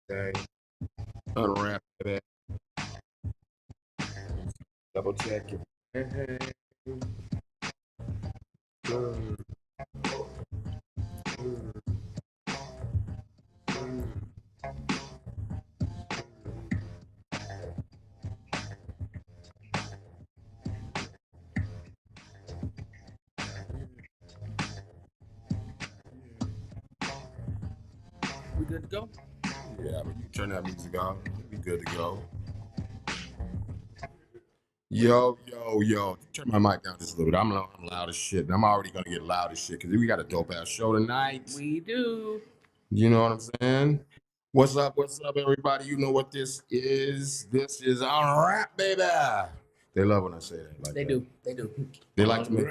Okay. Unwrap that. Double check it. We good to go? Yeah, but you turn that music off. We'll be good to go. Yo. Turn my mic down just a little bit. I'm loud as shit. And I'm already gonna get loud as shit because we got a dope ass show tonight. We do. You know what I'm saying? What's up, everybody? You know what this is. This is Unwrap, baby. They love when I say that. Like They that. do. They do. They like to make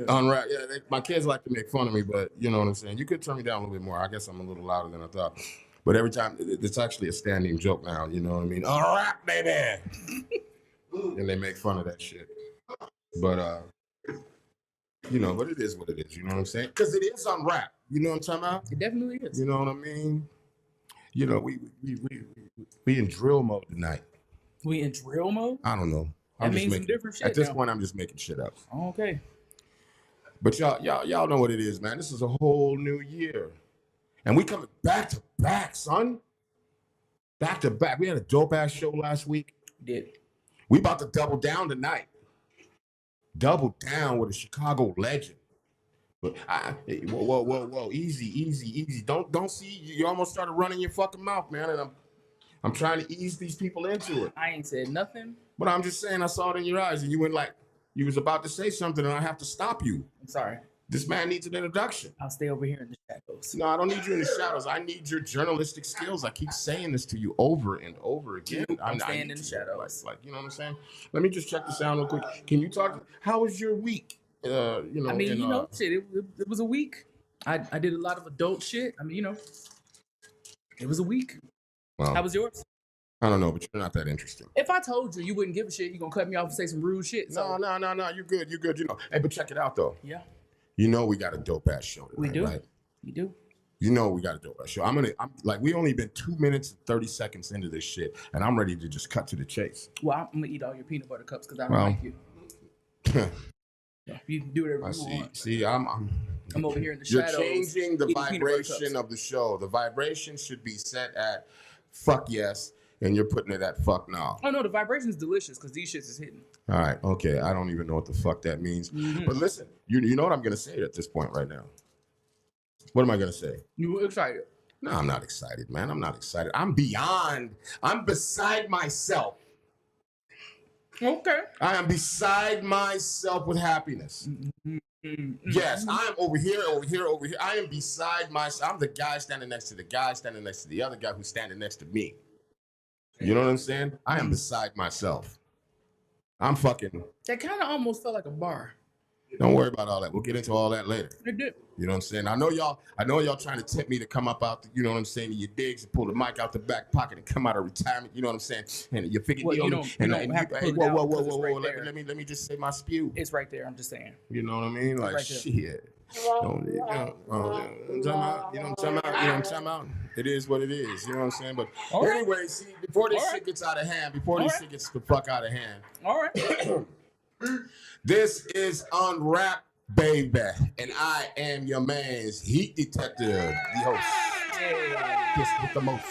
unwrap. Yeah, my kids like to make fun of me, but you know what I'm saying. You could turn me down a little bit more. I guess I'm a little louder than I thought. But every time, it's actually a standing joke now. You know what I mean? Unwrap, baby. And they make fun of that shit. But you know, but it is what it is. You know what I'm saying? Because it is unwrap. You know what I'm talking about? It definitely is. You know what I mean? You know, we in drill mode tonight. We in drill mode? I don't know. That means some different shit. At this point, I'm just making shit up. Okay. But y'all know what it is, man. This is a whole new year. And we coming back to back, son. Back to back. We had a dope ass show last week. Did. We about to double down tonight. Double down with a Chicago legend. But whoa. Easy. Don't see you almost started running your fucking mouth, man. And I'm trying to ease these people into it. I ain't said nothing. But I'm just saying I saw it in your eyes and you went like you was about to say something and I have to stop you. I'm sorry. This man needs an introduction. I'll stay over here in the shadows. No, I don't need you in the shadows. I need your journalistic skills. I keep saying this to you over and over again. I'm staying in the shadows. Like, you know what I'm saying? Let me just check the sound real quick. Can you talk? How was your week? Shit. It was a week. I did a lot of adult shit. I mean, you know, it was a week. Well, How was yours? I don't know, but you're not that interesting. If I told you, you wouldn't give a shit. You gonna cut me off and say some rude shit. So. No. You're good. You know. Hey, but check it out though. Yeah. You know we got a dope ass show tonight, We do. Right? We do. You know we got a dope ass show. I'm like we only been 2 minutes and 30 seconds into this shit, and I'm ready to just cut to the chase. Well, I'm gonna eat all your peanut butter cups because I don't like you. Yeah, you can do whatever you want. See, I'm over here in the shadows. You're changing the vibration of the show. The vibration should be set at fuck yes, and you're putting it at fuck no. Oh no, the vibration's delicious because these shits is hitting. All right, okay. I don't even know what the fuck that means. Mm-hmm. But listen, you know what I'm gonna say at this point right now. What am I gonna say? You excited? No, I'm not excited, man. I'm not excited. I'm beside myself. Okay. I am beside myself with happiness. Mm-hmm. Yes, I'm over here. I am beside myself. I'm the guy standing next to the guy standing next to the other guy who's standing next to me. You know what I'm saying? I am beside myself. I'm fucking. That kind of almost felt like a bar. Don't worry about all that. We'll get into all that later. It did. You know what I'm saying? I know y'all trying to tempt me to come up out, you know what I'm saying, your digs and pull the mic out the back pocket and come out of retirement. You know what I'm saying? And you figure whoa. Let me just say my spew. It's right there. I'm just saying. You know what I mean? Like right shit. You know what I'm talking about? It is what it is. You know what I'm saying? But anyway, see, before this shit gets out of hand, shit gets the fuck out of hand. All right. This is Unwrap, baby, and I am your man's heat detective, the host. This with the most.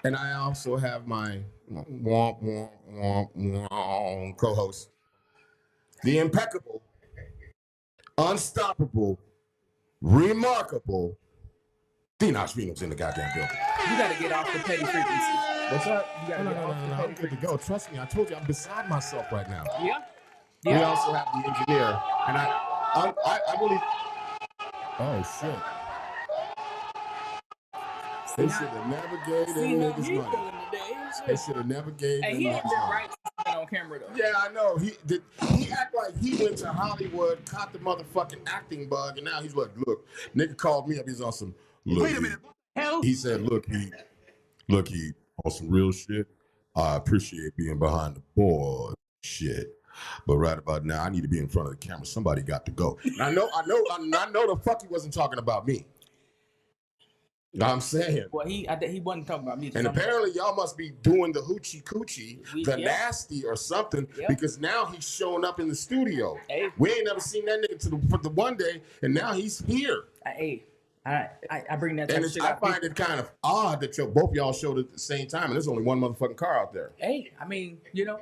And I also have my co-host, the impeccable, unstoppable, remarkable Dinos Venus in the goddamn building. You gotta get off the petty frequency. What's up? You gotta get off the petty frequency. I'm good to go. Trust me, I told you I'm beside myself right now. Yeah. We also have the engineer, and I really. Oh shit! They should have never gave them niggas money. They should have never gave them niggas money. Right on camera though. Yeah, I know. He act like he went to Hollywood, caught the motherfucking acting bug, and now he's like, look, nigga called me up. He's on some. Wait a minute. Hell. He said, look, he on some real shit. I appreciate being behind the board, shit. But right about now, I need to be in front of the camera. Somebody got to go. And I know the fuck he wasn't talking about me. I'm saying. Well, he wasn't talking about me. And apparently y'all must be doing the hoochie coochie, the nasty or something, because now he's showing up in the studio. Hey. We ain't never seen that nigga for the one day, and now he's here. Hey, I bring that type And of shit I out. find it kind of odd that both y'all showed at the same time, and there's only one motherfucking car out there. Hey, I mean, you know.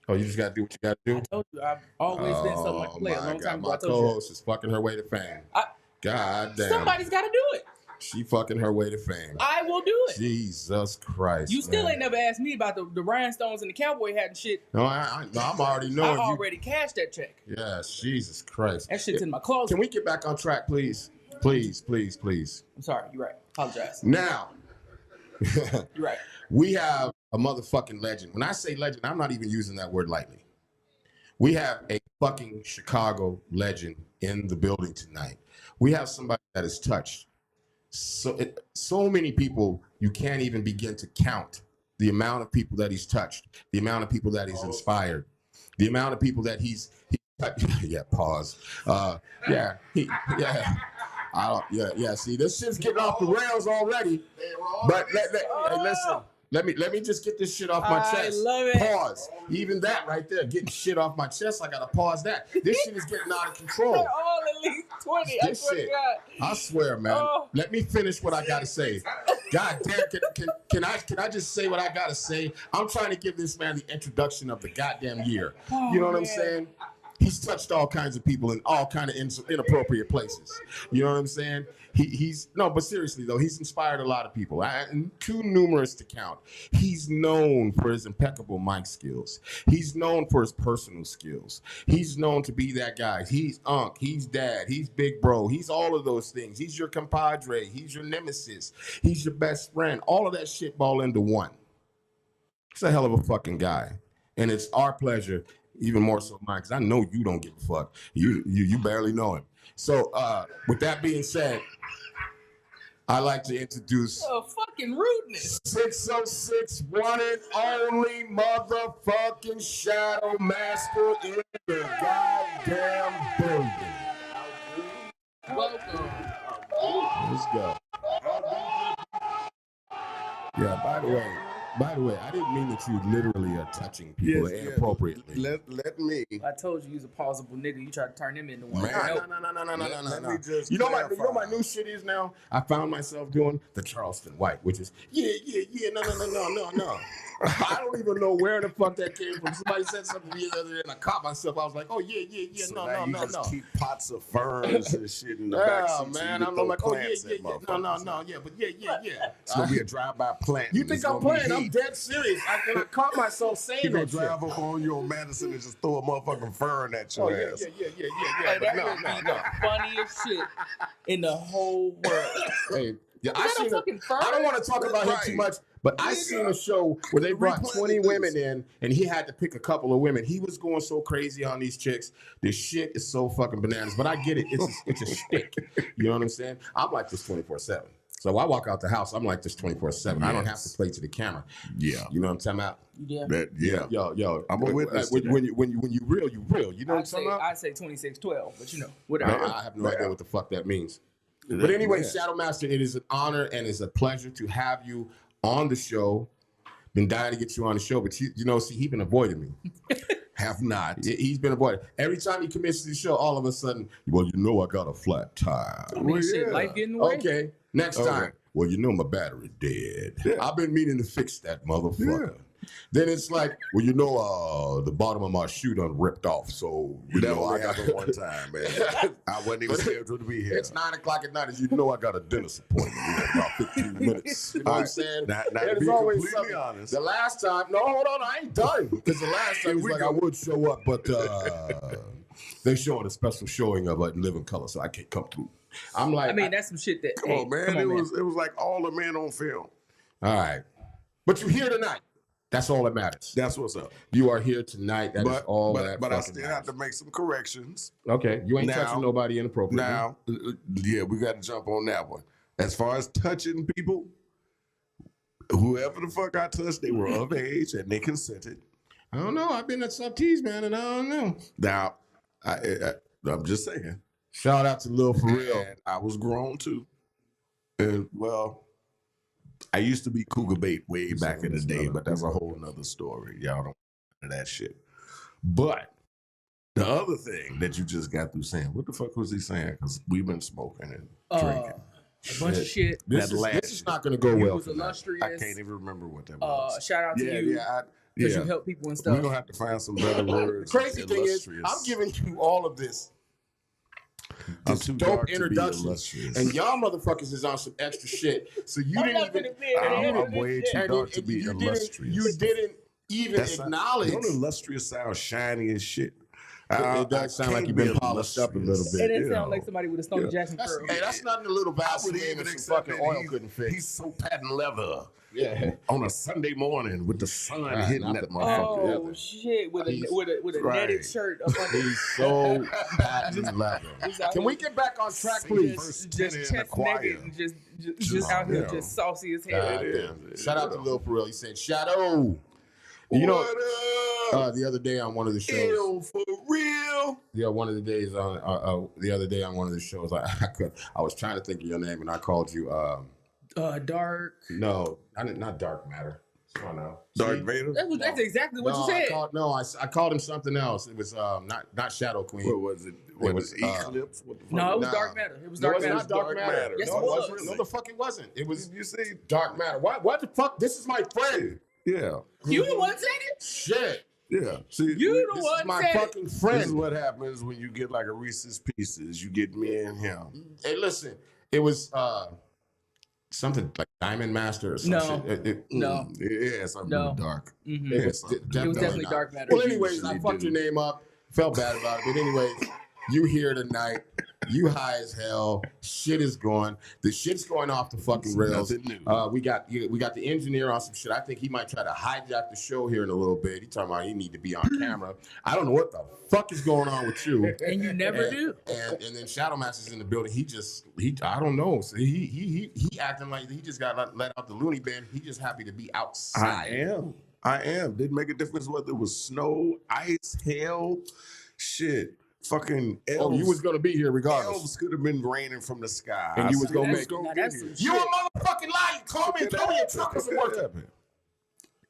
Oh, you just gotta do what you gotta do. I told you, I've always been something like a player. A long time ago, my I told co-host is fucking her way to fame. God damn. Somebody's got to do it. She fucking her way to fame. I will do it. Jesus Christ. You still ain't never asked me about the rhinestones and the cowboy hat and shit. No, I'm already knowing. I already cashed that check. Yes, Jesus Christ. That shit's in my closet. Can we get back on track, please? Please, please, please. I'm sorry. You're right. Apologize. Now, you're right. We have a motherfucking legend. When I say legend, I'm not even using that word lightly. We have a fucking Chicago legend in the building tonight. We have somebody that has touched so many people, you can't even begin to count the amount of people that he's touched, the amount of people that he's inspired, the amount of people that he's yeah, pause. Yeah. See, this shit's getting off the rails already. But hey, listen. Let me just get this shit off my chest. I love it. Pause. Even that right there, getting shit off my chest, I gotta pause that. This shit is getting out of control. They're all at least 20. I swear to God. I swear, man. Let me finish what I gotta say. God damn, can I just say what I gotta say? I'm trying to give this man the introduction of the goddamn year. You know what I'm saying? He's touched all kinds of people in all kind of inappropriate places. You know what I'm saying? But seriously though, he's inspired a lot of people. Too numerous to count. He's known for his impeccable mic skills. He's known for his personal skills. He's known to be that guy. He's Unc. He's Dad. He's Big Bro. He's all of those things. He's your compadre. He's your nemesis. He's your best friend. All of that shit ball into one. It's a hell of a fucking guy. And it's our pleasure, even more so mine, because I know you don't give a fuck. You barely know him. So with that being said, I'd like to introduce fucking rudeness. 606, one and only motherfucking Shadow Master in the goddamn building. Welcome. Let's go. Yeah, by the way, I didn't mean that you literally are touching people inappropriately. Let me. I told you he's a pausable nigga. You try to turn him into one. No. You know my new shit is now? I found myself doing the Charleston White, which is no. I don't even know where the fuck that came from. Somebody said something the other day and I caught myself. I was like, oh yeah. So no. Keep pots of ferns and shit in the back. Oh man, I'm like, oh yeah. But yeah. It's gonna be a drive-by plant. You think I'm playing? I'm dead serious. I caught myself saying you gonna that drive up on your Madison and just throw a motherfucking fern at your ass. Yeah. Hey, that would be the funniest shit in the whole world. Hey, yeah, I don't want to talk about him too much, but I seen a show where they brought 20 women in, and he had to pick a couple of women. He was going so crazy on these chicks. This shit is so fucking bananas. But I get it. It's a shtick. You know what I'm saying? I'm like this 24/7. So I walk out the house, I'm like this 24/7. I don't have to play to the camera. Yeah. You know what I'm talking about? Yeah. Yo. I'm a witness. When you real, you real. You know what I'm talking about? I say 2612, but you know, whatever. I have no idea what the fuck that means. But anyway, Shadow Master, it is an honor and it's a pleasure to have you on the show. Been dying to get you on the show, but see, he's been avoiding me. Have not. He's been avoided. Every time he commits to the show, all of a sudden, I got a flat tire. I mean, shit, life getting away. Okay, next time. Well, my battery dead. Yeah. I've been meaning to fix that motherfucker. Yeah. Then it's like, the bottom of my shoe done ripped off. So I got it one time, man. I wasn't even scheduled to be here. It's 9:00 at night, as I got a dentist appointment in about 15 minutes. You know what I'm saying? Not to be completely honest. The last time, no, hold on, I ain't done. Because the last time I would show up, but they showing a special showing of it in living color, so I can't come through. I'm like, that's some shit that. Come on, man. It was like all the men on film. All right, but you're here tonight. That's all that matters. That's what's up. You are here tonight. That is all that. But I still have to make some corrections. Okay, you ain't touching nobody inappropriately. Now, we got to jump on that one. As far as touching people, whoever the fuck I touched, they were of age and they consented. I don't know. I've been at some teas, man, and I don't know. Now, I'm just saying. Shout out to Lil For Real. I was grown too. And well, I used to be cougar bait way back in the day, but that's a whole nother story. Y'all don't know that shit. But the other thing that you just got through saying, what the fuck was he saying? Because we've been smoking and drinking. A bunch of shit. This is not going to go You well. was illustrious. I can't even remember what that was. Shout out to you. Because you help people and stuff. We're going to have to find some better words. The crazy thing is, I'm giving you all of this. This dope introduction. And y'all motherfuckers is on some extra shit. So you didn't even. I'm way too dark to be illustrious. You didn't even acknowledge. Don't illustrious sound shiny as shit. It does sound like you've been polished up a little bit. It sound like somebody with a Stone Jackson curl. Hey, that's not a little Vaseline and some fucking oil couldn't fix. He's so patent leather. Yeah. On a Sunday morning with the sun hitting that motherfucker. Oh shit! With a netted shirt up under. He's so patent leather. Can we get back on track, please? Just chest naked and just out here, just saucy as hell. Shout out to Lil Pharrell. He said, "Shadow." You know, the other day on one of the shows. Ew, for real? Yeah, one of the days on the other day on one of the shows, I was trying to think of your name and I called you. Dark. No, not Dark Matter. Come on now. Dark Vader? That's exactly what you said. I called him something else. It was not Shadow Queen. What was it? It was Eclipse? What the fuck? No, it was Dark Matter. It was Dark Matter. Not Dark Matter. Yes, no, it was. No, the fuck it wasn't. It was You say Dark Matter. What the fuck? This is my friend. Yeah. You the one said it? Shit. Yeah. See, You the This one is my said fucking this is friend. what happens when you get like a Reese's Pieces. You get me and him. Hey, listen. It was something like Diamond Master or some No. shit. No. Yeah, something No. dark. Mhm. It was something. It was definitely not. Dark Matter. Well, anyways, I Usually fucked your name up. Felt bad about it. But anyways, you here tonight. You high as hell. Shit is going. The shit's going off the fucking rails. Nothing new. We got the engineer on some shit. I think he might try to hijack the show here in a little bit. He talking about he need to be on camera. I don't know what the fuck is going on with you. And you never do. And then Shadow Master's in the building. He I don't know. So he acting like he just got let out the loony bin. He just happy to be outside. I am. Didn't make a difference whether it was snow, ice, hail, shit. Fucking elves. Oh, you was gonna be here regardless. Elves could have been raining from the sky. And you was gonna That's- make now it. that's some You shit. a motherfucking liar. Call me a truck doesn't work.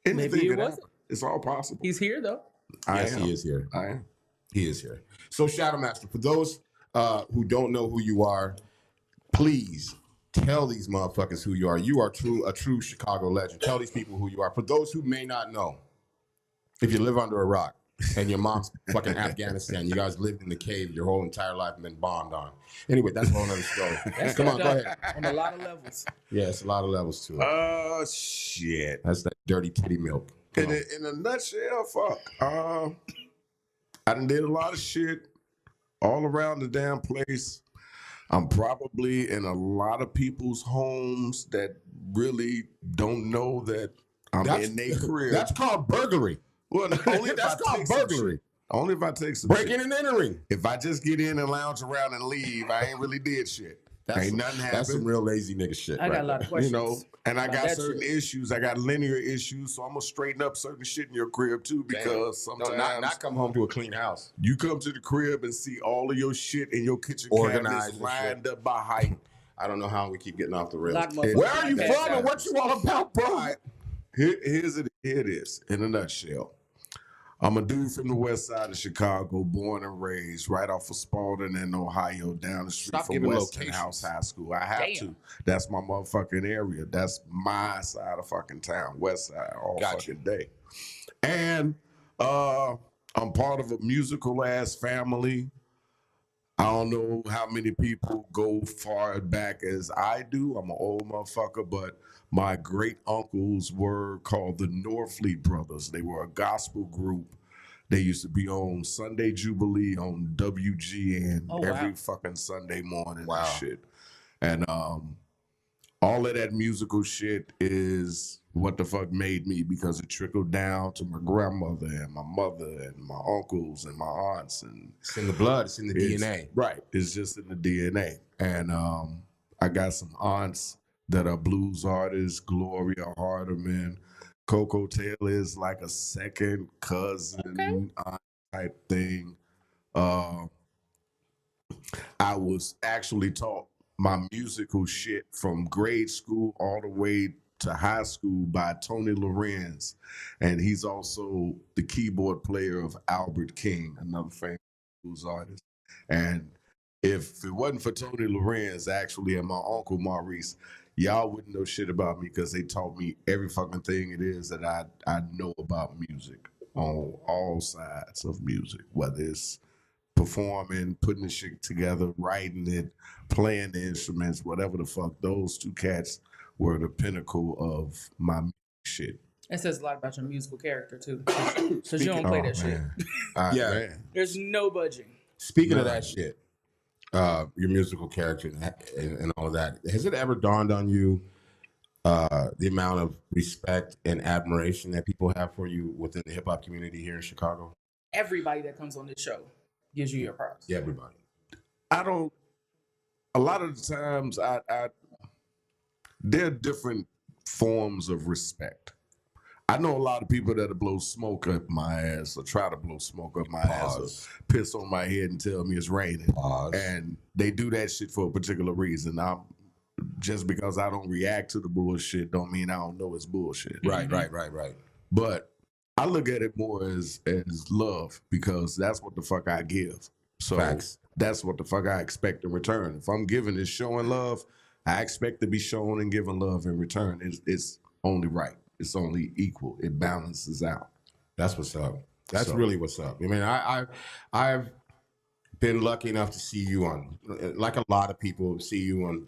Anything Maybe it could wasn't. happen. It's all possible. He's here though. Yes, he is here. I am. He is here. So, Shadow Master, for those who don't know who you are, please tell these motherfuckers who you are. You are a true Chicago legend. Tell these people who you are. For those who may not know, if you live under a rock and your mom's fucking Afghanistan, you guys lived in the cave your whole entire life and been bombed on. Anyway, that's a whole other story. Come on, go ahead. On a lot of levels. Yeah, it's a lot of levels to it. Shit. That's that dirty titty milk. Come on. In a nutshell, fuck. I done did a lot of shit all around the damn place. I'm probably in a lot of people's homes that really don't know that I'm in their crib. That's called burglary. Well, only if That's I called take some burglary. shit. Only if I take some Breaking shit. and entering. If I just get in and lounge around and leave, I ain't really did shit. Ain't nothing That's some happened. real lazy nigga shit. I got a lot of questions. You know, and I about got that certain shit. issues. I got linear issues, so I'm gonna straighten up certain shit in your crib too. Because sometimes not come home to a clean house. you come to the crib and see all of your shit in your kitchen Organized cabinets and lined up by height. I don't know how we keep getting off the rails. Lot of motherfuckers Where are you passed from out. and what you all about, bro? Here it is in a nutshell. I'm a dude from the west side of Chicago, born and raised right off of Spalding in Ohio, down the street Stop from giving Westinghouse High School. I have to. That's my motherfucking area. That's my side of fucking town, west side, all Gotcha. fucking day. And I'm part of a musical ass family. I don't know how many people go far back as I do. I'm an old motherfucker, but my great uncles were called the Norfleet Brothers. They were a gospel group. They used to be on Sunday Jubilee on WGN Oh, every wow. fucking Sunday morning Wow. and shit. And all of that musical shit is what the fuck made me, because it trickled down to my grandmother and my mother and my uncles and my aunts, and It's in the blood. It's in the DNA. right. It's just in the DNA. And I got some aunts that are blues artists, Gloria Hardeman. Coco Taylor is like a second cousin aunt type thing. I was actually taught my musical shit from grade school all the way to high school by Tony Lorenz, and he's also the keyboard player of Albert King, another famous blues artist. And if it wasn't for Tony Lorenz, actually, and my uncle Maurice, y'all wouldn't know shit about me because they taught me every fucking thing it is that I know about music on all sides of music, whether it's performing, putting the shit together, writing it, playing the instruments, whatever the fuck. Those two cats were the pinnacle of my shit. It says a lot about your musical character too, because you don't play that shit. Yeah. Man. There's no budging. Speaking of that shit, your musical character and all of that, has it ever dawned on you the amount of respect and admiration that people have for you within the hip hop community here in Chicago? Everybody that comes on this show gives you your props. Yeah, everybody. I don't. A lot of the times, there are different forms of respect. I know a lot of people that'll blow smoke up my ass or try to blow smoke up my ass or piss on my head and tell me it's raining. And they do that shit for a particular reason. Just because I don't react to the bullshit don't mean I don't know it's bullshit. Right. But I look at it more as love because that's what the fuck I give. So Facts. that's what the fuck I expect in return. If I'm giving this showing love, I expect to be shown and given love in return. It's only right. It's only equal. It balances out. That's what's up. That's really what's up. I mean, I've been lucky enough to see you on, like a lot of people see you on,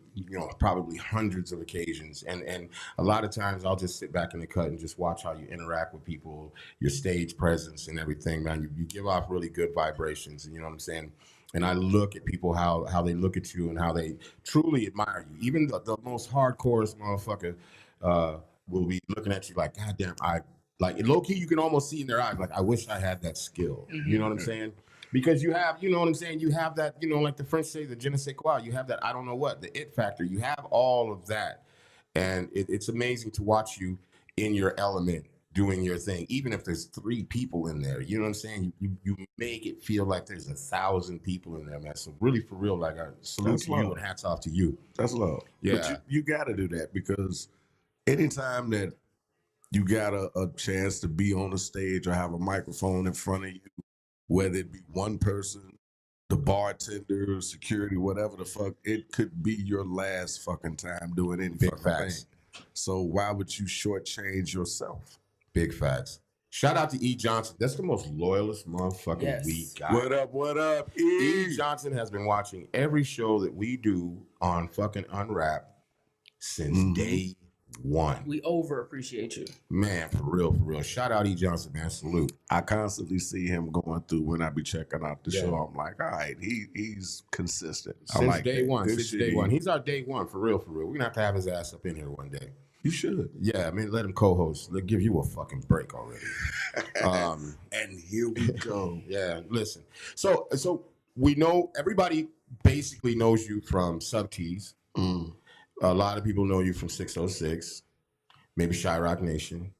probably hundreds of occasions. And a lot of times I'll just sit back in the cut and just watch how you interact with people, your stage presence and everything, man. You give off really good vibrations, and you know what I'm saying? And I look at people, how they look at you and how they truly admire you. Even the most hardcore motherfucker will be looking at you like, God damn, like low key, you can almost see in their eyes, like, I wish I had that skill. You know what I'm saying? Because you have, you know what I'm saying? You have that, like the French say, the je ne sais quoi. You have that, I don't know what, the it factor. You have all of that. And it's amazing to watch you in your element doing your thing. Even if there's 3 people in there, you know what I'm saying? You make it feel like there's 1,000 people in there, man. So really, for real, like, I salute to you and hats off to you. That's love. Yeah. But you got to do that because anytime that you got a chance to be on the stage or have a microphone in front of you, whether it be one person, the bartender, security, whatever the fuck, it could be your last fucking time doing any Big fucking facts. thing. So why would you shortchange yourself? Big facts. Shout out to E. Johnson. That's the most loyalist motherfucker we got. What up, E. Johnson has been watching every show that we do on fucking Unwrap since day one. We over appreciate you. Man, for real. Shout out E. Johnson, man. Salute. I constantly see him going through when I be checking out the show. I'm like, all right, he's consistent. Since I like day that. one. Good Since shit. day one. He's our day one, for real. We're going to have to have his ass up in here one day. You should. Yeah, I mean, let him co-host. Let's give you a fucking break already. And here we go. Yeah, listen. So we know, everybody basically knows you from Sub Tees. A lot of people know you from 606, maybe Chiraq Nation.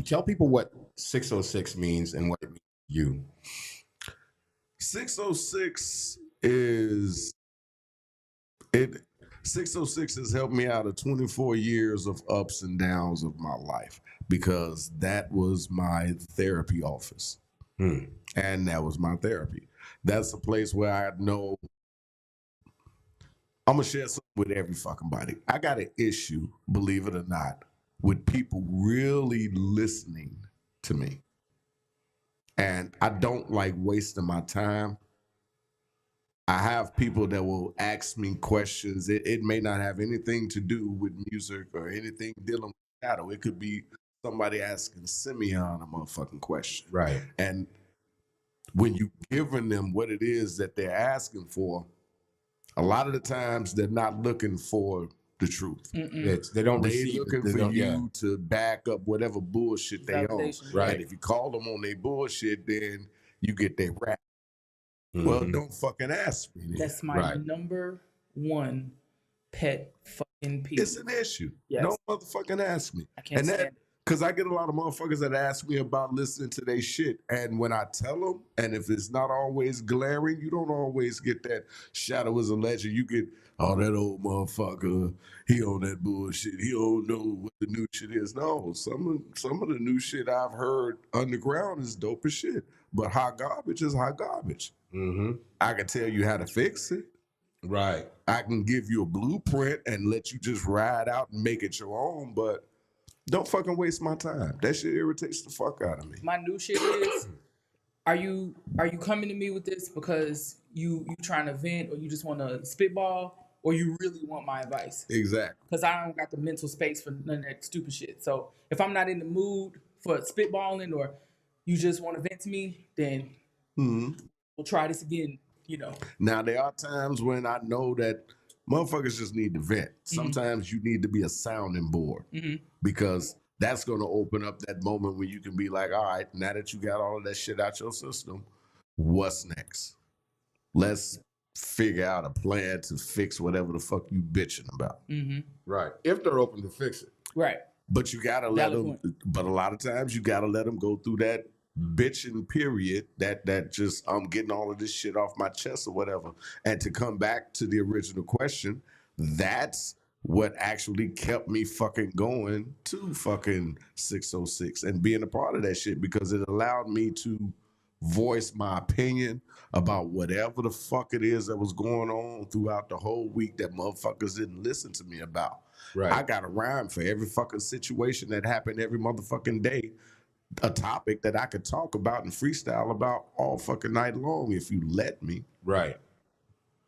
Tell people what 606 means and what it means to you. 606 is it. 606 has helped me out of 24 years of ups and downs of my life because that was my therapy office. And that was my therapy. That's a place where I know I'm going to share something with every fucking body. I got an issue, believe it or not, with people really listening to me. And I don't like wasting my time. I have people that will ask me questions. It may not have anything to do with music or anything dealing with shadow. It could be somebody asking Simeon a motherfucking question. Right. And when you giving them what it is that they're asking for, a lot of the times they're not looking for the truth. They don't They receive looking it. They for don't- you to back up whatever bullshit they own. Validation. Right. And if you call them on their bullshit, then you get their rap. Mhm. Well, don't fucking ask me. Then. That's my Right. number one pet fucking peeve. It's an issue. Yes. Don't motherfucking ask me. I can't and stand it. Because I get a lot of motherfuckers that ask me about listening to their shit. And when I tell them, and if it's not always glaring, you don't always get that Shadow is a legend. You get, oh, that old motherfucker, he on that bullshit. He don't know what the new shit is. No, some of the new shit I've heard underground is dope as shit. But hot garbage is hot garbage. Mm-hmm. I can tell you how to fix it. Right. I can give you a blueprint and let you just ride out and make it your own, but don't fucking waste my time. That shit irritates the fuck out of me. My new shit is, are you coming to me with this because you trying to vent or you just want to spitball or you really want my advice? Exactly. Because I don't got the mental space for none of that stupid shit. So if I'm not in the mood for spitballing or you just want to vent to me, then we'll try this again, you know. Now, there are times when I know that motherfuckers just need to vent. Sometimes you need to be a sounding board because that's going to open up that moment where you can be like, all right, now that you got all of that shit out your system, what's next? Let's figure out a plan to fix whatever the fuck you bitching about. Right. If they're open to fix it. Right. But you got to let Valid them, point. but a lot of times you got to let them go through that bitching period that just I'm getting all of this shit off my chest or whatever. And to come back to the original question, that's what actually kept me fucking going to fucking 606 and being a part of that shit, because it allowed me to voice my opinion about whatever the fuck it is that was going on throughout the whole week that motherfuckers didn't listen to me about. Right. I got a rhyme for every fucking situation that happened every motherfucking day. A topic that I could talk about and freestyle about all fucking night long if you let me. Right.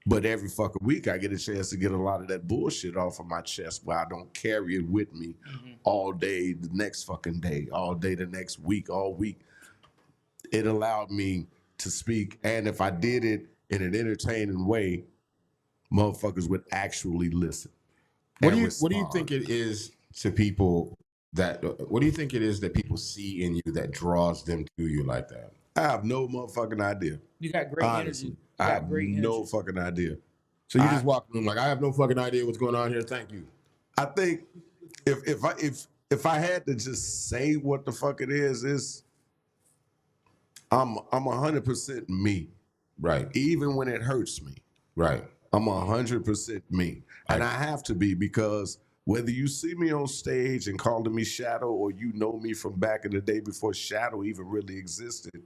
But every fucking week I get a chance to get a lot of that bullshit off of my chest where I don't carry it with me all day the next fucking day, all day the next week, all week. It allowed me to speak. And if I did it in an entertaining way, motherfuckers would actually listen. What and do you respond. think it is to people that what do you think it is that people see in you that draws them to you like that? I have no motherfucking idea. You got great Honestly, energy. I You have got great no energy. fucking idea. So you just walk in like, I have no fucking idea what's going on here. Thank you. I think if I had to just say what the fuck it is I'm 100% me. Right. Even when it hurts me, Right. I'm 100% me, and I have to be, because whether you see me on stage and calling me Shadow or you know me from back in the day before Shadow even really existed,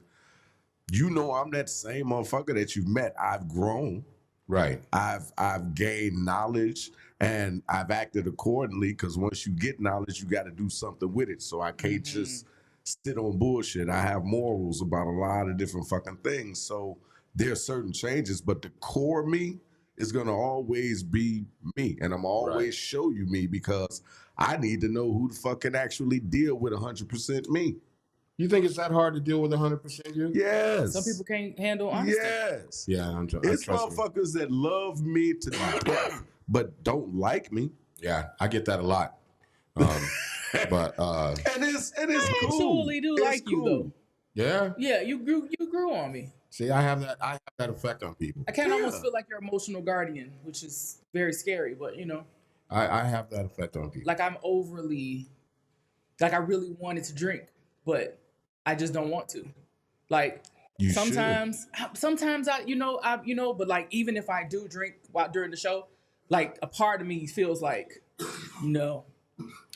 you know I'm that same motherfucker that you've met. I've grown. Right. I've gained knowledge and I've acted accordingly, because once you get knowledge, you got to do something with it. So I can't just sit on bullshit. I have morals about a lot of different fucking things. So there are certain changes, but the core me is going to always be me. And I'm always show you me, because I need to know who the fuck can actually deal with 100% me. You think it's that hard to deal with 100% you? Yes. Some people can't handle honesty. Yes. Yeah, I It's trust you. motherfuckers that love me to death, but don't like me. Yeah, I get that a lot. But And it's I cool. actually do It's like you though. yeah, Yeah, you grew on me. see, I have that effect on people. I kind of almost feel like your emotional guardian, which is very scary. But you know, I have that effect on people. like I'm overly, like I really wanted to drink, but I just don't want to. Like You sometimes I but like even if I do drink during the show, like a part of me feels like, no.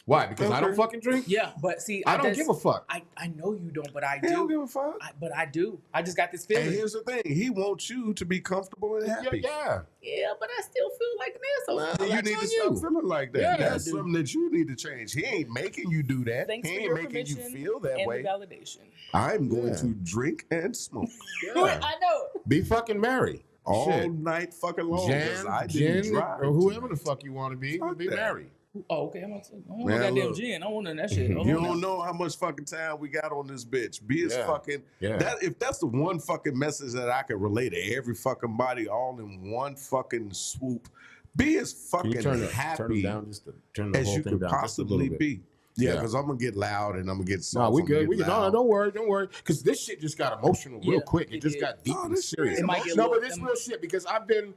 Why? Because I don't fucking drink? Yeah, but see, I don't give a fuck. I know you don't, but I He don't do. give a fuck. But I do. I just got this And feeling. here's the thing: he wants you to be comfortable and happy. Yeah. Yeah, but I still feel like an asshole. Well, you need to stop feeling like that. Yeah, That's I do. something that you need to change. He ain't making you do that. Thanks he for ain't your making you permission feel that and way. the validation. I'm going Yeah. to drink and smoke Yeah. I know. Be fucking merry. all Shit. night fucking long. 'Cause I Jen, didn't Jen, drive or whoever the tonight. fuck you want to be, Fuck be that. merry. Oh, okay. I want Man, goddamn look. gin. I want none of that shit. Hold You on don't now. know how much fucking time we got on this bitch. Be as Yeah. fucking Yeah. that. If that's the one fucking message that I can relate to every fucking body, all in one fucking swoop, be as Can you fucking turn it happy down just to turn the as whole you thing could down just a little possibly bit? be. Yeah, Yeah. because I'm gonna get loud and I'm gonna get No, soft. we I'm gonna good. We get can, no, loud. don't worry. Because this shit just got emotional real Yeah, quick. It it just did. got deep Oh, and this shit serious. is It might get a No, little- but it's real shit because I've been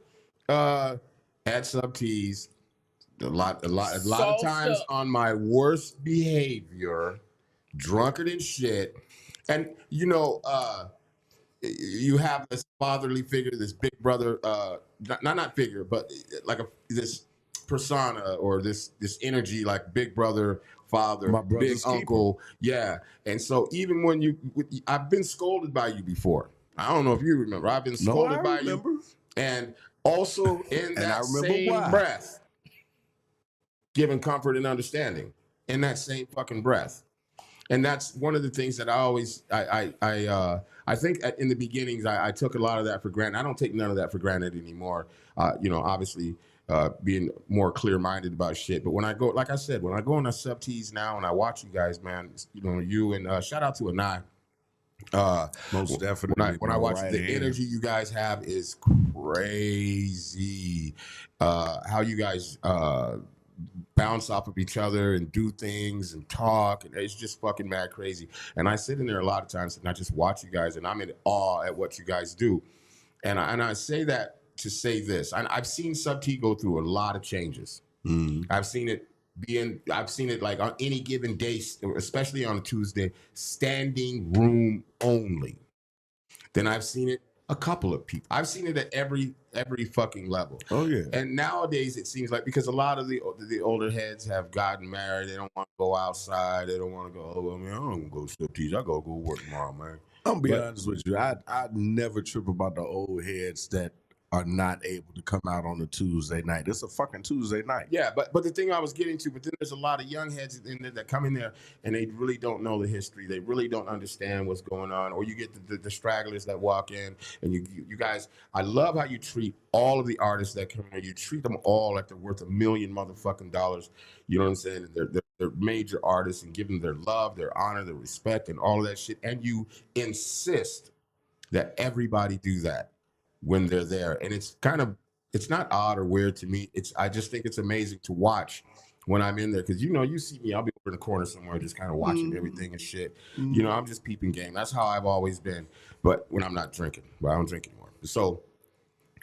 at Sub T's a lot of times So- on my worst behavior drunker than shit. And you know, you have this fatherly figure, this big brother, not figure, but like this persona or this energy, like big brother, father, My big brother's keeper. uncle, yeah. And so even when I've been scolded by you before. I don't know if you remember. I've been No, scolded I by remember. you, and also in And I that remember same why. breath, giving comfort and understanding in that same fucking breath. And that's one of the things that I always I think in the beginnings I took a lot of that for granted. I don't take none of that for granted anymore. You know, obviously being more clear minded about shit. But when I go, like I said, when I go on the sub tees now and I watch you guys, man, you know, you and shout out to Anai. Most definitely. When I bro, watch right the hand. energy you guys have is crazy. How you guys bounce off of each other and do things and talk, and it's just fucking mad crazy. And I sit in there a lot of times and I just watch you guys, and I'm in awe at what you guys do. And I say that to say this: I've seen Sub T go through a lot of changes. I've seen it like on any given day, especially on a Tuesday, standing room only. Then I've seen it a couple of people. I've seen it at every fucking level. Oh yeah. And nowadays it seems like, because a lot of the older heads have gotten married, they don't want to go outside. They don't want to go. Oh, I mean, I don't go strip tease. I go work tomorrow, man. I'm gonna be But- honest with you. I never trip about the old heads that are not able to come out on a Tuesday night. It's a fucking Tuesday night. Yeah, but the thing I was getting to, but then there's a lot of young heads in there that come in there and they really don't know the history. They really don't understand what's going on. Or you get the stragglers that walk in, and you guys. I love how you treat all of the artists that come in. You treat them all like they're worth $1 million motherfucking dollars. You know what I'm saying? They're major artists, and give them their love, their honor, their respect, and all of that shit. And you insist that everybody do that when they're there. And it's not odd or weird to me. I just think it's amazing to watch when I'm in there, because you know, you see me, I'll be over in the corner somewhere just kind of watching everything and shit. You know, I'm just peeping game. That's how I've always been. But when I'm not drinking, but I don't drink anymore. So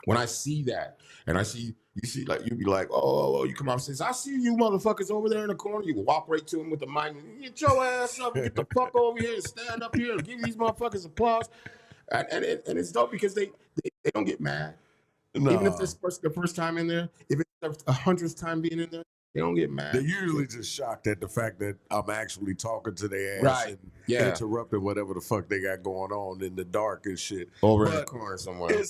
when I see that, and you see, like, you be like, oh, you come out and say, I see you motherfuckers over there in the corner. You walk right to them with the mic, and get your ass up, and get the fuck over here and stand up here and give these motherfuckers applause. And it's dope because they don't get mad. No. Even if this the first time in there, if it's the 100th time being in there, they don't get mad. They're usually just shocked at the fact that I'm actually talking to their ass Right. and Yeah. interrupting whatever the fuck they got going on in the dark and shit. Over in But the corner somewhere.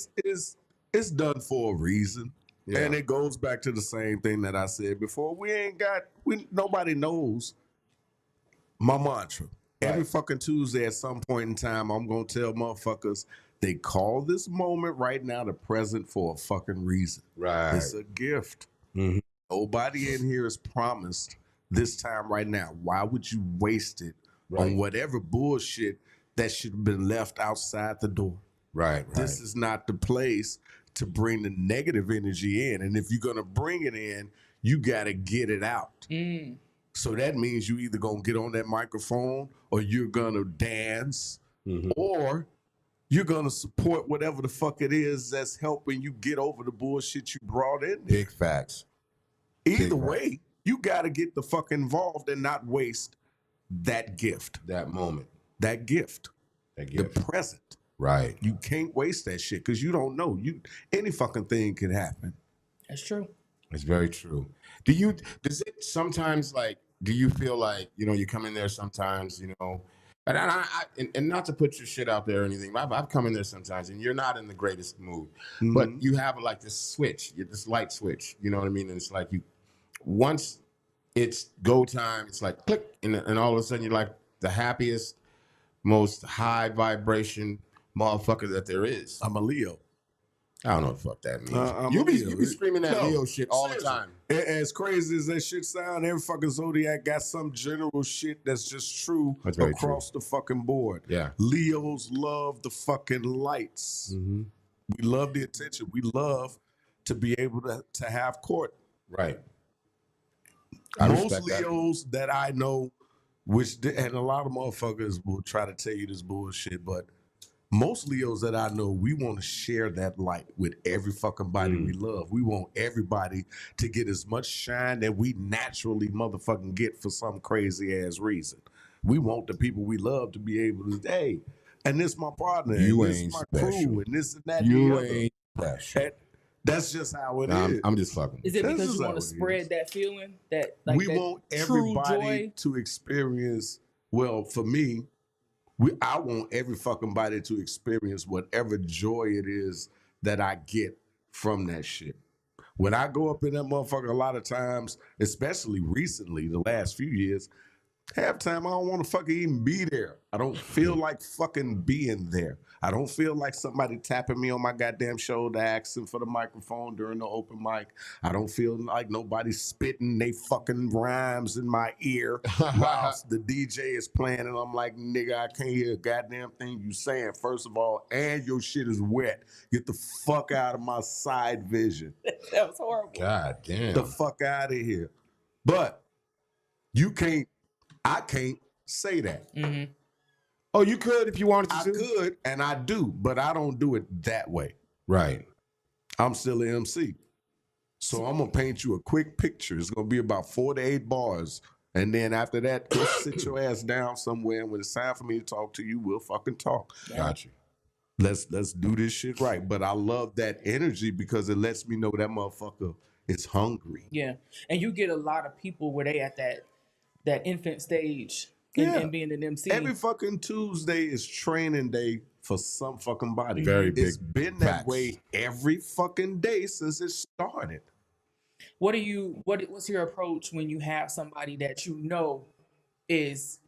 It's done for a reason. Yeah. And it goes back to the same thing that I said before. Nobody knows my mantra. Every fucking Tuesday at some point in time, I'm going to tell motherfuckers they call this moment right now the present for a fucking reason. Right. It's a gift. Mhm. Nobody in here is promised this time right now. Why would you waste it on whatever bullshit that should have been left outside the door? Right. This is not the place to bring the negative energy in. And if you're going to bring it in, you got to get it out. So that means you either going to get on that microphone, or you're going to dance, or you're going to support whatever the fuck it is that's helping you get over the bullshit you brought in there. Big facts. Either Big way, you got to get the fuck involved and not waste that gift. That moment. That gift. That The gift. present. Right. You can't waste that shit because you don't know. Any fucking thing can happen. That's true. It's very true. Does it sometimes, like, do you feel like, you know, you come in there sometimes, you know, and not to put your shit out there or anything, but I've come in there sometimes and you're not in the greatest mood, but you have like this switch, this light switch, you know what I mean? And it's like once it's go time, it's like click, and all of a sudden you're like the happiest, most high vibration motherfucker that there is. I'm a Leo. I don't know what the fuck that means. I'm You a be Leo. screaming that No, Leo shit all the seriously. time. As crazy as that shit sound, every fucking zodiac got some general shit that's just true That's very across the fucking board. Yeah. Leos love the fucking lights. We love the attention. We love to be able to have court. Right. Most Leos that I know, and a lot of motherfuckers will try to tell you this bullshit, but most Leos that I know, we want to share that light with every fucking body we love. We want everybody to get as much shine that we naturally motherfucking get for some crazy ass reason. We want the people we love to be able to, hey, and this my partner, You and this ain't my special. crew, and this and that. You the other. ain't special. And that's just how it Nah, is. I'm just fucking. Is it That's because just you how want to it spread is. that feeling that like We that want true everybody joy? to experience. Well, for me, I want every fucking body to experience whatever joy it is that I get from that shit. When I go up in that motherfucker, a lot of times, especially recently, the last few years, half time I don't want to fucking even be there. I don't feel like fucking being there. I don't feel like somebody tapping me on my goddamn shoulder asking for the microphone during the open mic. I don't feel like nobody spitting they fucking rhymes in my ear whilst the DJ is playing and I'm like, nigga, I can't hear a goddamn thing you saying, first of all, and your shit is wet. Get the fuck out of my side vision. That was horrible. God damn. The fuck out of here. But I can't say that. Mm-hmm. Oh, you could if you wanted to. I could, and I do, but I don't do it that way. Right. I'm still an MC. So I'm going to paint you a quick picture. It's going to be about 4 to 8 bars. And then after that, go sit your ass down somewhere. And when it's time for me to talk to you, we'll fucking talk. Got you. Let's do this shit right. But I love that energy because it lets me know that motherfucker is hungry. Yeah, and you get a lot of people where they at that infant stage Yeah. and being an MC. Every fucking Tuesday is training day for some fucking body. Very It's big been that facts. way every fucking day since it started. What's your approach when you have somebody that you know is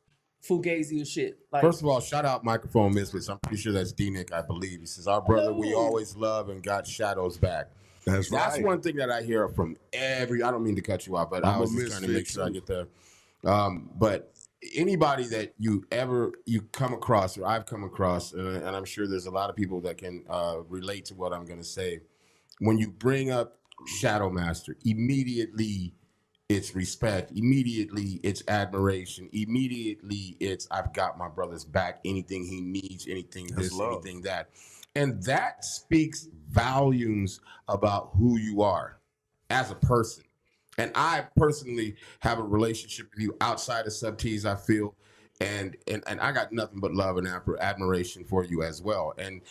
fugazi as shit? Like, First of all, shout out Microphone Misfits. I'm pretty sure that's D-Nick, I believe. He says, our brother we Hello. always love and got shadows back. That's That's one thing that I hear from I don't mean to cut you off, but I I'm a was just trying to misfit make sure I too. get there. But anybody that you come across, or I've come across, and I'm sure there's a lot of people that can relate to what I'm going to say. When you bring up Shadow Master, immediately it's respect. Immediately it's admiration. Immediately it's I've got my brother's back. Anything he needs, anything That's this, love. anything that. And that speaks volumes about who you are as a person. And I personally have a relationship with you outside of Sub-T's, I feel. And I got nothing but love and admiration for you as well. And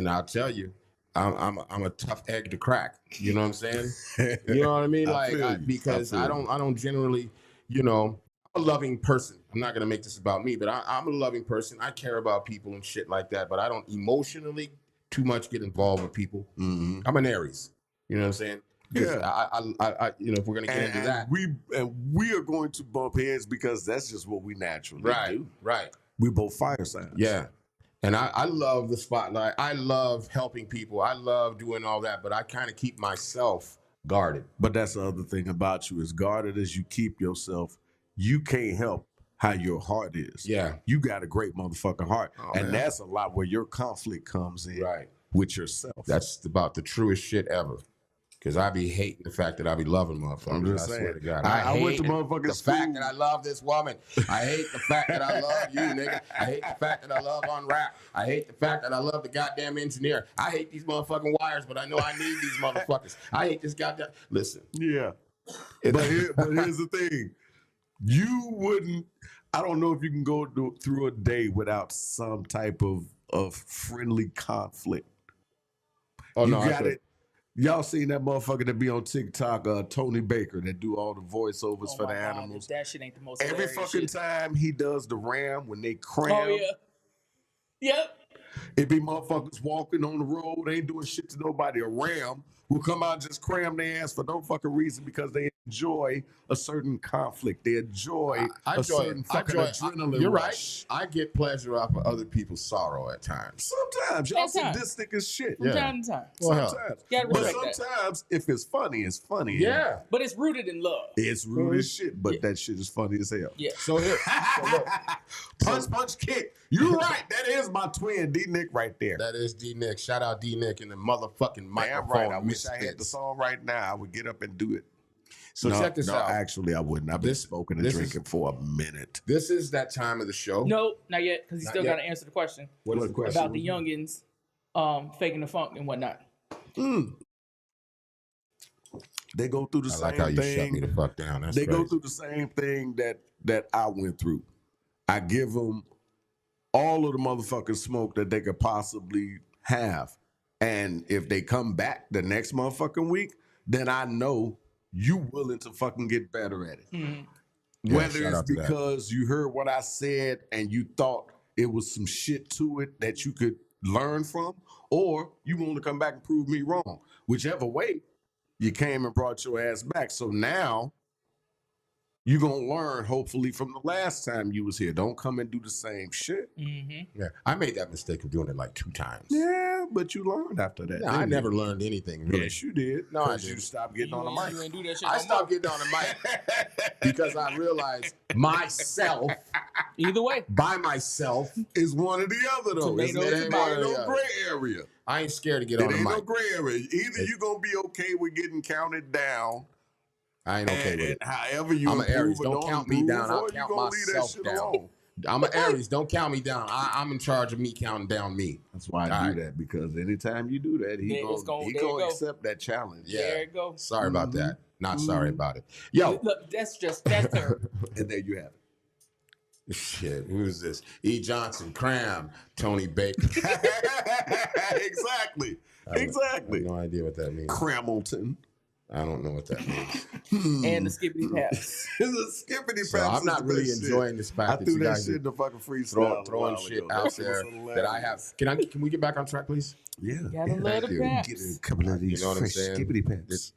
I'll tell you, I'm a tough egg to crack. You know what I'm saying? You know what I mean? I feel you. Because I I feel don't generally, I'm a loving person. I'm not gonna make this about me, but I'm a loving person. I care about people and shit like that. But I don't emotionally too much get involved with people. Mm-hmm. I'm an Aries. You know what I'm saying? Yeah. I if we're gonna get into that, we are going to bump heads because that's just what we naturally do. Right. We both fire signs. Yeah. And I love the spotlight. I love helping people. I love doing all that, but I kind of keep myself guarded. But that's the other thing about you. As guarded as you keep yourself, you can't help how your heart is. Yeah. You got a great motherfucking heart. Oh, and man. that's a lot where your conflict comes in Right. with yourself. That's about the truest shit ever. Because I be hating the fact that I be loving motherfuckers. I'm just I swear saying. to God. I went to hate motherfucking the school. fact that I love this woman. I hate the fact that I love you, nigga. I hate the fact that I love on rap. I hate the fact that I love the goddamn engineer. I hate these motherfucking wires, but I know I need these motherfuckers. I hate this goddamn. Listen. Yeah. But here's the thing. You wouldn't, I don't know if you can go through a day without some type of friendly conflict. Oh, You no. got it. Y'all seen that motherfucker that be on TikTok, Tony Baker, that do all the voiceovers oh for my the God, animals. that shit ain't the most Every hilarious fucking shit. time he does the ram when they cram, Oh yeah. Yep. it be motherfuckers walking on the road, ain't doing shit to nobody. A ram will come out and just cram their ass for no fucking reason because they enjoy a certain conflict. They enjoy a certain fucking adrenaline You're rush. right. I get pleasure off of other people's sorrow at times. Sometimes y'all Sometimes. sadistic as shit. From Yeah. time to time. Well, hell. Sometimes. Gotta But respect that. sometimes if it's funny, it's funny. Yeah. But it's rooted in love. It's rude as shit, but Yeah. that shit is funny as hell. Yeah. So here. So look. Punch, kick. You're right. That is my twin, D-Nick, right there. That is D-Nick. Shout out D-Nick and the motherfucking Damn microphone. right. I wish I had the Misfits. song right now. I would get up and do it. So no, check this no, out. Actually, I wouldn't. I've been smoking and this is- drinking for a minute. This is that time of the show. No, not yet, because you Not still yet. got to answer the question What is the question? about the youngins faking the funk and whatnot. They go through the I same like how you shut me thing. the fuck down. That's They crazy. go through the same thing that I went through. I give them all of the motherfucking smoke that they could possibly have. And if they come back the next motherfucking week, then I know you willing to fucking get better at it. Mhm. Yeah, Whether shout it's out to that. because you heard what I said and you thought it was some shit to it that you could learn from, or you want to come back and prove me wrong. Whichever way, you came and brought your ass back. So now you're going to learn, hopefully, from the last time you was here. Don't come and do the same shit. Mhm. Yeah, I made that mistake of doing it like 2 times. Yeah, but you learned after that. Yeah, I didn't you? never learned anything really. Yes, you did. No, I Because you didn't. stopped getting on the mic. You ain't do that shit I no stopped more. getting on the mic because I realized myself Either way. by myself. It's one or the other, though. It's Tomato, it ain't tomato, no yeah. gray area. I ain't scared to get It on the ain't no mic. gray area. Either you're going to be okay with getting counted down. I ain't okay and, with and it. however you I'm an improve Aries. or Don't count me improve, down. I'll or you count gonna leave that myself shit down. alone. I'm an Aries. Don't count me down. I'm in charge of me counting down me. That's why I All do right. that, because anytime you do that, he There it's gonna there you go. accept that challenge. Yeah. There it goes. Sorry about that. Not Mhm. sorry about it. Yo. Look, that's terrible. And there you have Shit. Who's this? E. Johnson, Cram, Tony Baker. it. Exactly. I have Exactly. no idea what that means. Cramilton. I don't know what that means. And the skippity pass. It's a skippity So pass. I'm not really enjoying this I fact that threw you that guys shit are in the fucking freestyle. throwing shit out there that I have. Can we get back on track, please? Yeah. Gotta love thank the you. pass. Get a couple of these You know what I'm fresh saying? skippity paps.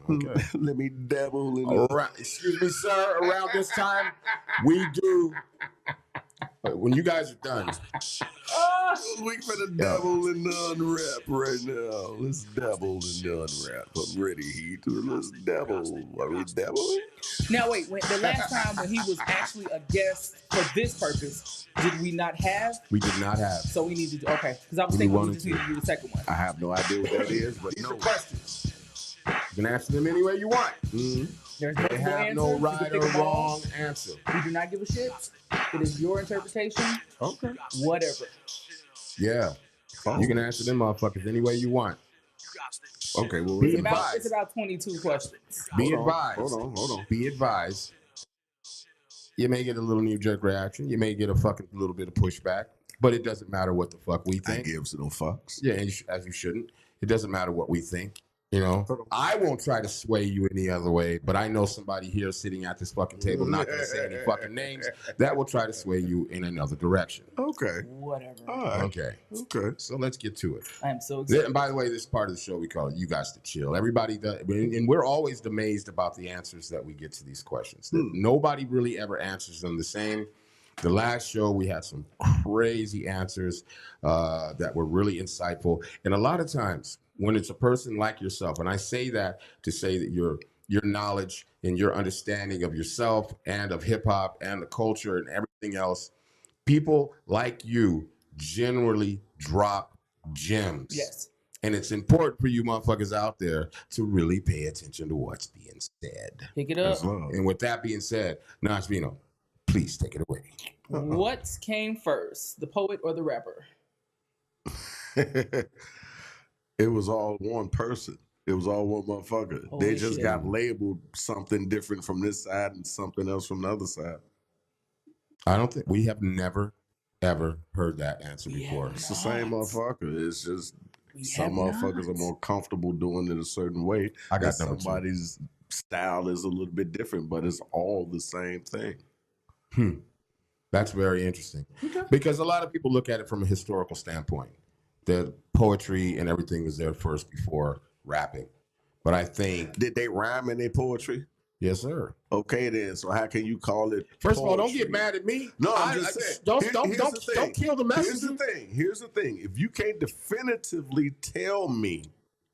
Okay. Let me dabble in it. Around, excuse me, sir. Around this time, we do. When you guys are done, We finna dabble in the unwrap right now. Let's dabble in the unwrap. I'm ready, Heat. Let's dabble. Are we dabbling? Now wait, the last time when he was actually a guest for this purpose, did we not have? we did not have. So we need to do okay. Because I was We thinking we wanted just need to do the second one. I have no idea what that is, but These no. are questions. You can answer them any way you want. Mhm. There's They multiple have answers. no You can right pick or them all. wrong answer. We do not give a shit. It is your interpretation. Okay. Whatever. Yeah. You can answer them motherfuckers any way you want. Okay, well, Be It's advised. about 22 questions. Be Hold on, advised. hold on. Be advised. You may get a little knee-jerk reaction. You may get a fucking little bit of pushback, but it doesn't matter what the fuck we I think. gives no fucks. Yeah, and as you shouldn't. It doesn't matter what we think. You know, I won't try to sway you any other way, but I know somebody here sitting at this fucking table, not gonna say any fucking names, that will try to sway you in another direction. Okay. Whatever. All right. Okay, Okay. so let's get to it. I am so excited. And by the way, this part of the show we call it "You Guys to Chill." Everybody does, and we're always amazed about the answers that we get to these questions. Nobody really ever answers them the same. The last show we had some crazy answers that were really insightful, and a lot of times when it's a person like yourself, and I say that to say that your knowledge and your understanding of yourself and of hip hop and the culture and everything else, people like you generally drop gems. Yes. And it's important for you motherfuckers out there to really pay attention to what's being said. Pick it up. That's love. And with that being said, Nas Vino, please take it away. What came first, the poet or the rapper? It was all one person. It was all one motherfucker. Holy They just shit. got labeled something different from this side and something else from the other side. I don't think we have never, ever heard that answer We before. have It's the same Not. motherfucker. It's just We some have motherfuckers not. are more comfortable doing it a certain way. I got and number two. somebody's style is a little bit different, but it's all the same thing. That's very interesting. Because a lot of people look at it from a historical standpoint. The poetry and everything was there first before rapping. But I think, Did they rhyme in their poetry? yes, sir. Okay, then. So how can you call it? First of all, don't poetry? get mad at me. No, I'm just saying. Don't Here's the don't kill the Here's messenger. the thing. Here's the thing. If you can't definitively tell me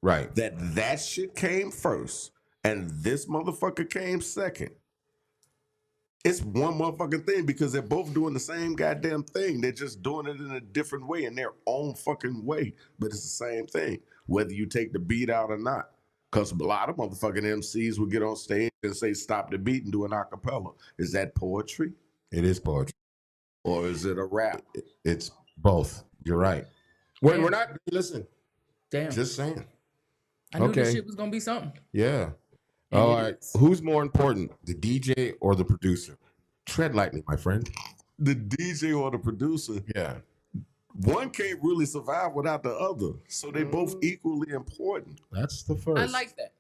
Right. that shit came first and this motherfucker came second, it's one motherfucking thing because they're both doing the same goddamn thing. They're just doing it in a different way, in their own fucking way. But it's the same thing, whether you take the beat out or not. Because a lot of motherfucking MCs will get on stage and say, stop the beat and do an acapella. Is that poetry It is poetry. or is it a rap? It's both. You're right. We're Damn. not, listen, Damn. just saying. I knew this okay. shit was gonna be something. Yeah. And All it right. is. Who's more important, the DJ or the producer? Tread lightly, my friend. the DJ or the producer, Yeah. one can't really survive without the other. So they both equally important. That's the first. I like that.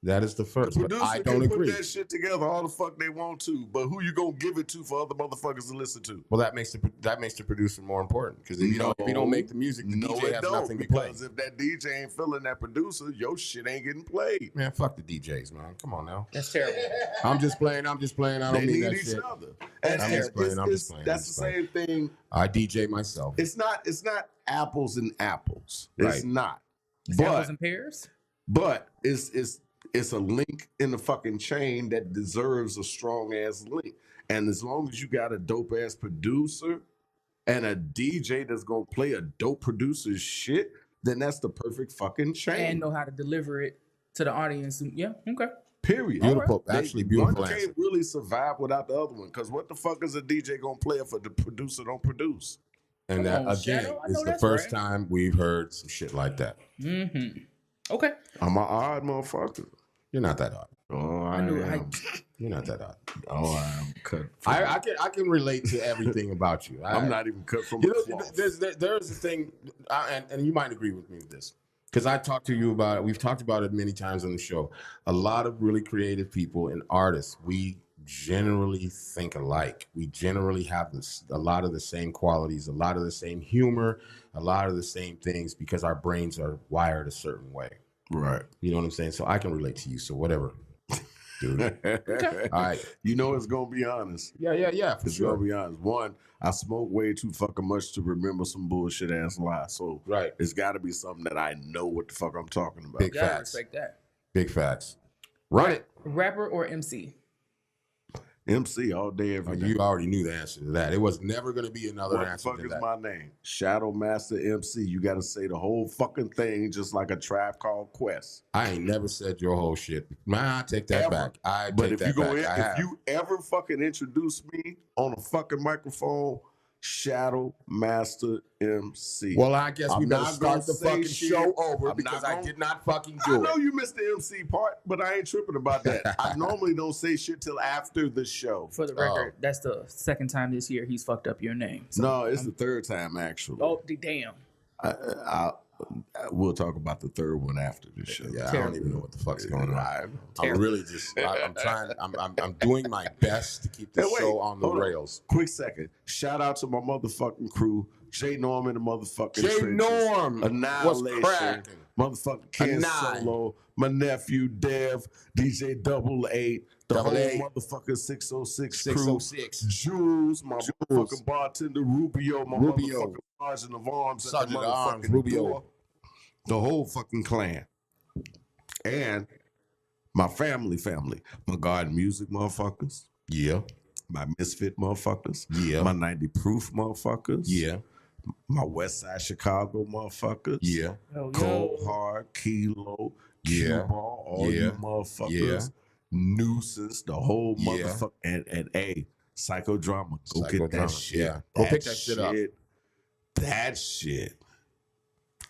That is the The first. But producer I don't can agree. put that shit together all the fuck they want to, but who you gonna give it to for other motherfuckers to listen to? Well, that makes the producer more important because if you don't make the music, the DJ has nothing to play. because if that DJ ain't feeling that producer, your shit ain't getting played. Man, fuck the DJs, man. Come on now. That's terrible. I'm just playing. I They don't mean need that each shit. other. And I'm just playing, I'm just playing, I'm that's just the same thing. I DJ myself. It's not apples and apples. It's Right. not. Apples But and pears. but it's a link in the fucking chain that deserves a strong ass link. And as long as you got a dope ass producer and a DJ that's gonna play a dope producer's shit, then that's the perfect fucking chain. And know how to deliver it to the audience. Yeah, okay. Period. Beautiful, actually beautiful One answer. can't really survive without the other one. Because what the fuck is a DJ gonna play if the producer don't produce? And Come that on, again Shadow, I is know the that's first right. time we've heard some shit like that. Mm-hmm. Okay. I'm an odd motherfucker. You're not that odd. Oh, I knew am. You're not that odd. Oh, I'm cut. I can relate to everything about you. I'm not even cut from You a know, cloth. there's a thing, and you might agree with me with this, because I talked to you about it. We've talked about it many times on the show. A lot of really creative people and artists, we generally think alike. We generally have a lot of the same qualities, a lot of the same humor, a lot of the same things, because our brains are wired a certain way. Right. You know what I'm saying? So I can relate to you. So whatever, dude. All right. You know it's gonna be honest. Yeah, for It's sure. gonna be honest. One, I smoke way too fucking much to remember some bullshit ass lies. So Right. it's got to be something that I know what the fuck I'm talking about. Big Gotta facts. respect that. Big facts. Run it. Rapper or MC? MC all day, every day. You already knew the answer to that. It was never going to be another What the answer fuck to is that. my name? Shadow Master MC. You got to say the whole fucking thing, just like a Tribe Called Quest. I ain't never said your whole shit. Man, I take that Ever. back. I But take if that you go, back. I have. if you ever fucking introduce me on a fucking microphone, Shadow Master MC. Well, I guess we I'm better not start gonna the say fucking shit. show over I'm because not I gonna- did not fucking I do know it. you missed the MC part, but I ain't tripping about that. I normally don't say shit till after the show. For the record, that's the second time this year he's fucked up your name. So, No, it's the third time actually. oh, damn. We'll talk about the third one after the show. Yeah, I Terrible. don't even know what the fuck's going on. I'm Terrible. really just. I'm trying. I'm doing my best to keep the Hey, wait, show on the hold on. rails. Quick second. Shout out to my motherfucking crew. Jay Norm in the motherfucking Jay trenches. Norm, what's Annihilation. cracking? Motherfucking Ken Anni. Solo. My nephew Dev. DJ Double Eight. The Double whole Eight. motherfucking 606 crew. 606. Jules, my motherfucking bartender Rubio, my Rubio. motherfucking sergeant of arms, Sergeant at the of Arms, motherfucking Rubio. door. The whole fucking clan, and my family, my garden music motherfuckers, Yeah, my misfit motherfuckers, yeah, my 90 proof motherfuckers, yeah, my West Side Chicago motherfuckers, yeah. Oh, Cold yo. Hard, Kilo, Yeah. Q-Ball, all Yeah. you motherfuckers, Yeah. Nuisance, the whole Yeah. motherfucker, and a Psychodrama. Go get that Psychodrama, shit. yeah. Go pick that shit up. That shit.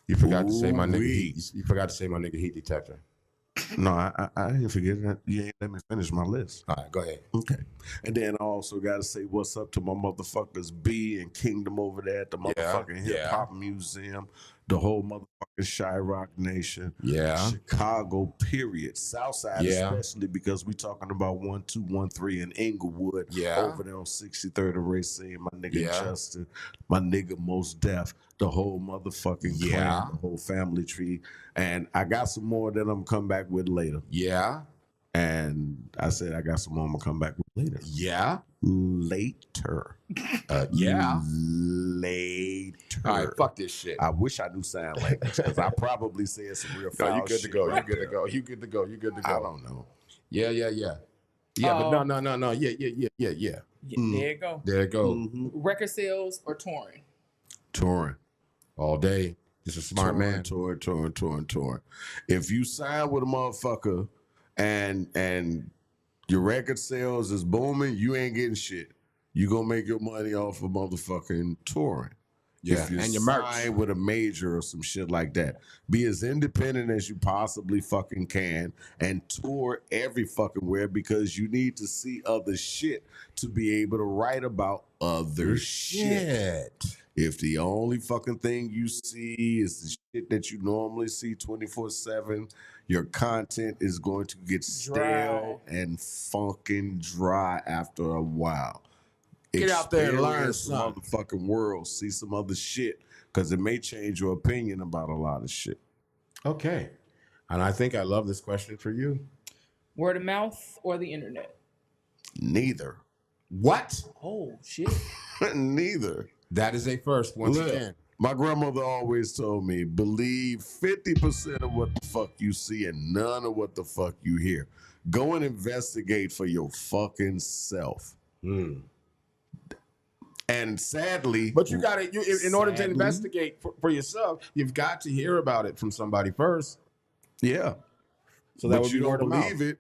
You forgot to say my nigga Ooh-wee. heat. You forgot to say my nigga heat detector. No, I didn't forget that. You ain't let me finish my list. All right, go ahead. Okay. And then I also got to say what's up to my motherfuckers B and Kingdom over there at the motherfucking Hip Hop Museum, the whole motherfucking Chirac Nation, Yeah, Chicago, period. Southside, Yeah. especially because we talking about 1213 in Inglewood, Yeah. over there on 63rd and Racine, my nigga Yeah. Justin, my nigga Most Def, the whole motherfucking Yeah. clan, the whole family tree. And I got some more that I'm gonna come back with later. yeah, And I said I got some more I'm gonna come back with later. yeah, Later. yeah. Later. All right, fuck this shit. I wish I knew sign language because I probably said some real foul No, you good to shit go. You right good to there. go. You good to go. You good to go. I don't know. Yeah, yeah, yeah. Yeah, but no. Yeah. Yeah, there you go. There it go. Mm-hmm. Record sales or touring? Touring. All day. Just a smart man. Touring. If you sign with a motherfucker and your record sales is booming, you ain't getting shit. You gonna make your money off of motherfucking touring. Yeah, If you and your merch. sign with a major or some shit like that, be as independent as you possibly fucking can and tour every fucking where because you need to see other shit to be able to write about other shit. If the only fucking thing you see is the shit that you normally see 24/7, your content is going to get stale and fucking dry after a while. Get out there and learn Experience the something. motherfucking world. See some other shit because it may change your opinion about a lot of shit. Okay. And I think I love this question for you. Word of mouth or the internet? Neither. What? Oh shit. Neither. That is a first once Look, again. my grandmother always told me, believe 50% of what the fuck you see and none of what the fuck you hear. Go and investigate for your fucking self. And sadly, But you got to, in order to Sadly. investigate for yourself, you've got to hear about it from somebody first. yeah. So that But would you be don't word of mouth. believe it.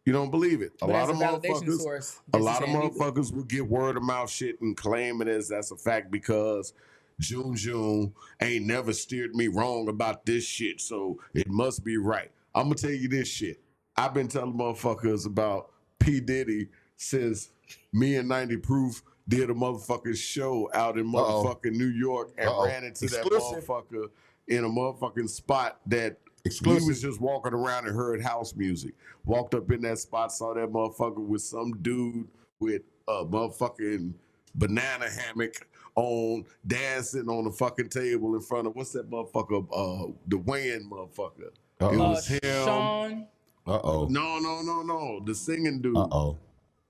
You don't believe it. A But lot as of a validation motherfuckers, source, a this lot of is Andy. motherfuckers will get word of mouth shit and claim it as that's a fact because June ain't never steered me wrong about this shit, so it must be right. I'm gonna tell you this shit. I've been telling motherfuckers about P. Diddy since me and 90 Proof did a motherfucking show out in motherfucking New York and ran into that Exclusive. motherfucker in a motherfucking spot that Exclusive. we was just walking around and heard house music. Walked up in that spot, saw that motherfucker with some dude with a motherfucking banana hammock on, dancing on the fucking table in front of what's that motherfucker? The Wayne motherfucker. It was him. Sean. Uh-oh. No. The singing dude. Uh-oh.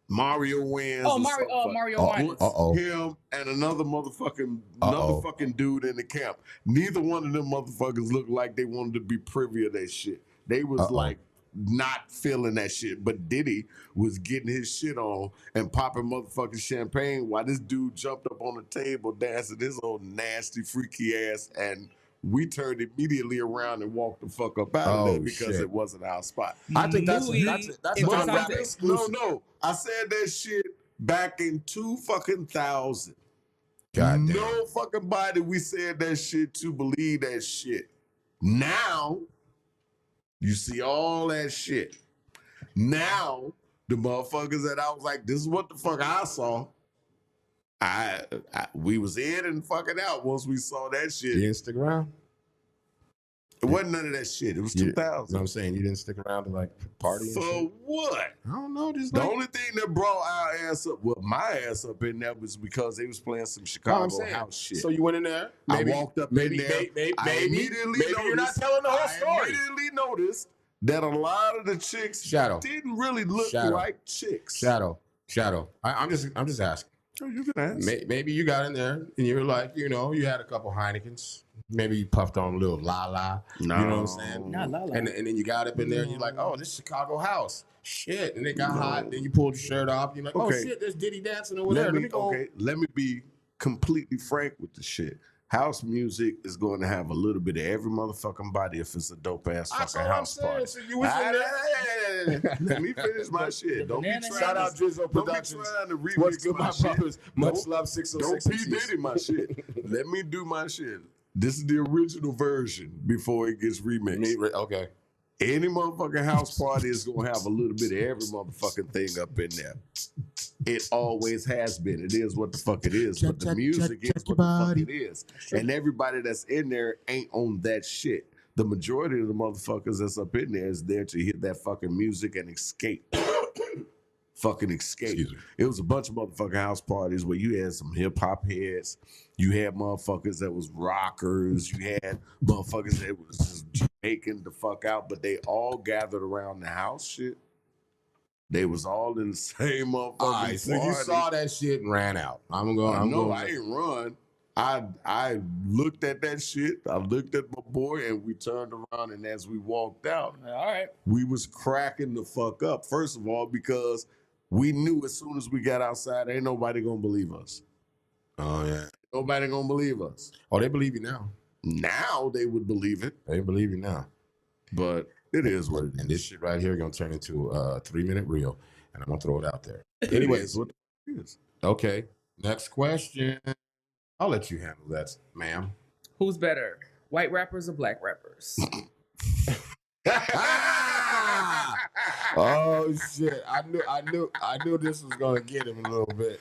Mario Wayans. Oh, or Mario. something. Mario Winans. Uh-oh. Him and another Uh-oh. fucking dude in the camp. Neither one of them motherfuckers looked like they wanted to be privy of that shit. They was Uh-oh. like not feeling that shit. But Diddy was getting his shit on and popping motherfucking champagne while this dude jumped up on the table dancing his old nasty freaky ass, and we turned immediately around and walked the fuck up out of there because shit. it wasn't our spot. I think that's Louis a in hot Versace. rap exclusive. No. I said that shit back in 2000. God damn. No fucking body we said that shit to believe that shit. Now, you see all that shit. Now, the motherfuckers that I was like, this is what the fuck I saw. We was in and fucking out once we saw that shit. You didn't stick around? It wasn't none of that shit. It was You know 2000. what I'm saying? You didn't stick around to like party and For shit? what? I don't know. Just The like, only thing that brought our ass up, well, my ass up in there was because they was playing some no, Chicago I'm saying. house shit. So you went in there. I Maybe, walked up maybe, in there. Maybe, I immediately maybe you're not noticed- telling the whole I story. immediately noticed that a lot of the chicks Shadow. didn't really look Shadow. like chicks. Shadow. I'm just asking. Oh, you can ask. Maybe you got in there and you were like, you had a couple Heinekens. Maybe you puffed on a little la. No. You know what I'm saying? Not la la. And then you got up in there and you're like, oh, this Chicago house. Shit. And it got hot. Then you pulled your shirt off. You're like, oh, Okay. shit, there's Diddy dancing over there. Let me go. Let me be completely frank with the shit. House music is going to have a little bit of every motherfucking body if it's a dope ass That's fucking all I'm house saying. party. So you was in there. Let me finish my shit. Don't be banana trying Shout out to, Drizzo don't be Productions. trying to remix What's good, my my shit. brothers? Much Don't- love, Don't 606. P. Diddy my shit. Let me do my shit. This is the original version before it gets remixed. Okay. Any motherfucking house party is gonna have a little bit of every motherfucking thing up in there. It always has been. It is what the fuck it is. But the music is what the fuck it is. And everybody that's in there ain't on that shit. The majority of the motherfuckers that's up in there is there to hear that fucking music and escape. Fucking escape. Excuse me. It was a bunch of motherfucking house parties where you had some hip hop heads, you had motherfuckers that was rockers, you had motherfuckers that was just Jamaican the fuck out, but they all gathered around the house shit. They was all in the same motherfucking All right, so you party. saw that shit and ran out. I didn't run. I looked at that shit. I looked at my boy, and we turned around. And as we walked out, All right. we was cracking the fuck up. First of all, because we knew as soon as we got outside, ain't nobody gonna believe us. Oh, yeah. Nobody gonna believe us. Oh, they believe you now. Now they would believe it, They believe you now. but it is what it is. And this shit right here gonna turn into a 3-minute reel, and I'm gonna throw it out there. It Anyways, is what it is. okay. Next question. I'll let you handle that, ma'am. Who's better, white rappers or black rappers? Oh shit! I knew this was gonna get him a little bit.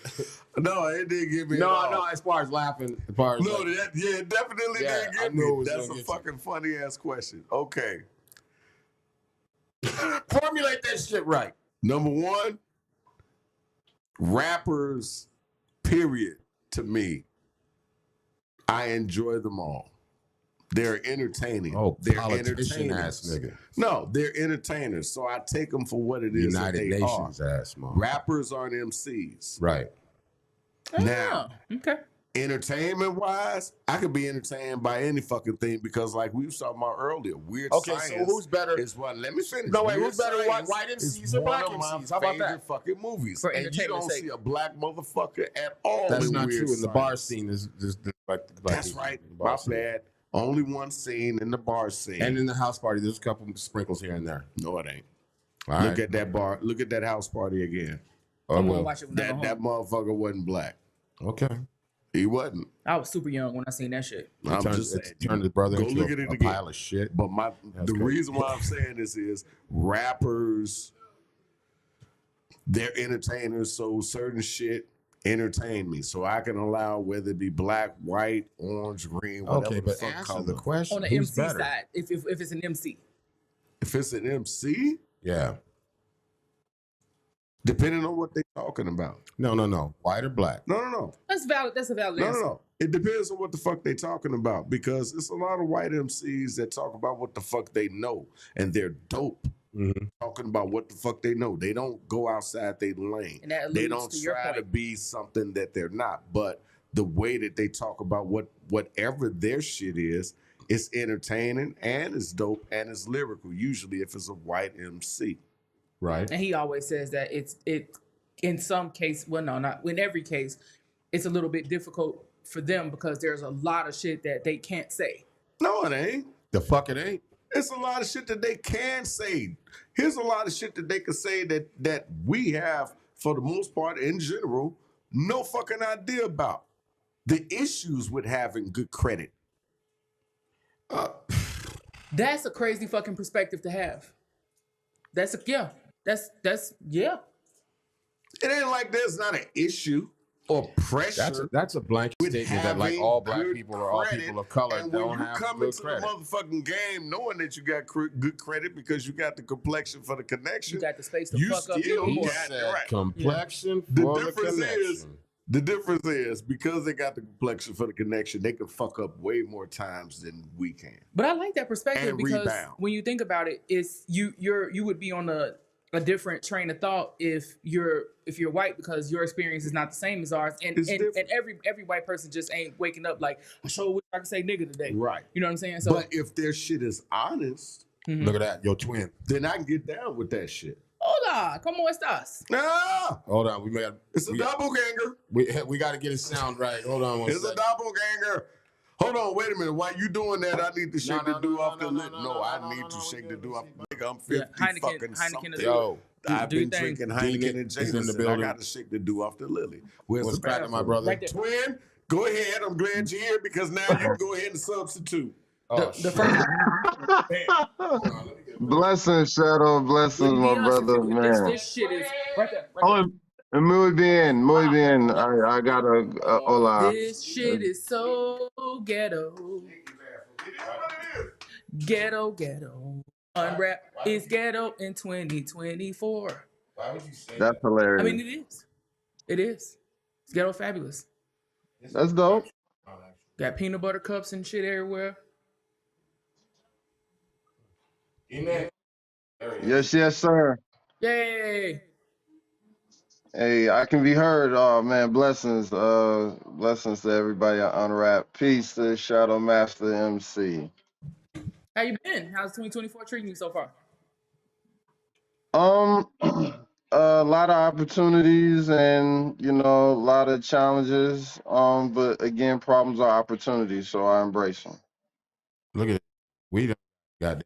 No, it didn't get me. No, at all. no. As far as laughing, as far as No, like, it definitely Yeah, didn't I get knew it me. was That's gonna a get you. fucking funny ass question. Okay. formulate that shit right. Number one, rappers, period, to me, I enjoy them all. They're entertaining. Oh, they're politician entertainers. ass nigga. No, they're entertainers. So I take them for what it is United that they Nations are. ass mom. Rappers aren't MCs. Right. Now, Oh, okay. entertainment wise, I could be entertained by any fucking thing because, like we were talking about earlier, weird Okay, science. so who's better? Is one. Let me finish. No, wait, Weird who's better, Science white is MCs or black one of my MCs? How about favorite that? fucking movies, For and you entertainment's don't sake. see a black motherfucker at all. That's in not Weird true. In the bar Science. scene is like the black That's people right. in the bar My scene. bad. Only one scene in the bar scene. And in the house party, there's a couple sprinkles here and there. no, it ain't. All Look right. at that bar. Look at that house party again. Oh, I'm gonna well. watch it when I go That home. motherfucker wasn't black. Okay. He wasn't. I was super young when I seen that shit. I'm Turned- just it saying. turned his brother Go into look at it a again. pile of shit. But the crazy. reason why I'm saying this is rappers, they're entertainers, so certain shit entertain me. So I can allow whether it be black, white, orange, green, whatever Okay, the but fuck answer color. the question. On the Who's MC better? side, if it's an MC, If it's an MC, Yeah. depending on what they're talking about. No. White or black? No. that's valid. That's a valid answer. No. It depends on what the fuck they talking about because it's a lot of white MCs that talk about what the fuck they know and they're dope Mm-hmm. talking about what the fuck they know. They don't go outside their lane. And that They alludes don't to your try to point. be something that they're not. But the way that they talk about whatever their shit is, it's entertaining and it's dope and it's lyrical. Usually, if it's a white MC, Right. And he always says that it in some case, well, no, not in every case, it's a little bit difficult for them because there's a lot of shit that they can't say. no, it ain't. The fuck it ain't. It's a lot of shit that they can say. Here's a lot of shit that they can say that we have, for the most part, in general, no fucking idea about. The issues with having good credit. That's a crazy fucking perspective to have. That's yeah. It ain't like there's not an issue or pressure. That's a blanket with statement that like having all black good people or all credit, people of color and when don't you have come good into credit. the motherfucking game knowing that you got good credit because you got the complexion for the connection, You got the space to You fuck up still even more. got- Said right. complexion The for the difference is connection. the difference is because they got the complexion for the connection, they can fuck up way more times than we can. But I like that perspective And because rebound. when you think about it, it's you would be on a different train of thought if you're white because your experience is not the same as ours. And It's and different. every white person just ain't waking up like I sure wish I could say nigga today. Right. You know what I'm saying? So But if their shit is honest, Look at that, your twin. then I can get down with that shit. hola, ¿cómo estás? Nah, Hold on, we got it's a doppelganger. we got to get his sound right. Hold on one It's a second. doppelganger. Hold on, wait a minute. While you doing that, I need to shake the dew off the lip. No, I need to shake the dew off. Nigga, I'm 50 fucking something. is Yo, I've do been your thing. drinking Dean Heineken and is in the Jameson. I building. got to shake the dew off the lily. Where's What's the cracking, my bathroom? brother? Right there. Twin, go ahead. I'm glad you're here because now you can go ahead and substitute. Oh, The first Blessings, Shadow. Blessings, my brother, man. This shit is right there. Right Oh, muy bien, muy bien. I got a hola. there. This shit is so ghetto. Ghetto. Unwrap is ghetto in 2024. why would you say That's that? hilarious. I mean, it is. It is. It's ghetto fabulous. That's dope. Got peanut butter cups and shit everywhere. Amen. Yes, sir. Yay! Hey, I can be heard. Oh man, blessings. Blessings to everybody at Unwrap. Peace to Shadow Master MC. How you been? How's 2024 treating you so far? A lot of opportunities and a lot of challenges. But again, problems are opportunities, so I embrace them. Look at it. We done got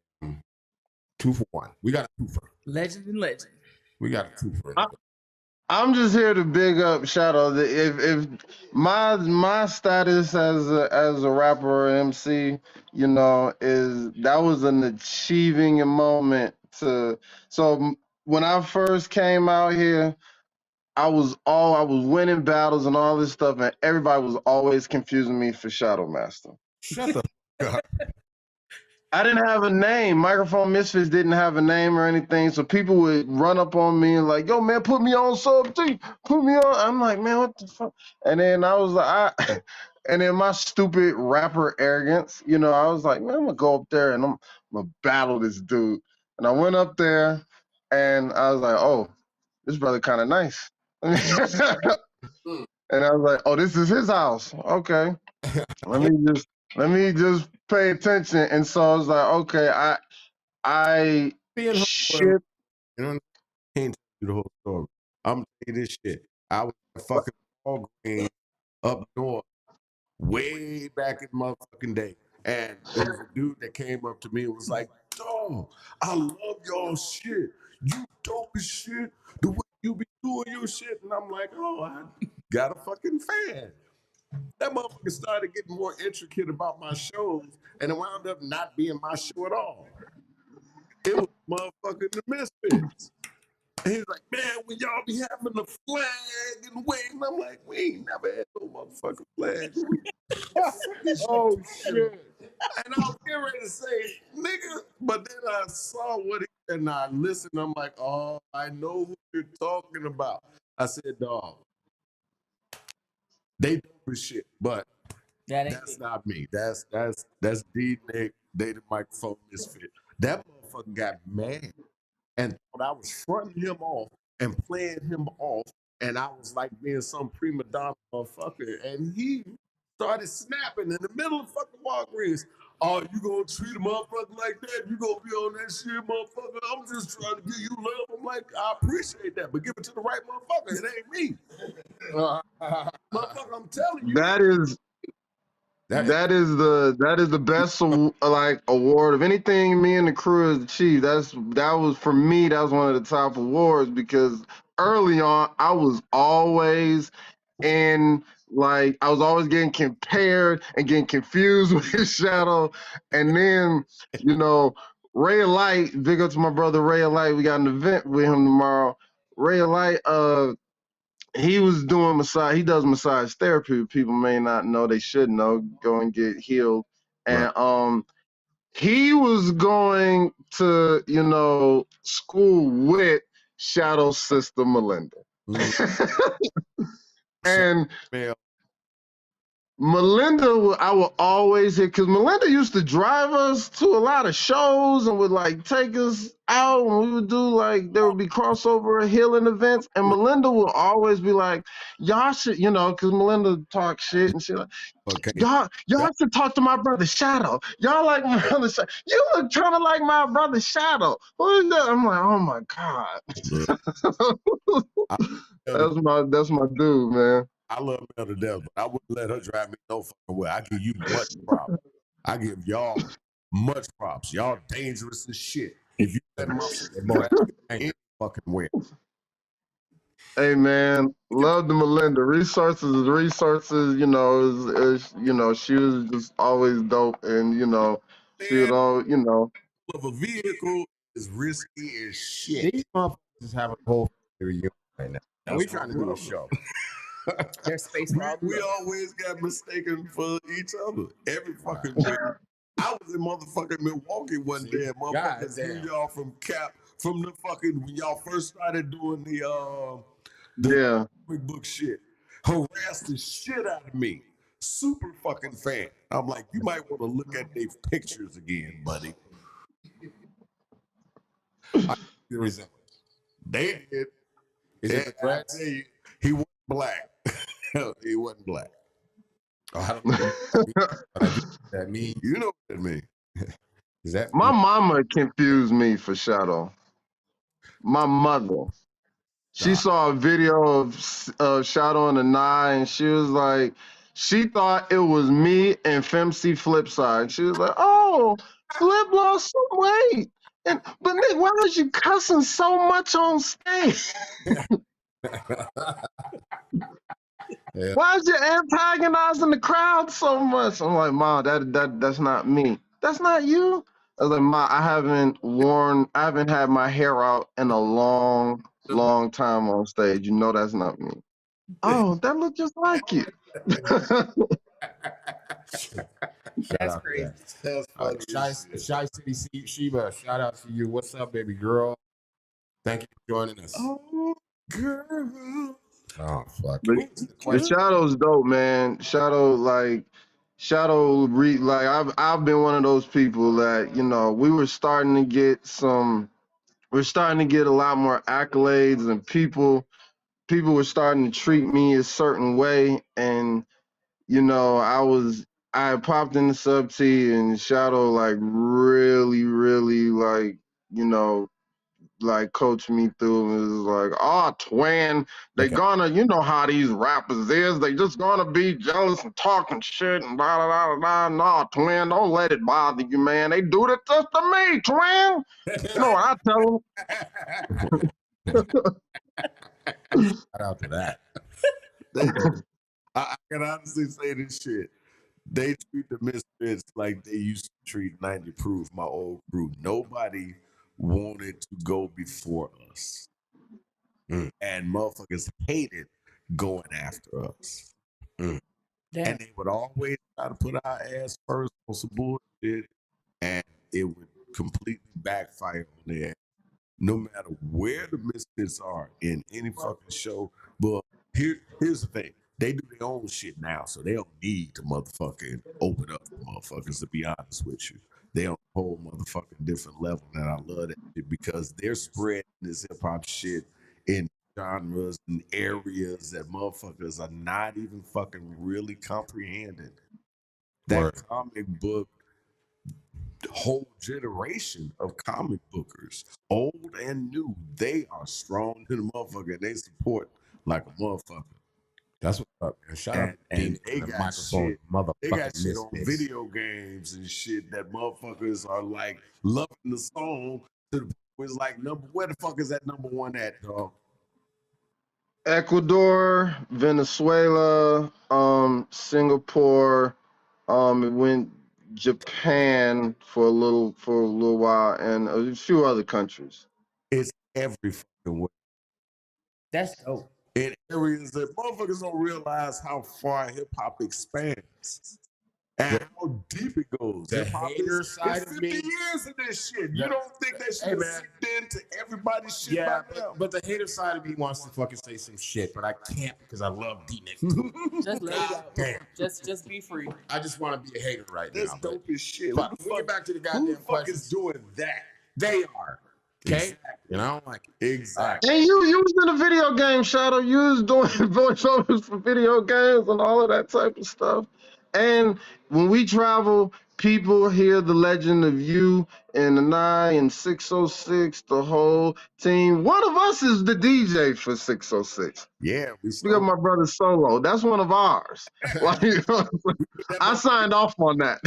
2 for 1. We got a 2 for. Legend and legend. We got a 2 for. I'm just here to big up Shadow. If my status as a rapper or MC, you know, is that was an achieving moment to. So when I first came out here, I was winning battles and all this stuff, and everybody was always confusing me for Shadow Master. Shut the fuck up. I didn't have a name. Microphone Misfits didn't have a name or anything, so people would run up on me and like, "Yo, man, put me on Sub T, put me on." I'm like, "Man, what the fuck?" And then I was like, and then my stupid rapper arrogance, you know, I was like, "Man, I'm gonna go up there and I'm gonna battle this dude." And I went up there, and I was like, "Oh, this brother kind of nice." And I was like, "Oh, this is his house. Okay, let me just pay attention." And so I was like, "Okay, I Being shit." You know, I can't tell you the whole story. I'm gonna tell you this shit. I was at fucking Walgreens up north, way back in motherfucking day, and there was a dude that came up to me and was like, "Dog, I love y'all shit. You dope as shit. The way you be doing your shit." And I'm like, "Oh, I got a fucking fan." That motherfucker started getting more intricate about my shows, and it wound up not being my show at all. It was motherfucking the Misfits. And he's like, "Man, when y'all be having the flag and waving," I'm like, "We ain't never had no motherfucking flag." Oh shit. And I was getting ready to say, "Nigga," but then I saw what he, and I listened. I'm like, "Oh, I know who you're talking about." I said, "Dog, they dope as shit, but That ain't that's it. not me. That's D Nick, they the Microphone Misfit." That motherfucker got mad and thought I was fronting him off and playing him off, and I was like being some prima donna motherfucker, and he started snapping in the middle of fucking Walgreens. "Oh, you gonna treat a motherfucker like that? You gonna be on that shit, motherfucker? I'm just trying to give you love." I'm like, "I appreciate that, but give it to the right motherfucker. It ain't me, motherfucker. I'm telling you." That is that is the best like award of anything me and the crew has achieved. That was for me. That was one of the top awards because early on I was always in like I was always getting compared and getting confused with Shadow, and then you know Ray of Light. Big up to my brother Ray of Light. We got an event with him tomorrow. Ray of Light. He was doing massage. He does massage therapy. People may not know. They should know. Go and get healed. Right. And he was going to school with Shadow Sister Melinda. And Man, Melinda, I would always hit because Melinda used to drive us to a lot of shows and would like take us out, and we would do like there would be crossover healing events, and Melinda would always be like, "Y'all should," because Melinda talk shit and shit. Like, okay. y'all should talk to my brother Shadow. Y'all like my brother Shadow. You look kind of like my brother Shadow. Who is that? I'm like, oh my god. That's my dude, man. I love her to death, but I wouldn't let her drive me no fucking way. I give you much props. I give y'all much props. Y'all dangerous as shit. If you let my boy any fucking way. Hey man, love the Melinda. Resources is resources. She was just always dope, and she would all. Of a vehicle is risky as shit. These motherfuckers is having a whole reunion right now. And we trying to do a show. There's space for all the We love. always got mistaken for each other. Every fucking day. I was in motherfucking Milwaukee one day, and motherfuckers Goddamn. threw y'all from the fucking when y'all first started doing the Yeah. comic book shit. Harassed the shit out of me. Super fucking fan. I'm like, you might want to look at their pictures again, buddy. The resemblance. They did. Is it the And I dreads? tell you, he wasn't black. He wasn't black. Oh, I don't know what that means. You know what that means. Is that My mama confused me for Shadow. My mother. She saw a video of Shadow and the Nine, and she was like, she thought it was me and Femc Flipside. She was like, "Oh, Flip lost some weight." But Nick, why was you cussing so much on stage? Yeah. Why is you antagonizing the crowd so much? I'm like, Ma, that's not me. That's not you. I was like, Ma, I haven't had my hair out in a long, long time on stage. You know that's not me. Oh, that look just like you. Shout That's out to crazy. that. That's funny. as shit. Shy City Sheba, shout out to you. What's up, baby girl? Thank you for joining us. Oh, girl. Oh, fuck. But, What was the but question? Shadow's dope, man. I've been one of those people that, we're starting to get a lot more accolades, and people were starting to treat me a certain way. And I had popped in the sub T, and Shadow like really, really like coached me through, and it was like, oh, twin, they Okay. gonna, you know how these rappers is, they just gonna be jealous and talking shit and blah blah blah blah. Nah, twin, don't let it bother you, man. They do that just to me, twin. You know what I tell Shout out to that. I can honestly say this shit. They treat the Misfits like they used to treat 90 Proof, my old crew. Nobody wanted to go before us. Mm. And motherfuckers hated going after us. Damn. And they would always try to put our ass first on some bullshit, and it would completely backfire on their ass. No matter where the Misfits are in any fucking show. But here's the thing. They do their own shit now, so they don't need to motherfucking open up for motherfuckers, to be honest with you. They on a whole motherfucking different level, and I love that shit because they're spreading this hip hop shit in genres and areas that motherfuckers are not even fucking really comprehending. That Word. comic book whole generation of comic bookers, old and new, they are strong to the motherfucker, and they support like a motherfucker. That's what's up, man. Shout out to And Dean they for the got microphone, shit. motherfucking They got shit on Misfits. video games and shit that motherfuckers are like loving the song to the point where it's like, where the fuck is that number one at, dog? Ecuador, Venezuela, Singapore, it went Japan for a little while, and a few other countries. It's every fucking way. That's dope. In areas that motherfuckers don't realize how far hip hop expands and how deep it goes. The Hip hop hater is side of 50 me- years of this shit. Yeah. You don't think that shit Hey, is man. seeped into everybody's shit Yeah, by now? but the hater side of me wants to fucking say some shit, but I can't because I love D-Nick too. Just let it out. Damn. Just be free. I just want to be a hater right That's now. but dope as shit. fuck, Who the we get fuck, back to the who goddamn the fuck questions. is doing that? They are. Okay? Exactly. And I don't like it. Exactly. And you was in a video game, Shadow. You was doing voiceovers for video games and all of that type of stuff. And when we travel, people hear the legend of you and the 9 and 606, the whole team. One of us is the DJ for 606. Yeah, we We got my brother Solo. That's one of ours. Like, I signed off on that.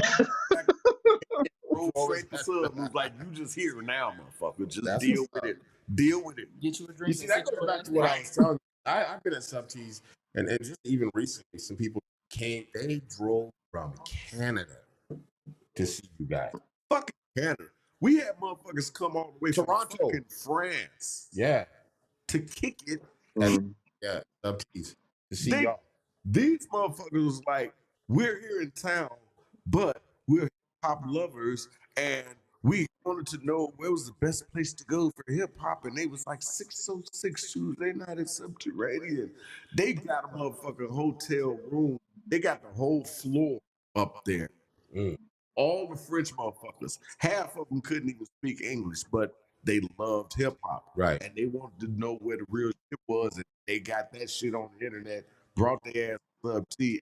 rolled straight to sub. Was like, you just here now, motherfucker. Just That's deal what's with up. it. Deal with it. Get you a drink. You see, that goes back to what I was telling you. I've been at Sub-T's, and just even recently, some people they drove from Canada to see you guys. Fucking Canada. We had motherfuckers come all the way Toronto. from fucking France Yeah. to kick it. Yeah, Sub-T's to see They- y'all. These motherfuckers was like, we're here in town, but we're hip hop lovers, and we wanted to know where was the best place to go for hip hop, and they was like 606 Tuesday night at Subterranean. They got a motherfucking hotel room. They got the whole floor up there. Mm. All the French motherfuckers. Half of them couldn't even speak English, but they loved hip hop. Right. And they wanted to know where the real shit was, and they got that shit on the internet, brought their ass up to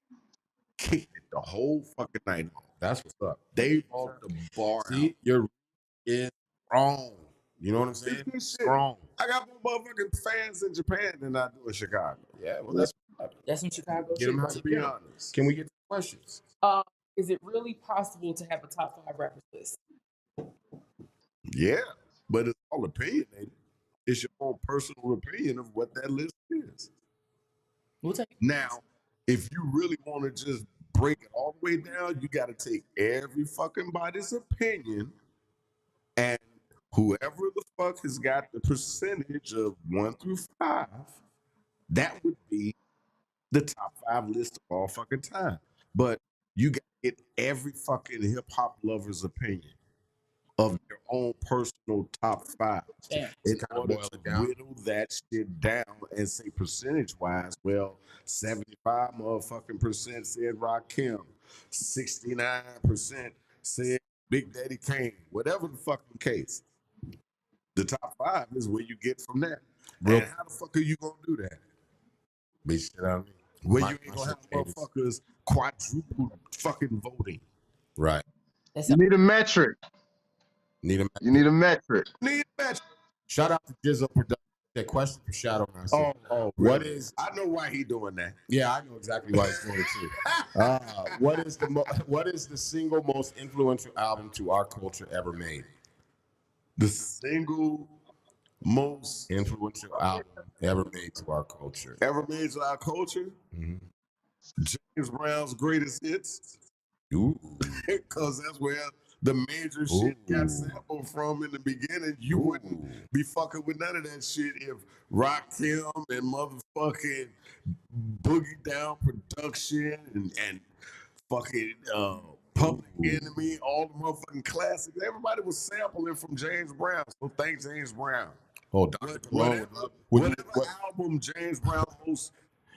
kicked it the whole fucking night. That's what's up. They bought the bar. See, you're strong. You know what I'm saying? Shit. Strong. I got more motherfucking fans in Japan than I do in Chicago. Yeah, well, that's That's some Chicago Get shit. them out To to be be honest. Can we get the questions? Is it really possible to have a top 5 rappers list? Yeah, but it's all opinionated. It's your own personal opinion of what that list is. We'll take it. Now, if you really want to just break it all the way down, you got to take every fucking body's opinion and whoever the fuck has got the percentage of 1 through 5, that would be the top 5 list of all fucking time. But you got to get every fucking hip hop lover's opinion of their own personal top 5 Damn. in Kinda order boil to it down. whittle that shit down and say percentage wise, well, 75 motherfucking percent said Rakim, 69% said Big Daddy Kane, whatever the fucking case. The top 5 is where you get from that. Real- And how the fuck are you gonna do that? Bitch, shit out of me. Where My- you ain't my gonna have shit haters. motherfuckers quadruple fucking voting. Right. That's You need a metric. Need a You need a metric. Need a match. shout out to Jizzo Production. That question for Shadow Master. Oh, What really? is- I know why he doing that. Yeah, I know exactly why he's doing it too. What is the single most influential album to our culture ever made? The single most Influential album ever made to our culture. ever made to our culture, Mhm. James Brown's greatest hits, Ooh. because that's where the major shit Ooh. got sampled from in the beginning. You wouldn't be fucking with none of that shit if Rakim and motherfucking Boogie Down Production and fucking Public Enemy, all the motherfucking classics. Everybody was sampling from James Brown. So thanks, James Brown. Oh, Dr. Cologne would love. Would you- Whatever album James Brown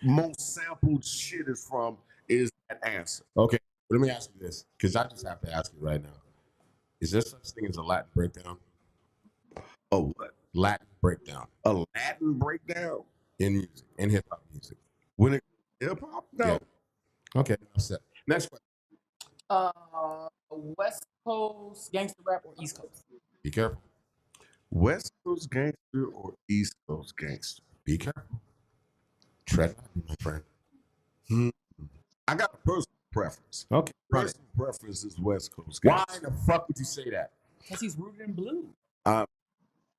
most sampled shit is from is that answer. Okay, let me ask you this, because I just have to ask you right now. Is there such thing as a Latin breakdown? Oh, what? Latin breakdown A Latin breakdown in music, in hip hop music. when it hip hop? No. Yeah. Okay, that's it. Next question. West Coast gangster rap or East Coast? Be careful. West Coast gangster or East Coast gangster? Be careful. Tread lightly, my friend. I got a personal preference. Okay. Run it. Personal preference is West Coast Why gangster. the fuck would you say that? Because he's rooted in blue.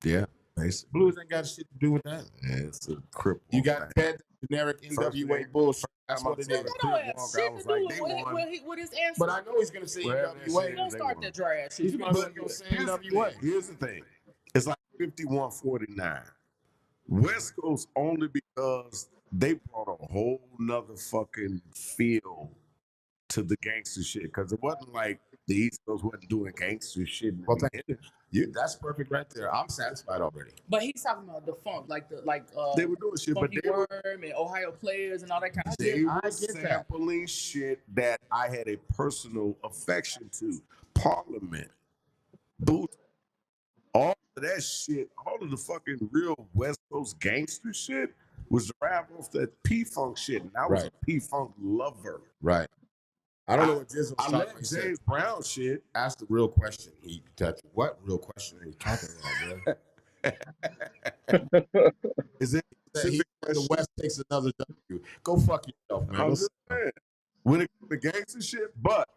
Yeah, basically. Blues ain't got shit to do with that. Yeah, it's a cripple. You got Ted, generic First NWA thing- bullshit. That's time I what it saw is. the That don't have Walk, I shit was to do like, with they what, won. what his answer. But I know he's gonna say Well, that NWA. shit Don't they start won. that dry ass shit. He's You gonna can say do it. say Here's the NWA. thing. Here's the thing. It's like 51-49. West Coast only because they brought a whole nother fucking feel to the gangster shit. Because it wasn't like the East Coast wasn't doing gangster shit. in the Well, thank beginning. That's perfect right there. I'm satisfied already. But he's talking about the funk, like They were doing shit, but Funky they were Worm and Ohio Players and all that kind of They shit. were I get that. sampling shit that I had a personal affection to. Parliament, Boot, all of that shit, all of the fucking real West Coast gangster shit was derived off that P-Funk shit. And I was Right. a P-Funk lover. Right. I don't know what Jizzle was I talking love about. He said, James Brown shit. ask the real question. He touched. What real question are you talking about, bro? Is it He, the West takes another W. Go fuck yourself, man. I'm What's- just saying. When it comes to gangster shit, but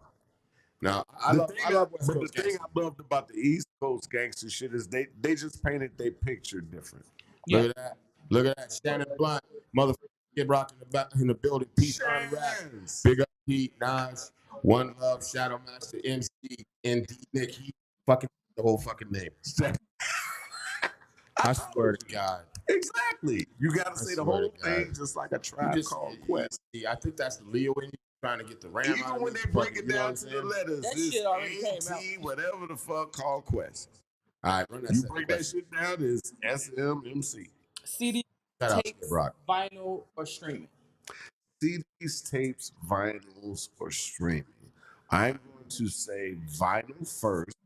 Now, I the love West but Coast the thing gangster. I loved about the East Coast gangster shit is they just painted their picture different. Yeah. Look at that. Look at that. Shannon Blunt, motherfucker, Kid Rock in the building. Peace on rap. Shans. Big up Pete, Nas, One Love, Shadow Master, MC, ND, Nick. He fucking the whole fucking name. I swear to God. Exactly. You got to say the swear whole to God. thing just like a You tribe just, called Quest. I think that's the Leo in you trying to get the ram out Even of when me, they but break it you know down what to I'm the saying? letters, That it's shit already came AT, out. whatever the fuck called Quest. All right, run that You second break that question. shit down, it's SMMC. CD, Shout out to tapes, Kid Rock. vinyl, or streaming. CDs, tapes, vinyls, or streaming. I'm going to say vinyl first,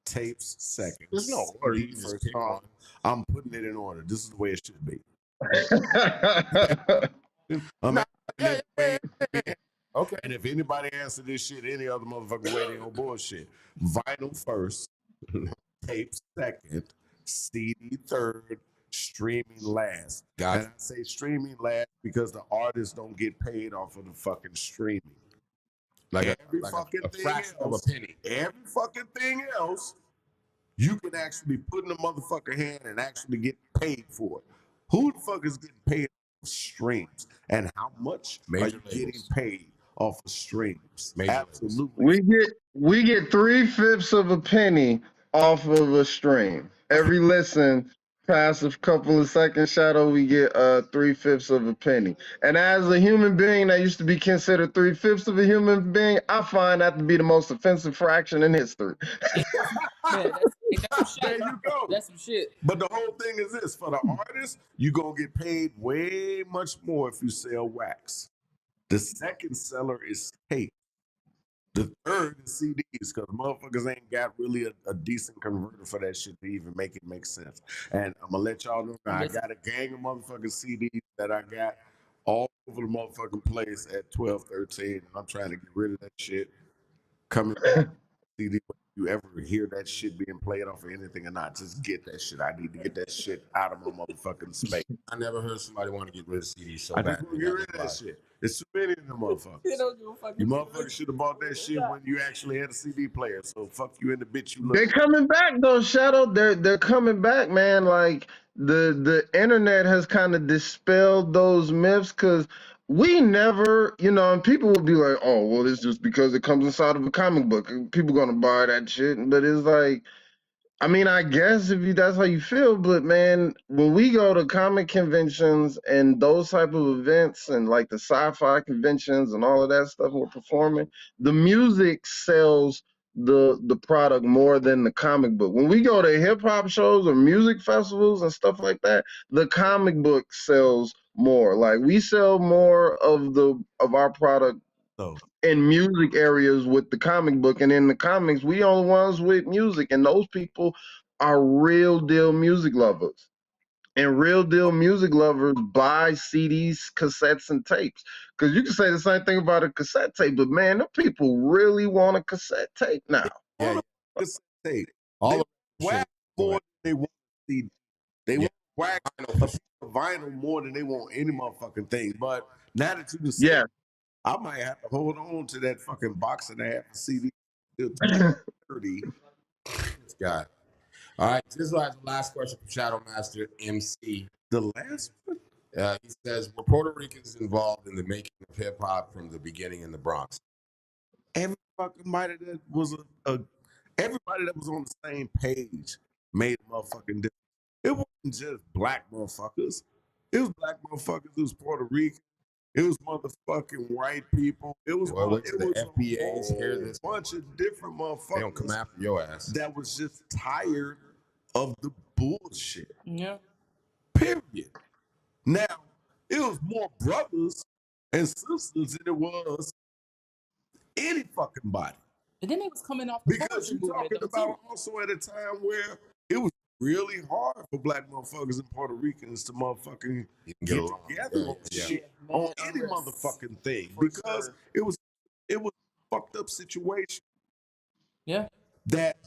tapes second. There's no order. You CD can just first. pick No, one. I'm putting it in order. This is the way it should be. Okay. And if anybody answer this shit any other motherfucking way, they on bullshit. Vinyl first, tape second, CD third, streaming last. Got And I say streaming last because the artists don't get paid off of the fucking streaming. Like Every a fucking thing fraction of a else. penny. Every fucking thing else, you can actually put in the motherfucker hand and actually get paid for it. Who the fuck is getting paid streams and how much Major are you getting labels. paid off of streams? Major labels. Absolutely. We get 3/5 of a penny off of a stream. Every listen past a couple of seconds, Shadow, we get 3/5 of a penny. And as a human being that used to be considered 3/5 of a human being, I find that to be the most offensive fraction in history. Man, that's some There shit. you go. That's some shit. But the whole thing is this: for the artist, you gonna get paid way much more if you sell wax. The second seller is tape. The third is CDs, because motherfuckers ain't got really a decent converter for that shit to even make it make sense. And I'm gonna let y'all know now, I got a gang of motherfucking CDs that I got all over the motherfucking place at 12, 13, and I'm trying to get rid of that shit. Coming CD, if you ever hear that shit being played off of anything or not, just get that shit. I need to get that shit out of my motherfucking space. I never heard somebody want to get rid of CDs so I bad. just want to get rid of that shit. There's too many of them motherfuckers. You don't give a fuck. You motherfuckers should have bought that shit when you actually had a CD player. So fuck you and the bitch you They're look. coming back though, Shadow. They're coming back, man. Like the internet has kind of dispelled those myths because we never, and people will be like, oh, well, it's just because it comes inside of a comic book. People gonna buy that shit. But it's like, I mean, I guess that's how you feel, but man, when we go to comic conventions and those type of events and like the sci-fi conventions and all of that stuff we're performing, the music sells the product more than the comic book. When we go to hip hop shows or music festivals and stuff like that, the comic book sells more. Like we sell more of our product So in music areas with the comic book, and in the comics we are the ones with music, and those people are real deal music lovers, and real deal music lovers buy CDs, cassettes, and tapes. Because you can say the same thing about a cassette tape, but man, the people really want a cassette tape now. Yeah, just say all they of wax more than they want CD. They Yeah. want wax I know a for piece of vinyl more than they want any motherfucking thing. But now that you just Yeah. I might have to hold on to that fucking box and a half of CD till 30. this guy. All right, this is like the last question from Shadow Master MC. The last one? He says, were Puerto Ricans involved in the making of hip hop from the beginning in the Bronx? Every fucking body that was everybody that was on the same page made a motherfucking difference. It wasn't just black motherfuckers. It was black motherfuckers. It was Puerto Rican. It was motherfucking white people. It was Boy, wait till the a FBAs hear whole this. bunch of different They don't come motherfuckers after your ass. that was just tired of the bullshit. Yeah. Period. Now, it was more brothers and sisters than it was any fucking body. And then they was coming off the Because poetry you're movement, talking though, about also at a time where it was really hard for black motherfuckers and Puerto Ricans to motherfucking You get can get along. together on Yeah. shit, Yeah, on man, any unrest. motherfucking thing, For because sure. it was a fucked up situation Yeah. that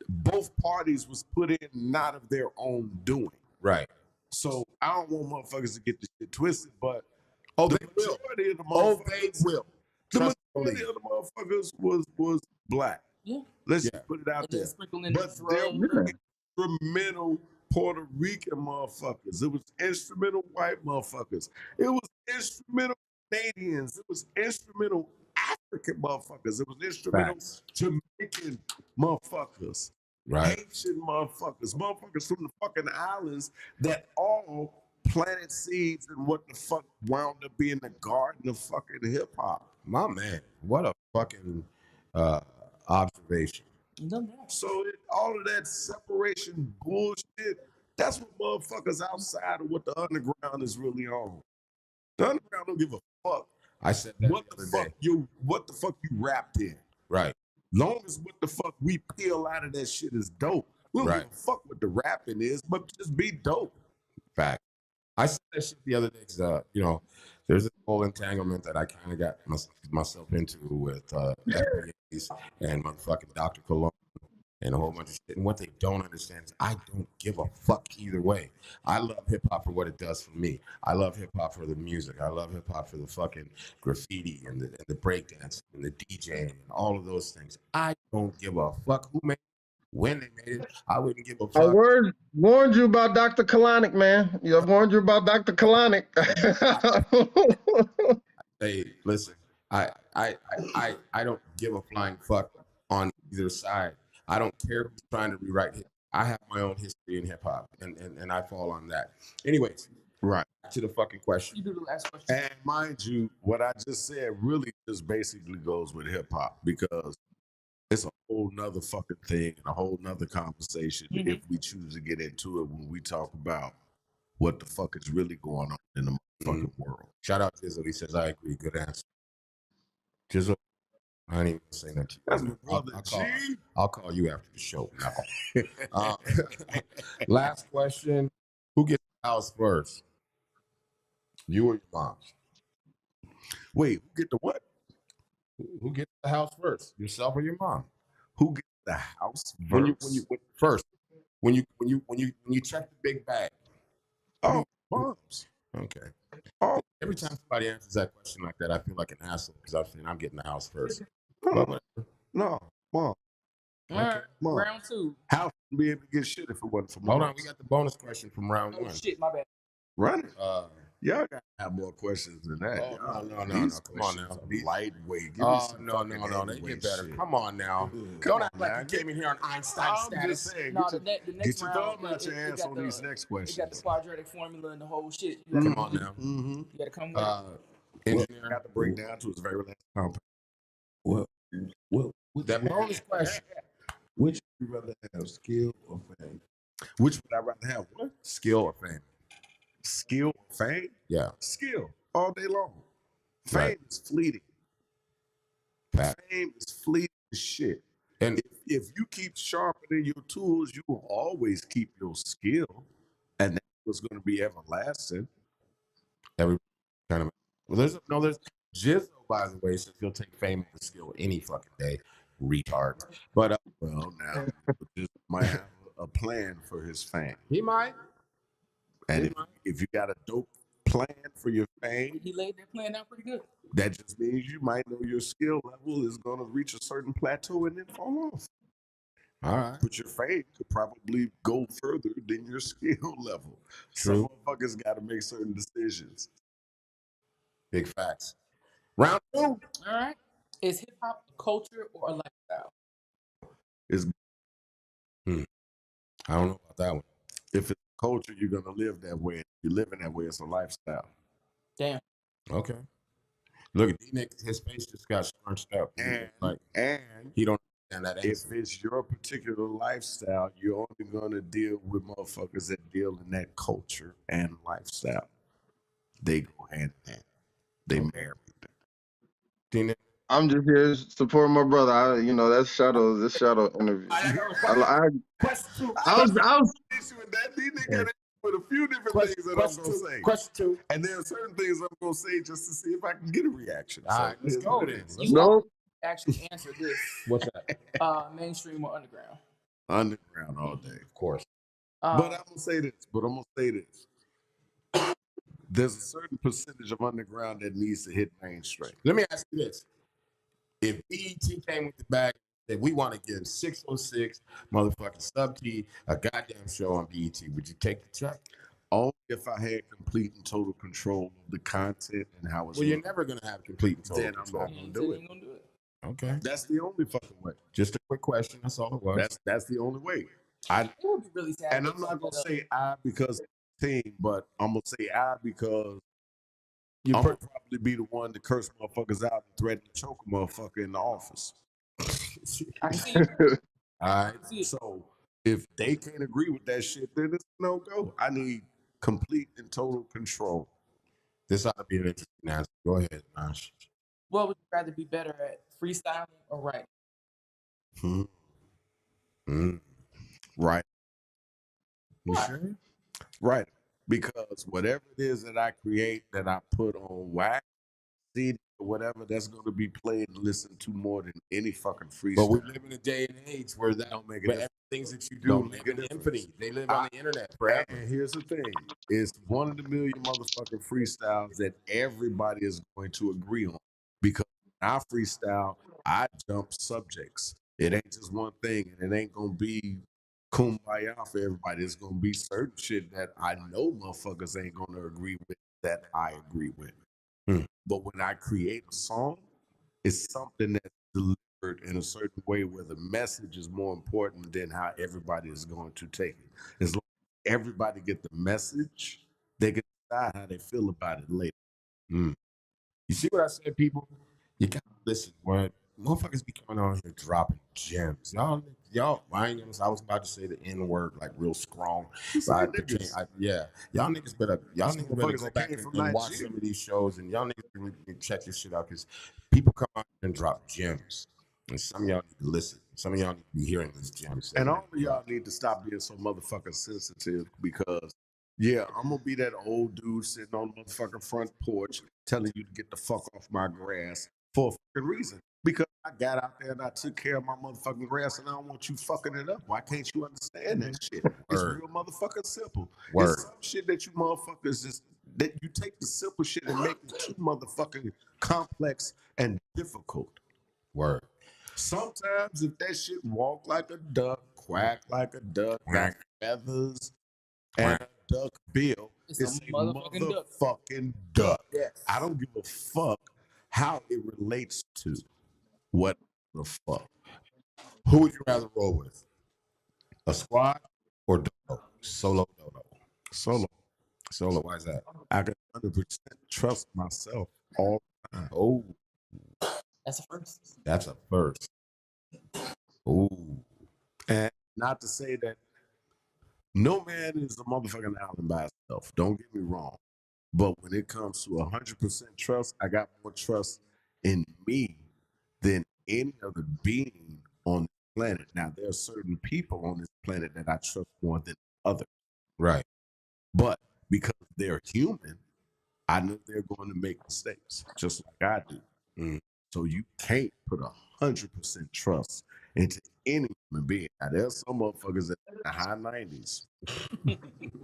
both parties was put in not of their own doing. Right. So I don't want motherfuckers to get this shit twisted, but Oh, the they will. majority of the Oh, they motherfuckers, will. the Trust majority me. of the motherfuckers was black. Yeah. Let's Yeah. just put it out And then there. sprinkling in But the there drugs. were instrumental Puerto Rican motherfuckers. It was instrumental white motherfuckers. It was instrumental Canadians. It was instrumental African motherfuckers. It was instrumental Facts. Jamaican motherfuckers. Right. Haitian motherfuckers. Motherfuckers from the fucking islands that all planted seeds in what the fuck wound up being the garden of fucking hip hop. My man, what a fucking observation. No doubt. So all of that separation bullshit, that's what motherfuckers outside of what the underground is really on. The underground don't give a fuck I said that what the the other fuck day. you wrapped in. Right. Long as what the fuck we peel out of that shit is dope. We don't Right. give a fuck what the rapping is, but just be dope. Fact. I said that shit the other day because, there's a whole entanglement that I kind of got myself into with FBAs and motherfucking Dr. Cologne and a whole bunch of shit. And what they don't understand is I don't give a fuck either way. I love hip hop for what it does for me. I love hip hop for the music. I love hip hop for the fucking graffiti and the breakdance and the DJing and all of those things. I don't give a fuck who made when they made it. I wouldn't give a I fuck. warned you about Dr. Kalanick, man. I warned you about Dr. Kalanick. Hey, listen, I don't give a flying fuck on either side. I don't care who's trying to rewrite it. I have my own history in hip hop, and I fall on that. Anyways, Right. back to the fucking question. You do the last question. And mind you, what I just said really just basically goes with hip hop because it's a whole nother fucking thing and a whole nother conversation if we choose to get into it when we talk about what the fuck is really going on in the motherfucking world. Shout out Jizzle. He says I agree. Good answer. Jizzle, I ain't even say that to you. That's my brother I'll call you after the show. No. Last question. Who gets the house first? You or your mom? Wait, who get the what? Who gets the house first? Yourself or your mom? Who gets the house When first? when you check the big bag. Oh, moms. Okay. Oh, Every time somebody answers that question like that, I feel like an asshole because I'm saying I'm getting the house first. no, no, mom. All right, Mom. round 2. How would be able to get shit if it wasn't for mom? Hold on, we got the bonus question from round Oh one. shit, my bad. Run it. Yeah. Y'all gotta have more questions than that. Oh, y'all. no. These Come on now. questions are lightweight. Give me Oh some no, fucking they heavyweight get better. shit. Come on now. Come Don't on act like now. you came in here on Einstein I'm status. just saying. No, Get your, the next get your round, thumb out your ass got on the- these next It got the questions. quadratic formula and the whole shit. You Come gotta, on now. Mm-hmm. you gotta come with it. Well, Engineer. got to break down to its very last compound. Well, That bonus question. which would you rather have, skill or fame? Which would I rather have? What? Skill or fame? Skill or fame? Yeah. Skill all day long. Fame Right. is fleeting. Fact. Fame is fleeting as shit. And If you keep sharpening your tools, you will always keep your skill, and that's what's going to be everlasting. every kind of there's Jizzle, by the way, says he'll take fame over skill any fucking day. Retard. But Well, now just might have a plan for his fame, he might. and if you got a dope plan for your fame, He laid that plan out pretty good. that just means you might know your skill level is going to reach a certain plateau and then fall off. All right. But your fame could probably go further than your skill level. True. Some motherfuckers got to make certain decisions. Big facts. Round 2. All right. Is hip hop a culture or a lifestyle? I don't know about that one. If it's a culture, you're going to live that way. If you're living that way, it's a lifestyle. Damn. Okay. Look at D-Nick, his face just got scrunched up. Like And he don't understand that answer. if it's your particular lifestyle, you're only going to deal with motherfuckers that deal in that culture and lifestyle. They go hand in hand. They marry. D-Nick, I'm just here supporting my brother. That's Shadow. This Shadow interview. I was Issue with that D-Nick got it with a few different things that I'm going to say. Question 2. And there are certain things I'm going to say just to see if I can get a reaction. All right, let's here's go what it then. is. Let's no. Actually answer this. What's that? Mainstream or underground? Underground all day. Of course. But I'm gonna say this. There's a certain percentage of underground that needs to hit mainstream. Let me ask you this. If BET came with the bag that we want to give 606 motherfucking Sub T a goddamn show on BET, would you take the check? Only if I had complete and total control of the content and how it's Well, you're run. never gonna have complete and total Then I'm control. not You gonna ain't do said you it. ain't gonna do it. Okay. That's the only fucking way. Just a quick question. That's all it was. That's the only way. It would be really sad. And if I'm not gonna something say I because of the team, but I'm gonna say I because You I'm per- gonna probably be the one to curse motherfuckers out and threaten to choke a motherfucker in the office. I can see it. all right. See it. So if they can't agree with that shit, then it's no go. I need complete and total control. This ought to be an interesting answer. Go ahead, Nash. What would you rather be better at, freestyling or writing? Right. You Why? sure? Right. Because whatever it is that I create that I put on wax, CD, or whatever, that's going to be played and listened to more than any fucking freestyle. But we live in a day and age where that Don't make a where difference. things that you do Don't live make a in difference. infamy. They live on the internet forever. And here's the thing: it's one of the million motherfucking freestyles that everybody is going to agree on. Because when I freestyle, I jump subjects. It ain't just one thing, and it ain't gonna be kumbaya for everybody. It's gonna be certain shit that I know motherfuckers ain't gonna agree with that I agree with. But when I create a song, it's something that's delivered in a certain way where the message is more important than how everybody is going to take it. As long as everybody get the message, they can decide how they feel about it later. You see what I said, people? You gotta listen. What motherfuckers be coming on here dropping gems. Y'all. I was about to say the N word like real strong. But yeah, y'all niggas better motherfuckers go that back came and, from and watch Nigeria. some of these shows, and y'all niggas really need to check this shit out because people come out and drop gems, and some of y'all need to listen. Some of y'all need to be hearing these gems. And all of y'all need to stop being so motherfucking sensitive because, yeah, I'm gonna be that old dude sitting on the motherfucking front porch telling you to get the fuck off my grass for a fucking reason. Because I got out there and I took care of my motherfucking grass and I don't want you fucking it up. Why can't you understand that shit? It's Word. real motherfucking simple. Word. It's some shit that you motherfuckers just, that you take the simple shit and make it too motherfucking complex and difficult. Word. Sometimes if that shit walk like a duck, quack like a duck, got feathers and a duck bill, It's it's a a motherfucking duck. motherfucking duck. Yes. I don't give a fuck how it relates to what the fuck. Who would you rather roll with? A squad or Dodo? Solo Dodo. Solo. Why is that? I can 100% trust myself all the time. Oh, That's a first. that's a first. Oh, And not to say that no man is a motherfucking island by himself. Don't get me wrong. But when it comes to 100% trust, I got more trust in me than any other being on the planet. Now, there are certain people on this planet that I trust more than others. right. But because they're human, I know they're going to make mistakes, just like I do. So you can't put 100% trust into any human being. Now, there's some motherfuckers that in the high 90s,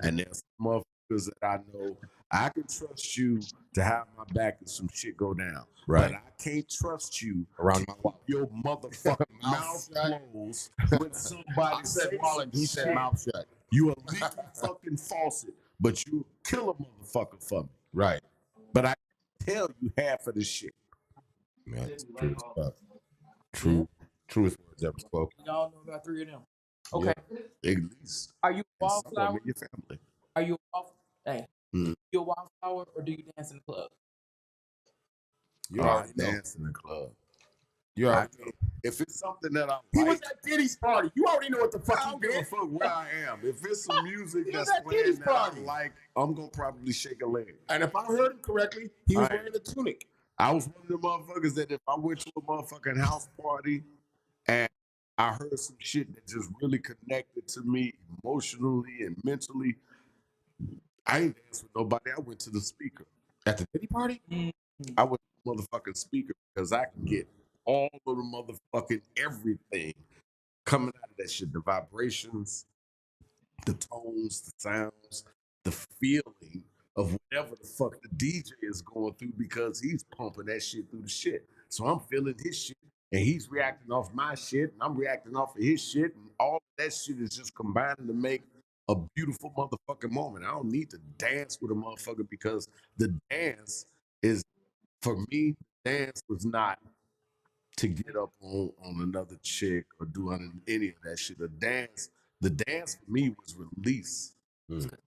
and there's some motherfuckers that I know I can trust you to have my back if some shit go down. Right. But I can't trust you Around to my keep your motherfucking mouth closed when somebody says He said mouth shut. you a leaking fucking faucet, but you kill a motherfucker for me. Right. But I tell you half of the shit. Man, it's true as fuck. Truest words ever spoken. Y'all know about 3 of them. Okay. At least. Are you a And some of them wallflower? in your family. Are you a wallflower? Hey. Mm. You a wallflower or do you dance in the club? You I already know. dance in the club. You already know. If it's something that I He was like, at Diddy's party. You already know what the fuck I he don't give a did. fuck where I am. If it's some music He was that's at playing Diddy's that I party. like, I'm gonna probably shake a leg. And if I heard him correctly, he was Right. wearing a tunic. I was one of the motherfuckers that if I went to a motherfucking house party and I heard some shit that just really connected to me emotionally and mentally, I ain't danced with nobody. I went to the speaker. At the Diddy party? I went to the motherfucking speaker because I can get all of the motherfucking everything coming out of that shit. The vibrations, the tones, the sounds, the feeling of whatever the fuck the DJ is going through because he's pumping that shit through the shit. So I'm feeling his shit and he's reacting off my shit and I'm reacting off of his shit and all of that shit is just combining to make a beautiful motherfucking moment. I don't need to dance with a motherfucker because the dance is, for me, dance was not to get up on another chick or do any of that shit. The dance for me was release.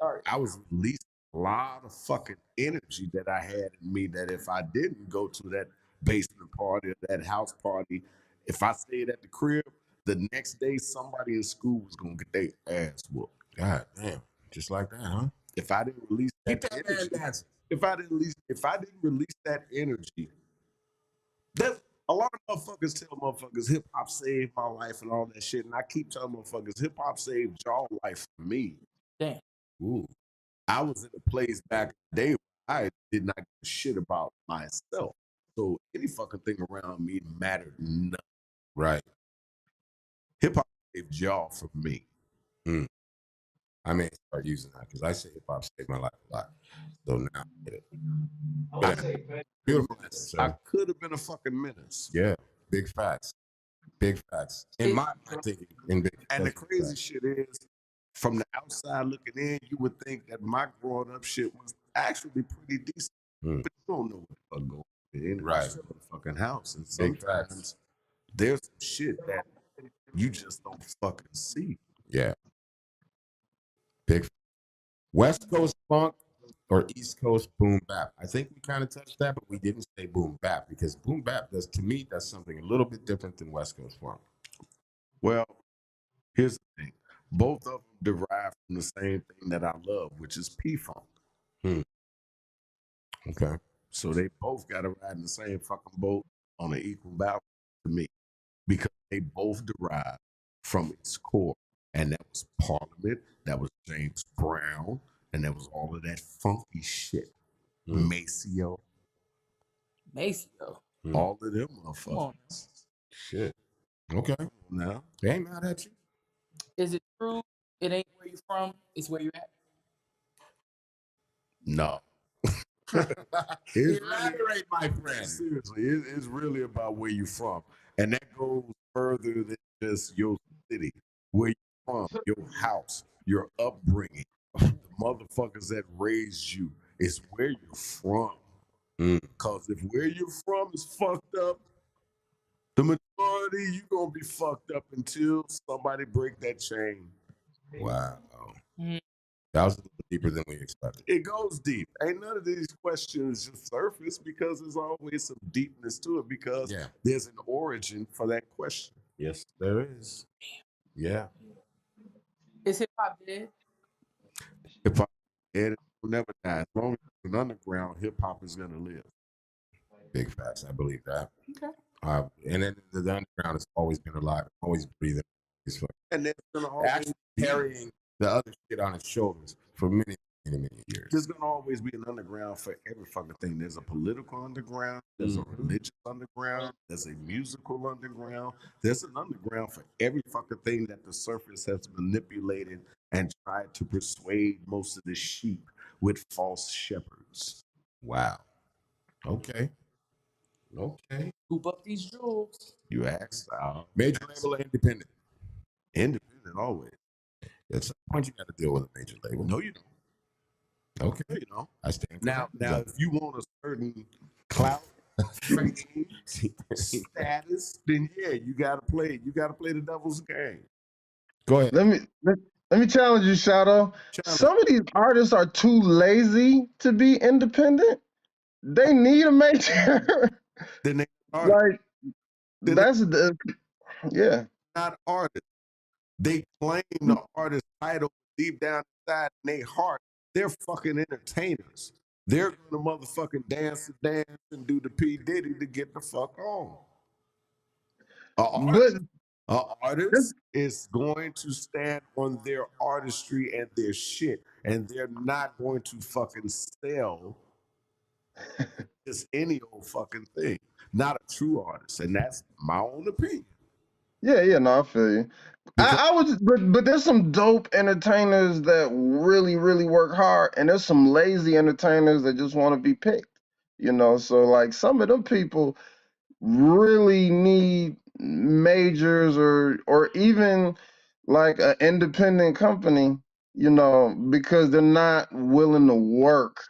Sorry. I was releasing a lot of fucking energy that I had in me that if I didn't go to that basement party or that house party, if I stayed at the crib, the next day somebody in school was gonna get their ass whooped. God damn. Just like that, huh? If I didn't release Keep that that man energy, dancing. if I didn't release that energy, that's a lot of motherfuckers tell motherfuckers hip hop saved my life and all that shit. And I keep telling motherfuckers hip hop saved y'all life for me. Damn. Ooh. I was in a place back in the day where I did not give a shit about myself. So any fucking thing around me mattered nothing. Right. Hip hop saved y'all from me. I may start using that because I say hip hop saved my life a lot. So now I get it. Beautiful message, I sir. could have been a fucking menace. Yeah. Big facts. Big facts. In my thinking, in big. And the that's big crazy facts. shit is, from the outside looking in, you would think that my growing up shit was actually pretty decent. Mm. But you don't know what the fuck going on in Right. the fucking house. And Big sometimes there's some shit that you just don't fucking see. Yeah. Big. West Coast funk or East Coast boom bap. I think we kind of touched that, but we didn't say boom bap because boom bap does, to me, that's something a little bit different than West Coast funk. Well, here's the thing. Both of them derive from the same thing that I love, which is P-Funk. Okay. So they both got to ride in the same fucking boat on an equal balance to me, because they both derive from its core. And that was Parliament, that was James Brown, and that was all of that funky shit. Maceo, Maceo. all of them Come on. motherfuckers. Shit. Okay. Now, They ain't mad at you. Is it true? It ain't where you from. It's where you at. no. It's Elaborate, my friend. seriously, it's really about where you're from. And that goes further than just your city, where you're from, your house, your upbringing, the motherfuckers that raised you. It's where you're from. Because if where you're from is fucked up, the majority, you going to be fucked up until somebody break that chain. Wow. Mhm. That was a little deeper than we expected. It goes deep. Ain't none of these questions just surface, because there's always some deepness to it, because Yeah. there's an origin for that question. Yes, there is. Yeah. Is hip hop dead? If I and it will never die. As long as it's an underground, hip hop is gonna live. Big facts. I believe that. Okay. And then the underground has always been alive, always breathing. And there's gonna always Actually carrying the other shit on its shoulders for many, many, many years. there's gonna always be an underground for every fucking thing. There's a political underground, there's a religious underground, there's a musical underground, there's an underground for every fucking thing that the surface has manipulated and tried to persuade most of the sheep with false shepherds. Wow. Okay. Okay. Scoop up these jewels. You asked, Major label or independent? independent always. At some point, you got to deal with a major label. No, you don't. Okay. You know. I stand. Now, corrected. if you want a certain clout, fame, status, then yeah, you gotta play. You gotta play the devil's game. Go ahead. Let me challenge you, Shadow. Some of these artists are too lazy to be independent. They need a major. Then they are Like Then that's the yeah. not artists. They claim the artist title deep down inside in their heart. They're fucking entertainers. They're gonna motherfucking dance and do the P Diddy to get the fuck on. But An artist is going to stand on their artistry and their shit, and they're not going to fucking sell just any old fucking thing. Not a true artist, and that's my own opinion. yeah, no, I feel you. I was, but there's some dope entertainers that really, really work hard, and there's some lazy entertainers that just want to be picked. You know, so like some of them people really need majors or even like an independent company, you know, because they're not willing to work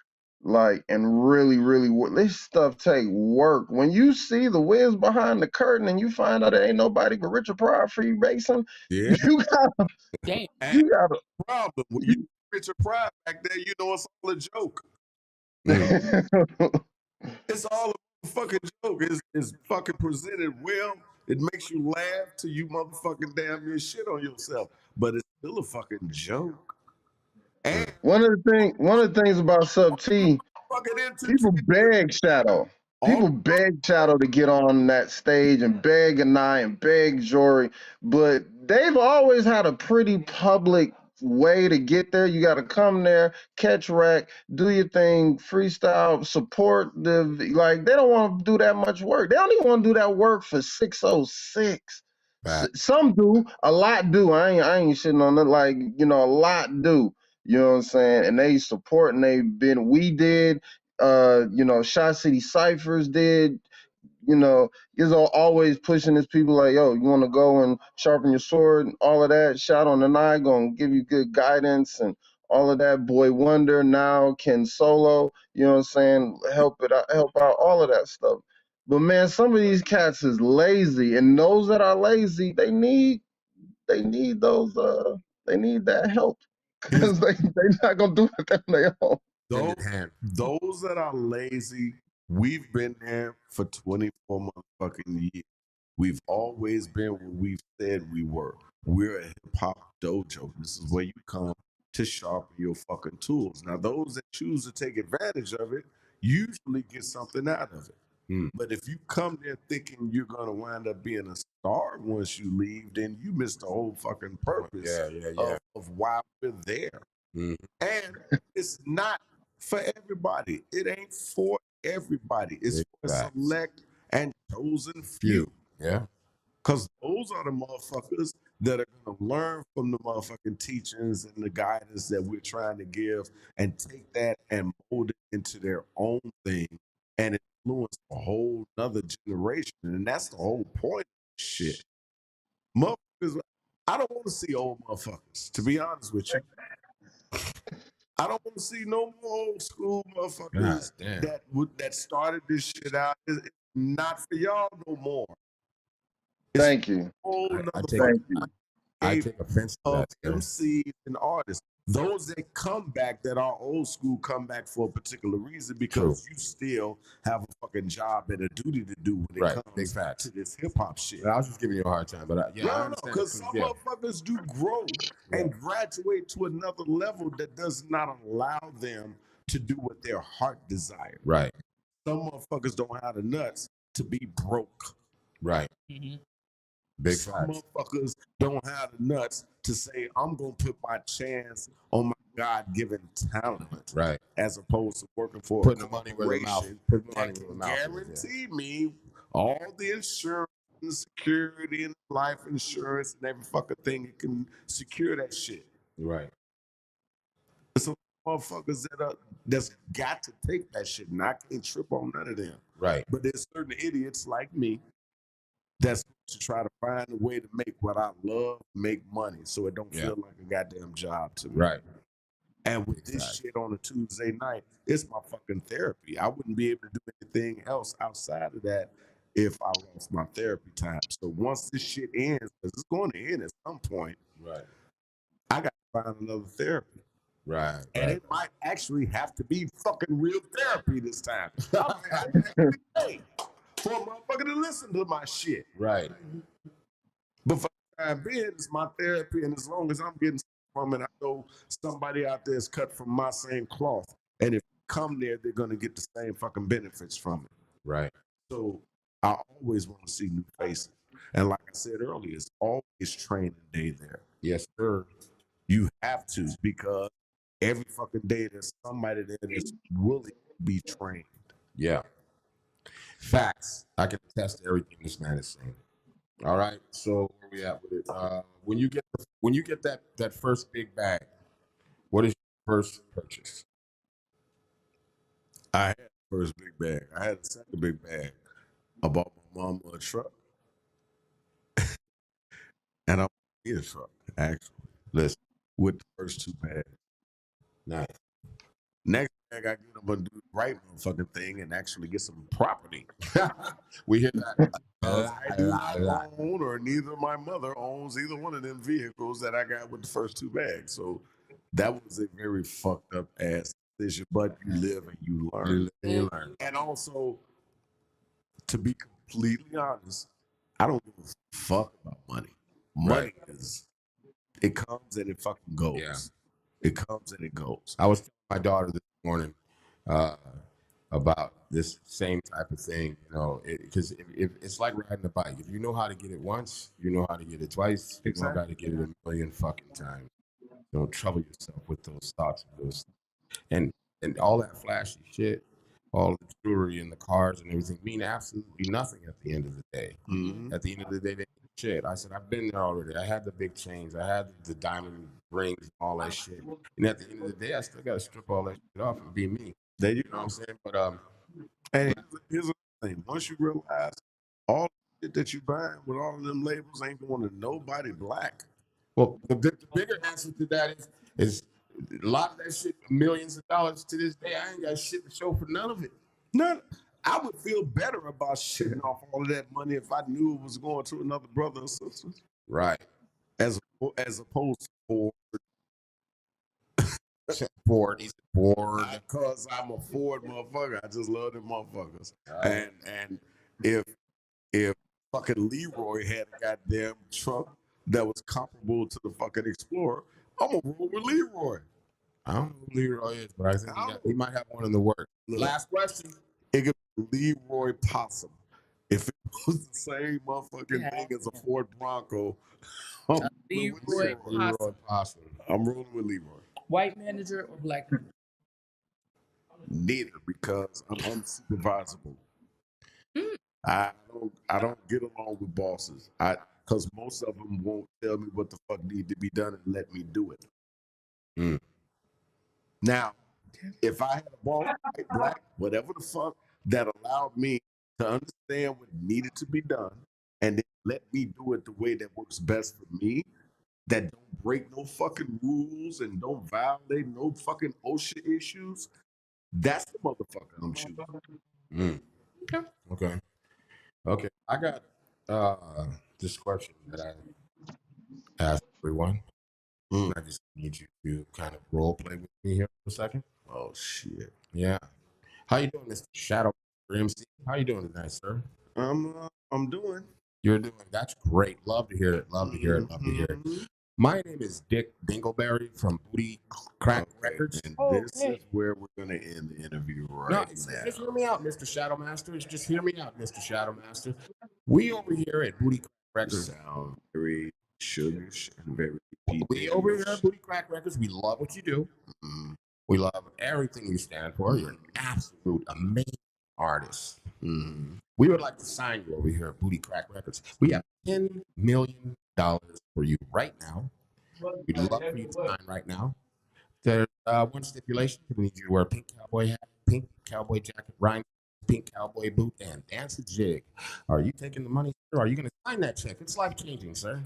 like and really work. This stuff take work. When you see the Wiz behind the curtain and you find out there ain't nobody but Richard Pryor freebasing, Yeah. you gotta Damn. And you gotta problem when you Richard Pryor back there, you know it's all a joke. It's all a fucking joke. It's fucking presented well. It makes you laugh till you motherfucking damn near shit on yourself. But it's still a fucking joke. And one of the things about Sub T, fucking into people beg Shadow. People beg Shadow to get on that stage and beg Anai and beg Jory, but they've always had a pretty public way to get there. You got to come there, catch wreck, do your thing, freestyle, support the like. They don't want to do that much work. They don't even want to do that work for 606. Some do, a lot do. I ain't shitting on it. Like, you know, a lot do. You know what I'm saying? And they support, and we did. You know, Shot City Cyphers did. Gizzo always pushing his people like, yo, you want to go and sharpen your sword, and all of that. Shot on the Nine gonna give you good guidance and all of that. Boy Wonder now can solo. You know what I'm saying? Help out all of that stuff. But man, some of these cats is lazy, and those that are lazy, they need those they need that help Here's because they not gonna do it on their own. those, Extended hand. those that are lazy, we've been there for 24 motherfucking years. We've always been where we've said we were. We're a hip hop dojo. This is where you come to sharpen your fucking tools. Now, those that choose to take advantage of it usually get something out of it. But if you come there thinking you're gonna wind up being a star once you leave, then you miss the whole fucking purpose of why we're there. Mhm. And it's not for everybody. It ain't for everybody. It's for a Exactly. select and chosen few. Yeah. Because those are the motherfuckers that are going to learn from the motherfucking teachings and the guidance that we're trying to give and take that and mold it into their own thing and influence a whole nother generation. And that's the whole point of this shit. Motherfuckers, I don't want to see old motherfuckers, to be honest with you. I don't want to see no more old school motherfuckers damn. that started this shit out. It's not for y'all no more. Thank you. Whole I nother take- Thank you. I age take offense to of that. Yeah. MCs and artists. Those that come back, that are old school, come back for a particular reason because you still have a fucking job and a duty to do when it Right, big comes facts. to this hip hop shit. I was just giving you a hard time, but I No, understand because it, some yeah. motherfuckers do grow and graduate to another level that does not allow them to do what their heart desires. Right. Some motherfuckers don't have the nuts to be broke. Right. Mm-hmm. Big Some facts. motherfuckers don't have the nuts to say, I'm going to put my chance on my God-given talent Right. as opposed to working for Putting a the money where the mouth. corporation Putting the money that where the can mouth is. guarantee me all the insurance and security and life insurance and every fucking thing it can secure that shit. Yeah. Right. Some motherfuckers that's got to take that shit, and I can't trip on none of them. Right. But there's certain idiots like me that's to try to find a way to make what I love make money so it don't feel like a goddamn job to me. Right. And with this Exactly. shit on a Tuesday night, it's my fucking therapy. I wouldn't be able to do anything else outside of that if I lost my therapy time. So once this shit ends, because it's going to end at some point, Right. I got to find another therapy. Right. And it might actually have to be fucking real therapy this time. I pay for a motherfucker to listen to my shit. Right. But for the time being, it's my therapy, and as long as I'm getting from it, I know somebody out there is cut from my same cloth. And if you come there, they're gonna get the same fucking benefits from it. Right. So I always want to see new faces. And like I said earlier, it's always training day there. Yes, sir. You have to, because every fucking day there's somebody there that's willing to be trained. Yeah. Facts. I can attest to everything this man is saying. All right. So where we at with it? When you get that first big bag, what is your first purchase? I had the first big bag. I had the second big bag. I bought my mom a truck. And I bought a truck, actually. Listen, with the first two bags. Nice. Next bag, I get them to do the right motherfucking thing and actually get some property. We hear that. I do not own, or neither my mother owns either one of them vehicles that I got with the first two bags. So that was a very fucked up ass decision, but you live and you learn. You learn. And also, to be completely honest, I don't give a fuck about money. Money is, it comes and it fucking goes. Yeah. It comes and it goes. I was telling my daughter this morning about this same type of thing, you know, because if it's like riding a bike. If you know how to get it once, you know how to get it twice. You know how to get it a million fucking times. Don't trouble yourself with those thoughts of those, and all that flashy shit, all the jewelry and the cars and everything mean absolutely nothing at the end of the day. Mm-hmm. At the end of the day, they mean shit. I said, I've been there already. I had the big chains. I had the diamond rings, all that shit. And at the end of the day, I still got to strip all that shit off and be me. There you You know what go. I'm saying? But And here's a thing. Once you realize all the shit that you buying with all of them labels ain't going to nobody black. Well, the bigger answer to that is a lot of that shit, millions of dollars to this day. I ain't got shit to show for none of it. None. I would feel better about shitting off all of that money if I knew it was going to another brother or sister, Right. as opposed to for Ford. He's Ford. because I'm a Ford motherfucker. I just love them motherfuckers. Right. And if fucking Leroy had a goddamn truck that was comparable to the fucking Explorer, I'm gonna roll with Leroy. I don't know who Leroy is, but I think he might have one in the works. Last question. It could be Leroy Possum. If it was the same motherfucking thing as a Ford Bronco, I'm rolling with Leroy Leroy Possum. I'm rolling with Leroy. White manager or black manager? Neither, because I'm unsupervisable. I don't get along with bosses. Because most of them won't tell me what the fuck need to be done and let me do it. Mm. Now, if I had a boss, white, black, whatever the fuck, that allowed me to understand what needed to be done and then let me do it the way that works best for me, that don't break no fucking rules and don't violate no fucking OSHA issues, that's the motherfucker I'm choosing. Mm. Okay. Okay. I got this question that I asked everyone. I just need you to kind of role play with me here for a second. Oh shit. Yeah. How you doing, Mr. Shadow MC? How you doing tonight, sir? I'm doing. You're doing. That's great. Love to hear it. Love to hear it. Love to hear it. My name is Dick Dingleberry from Booty Crack Records. And this is where we're gonna end the interview right No, now. just hear me out, Mr. Shadow Master. Just hear me out, Mr. Shadow Master. We over here at Booty Crack Records. Sound very sugarish and very We over here at Booty Crack Records. We love what you do. We love everything you stand for. You're an absolute amazing artist. We would like to sign you over here at Booty Crack Records. We have $10 million for you right now. We'd love for you to sign right now. There's one stipulation. We need you to wear a pink cowboy hat, pink cowboy jacket, rhyme, pink cowboy boot, and dance a jig. Are you taking the money, sir? Are you going to sign that check? It's life-changing, sir.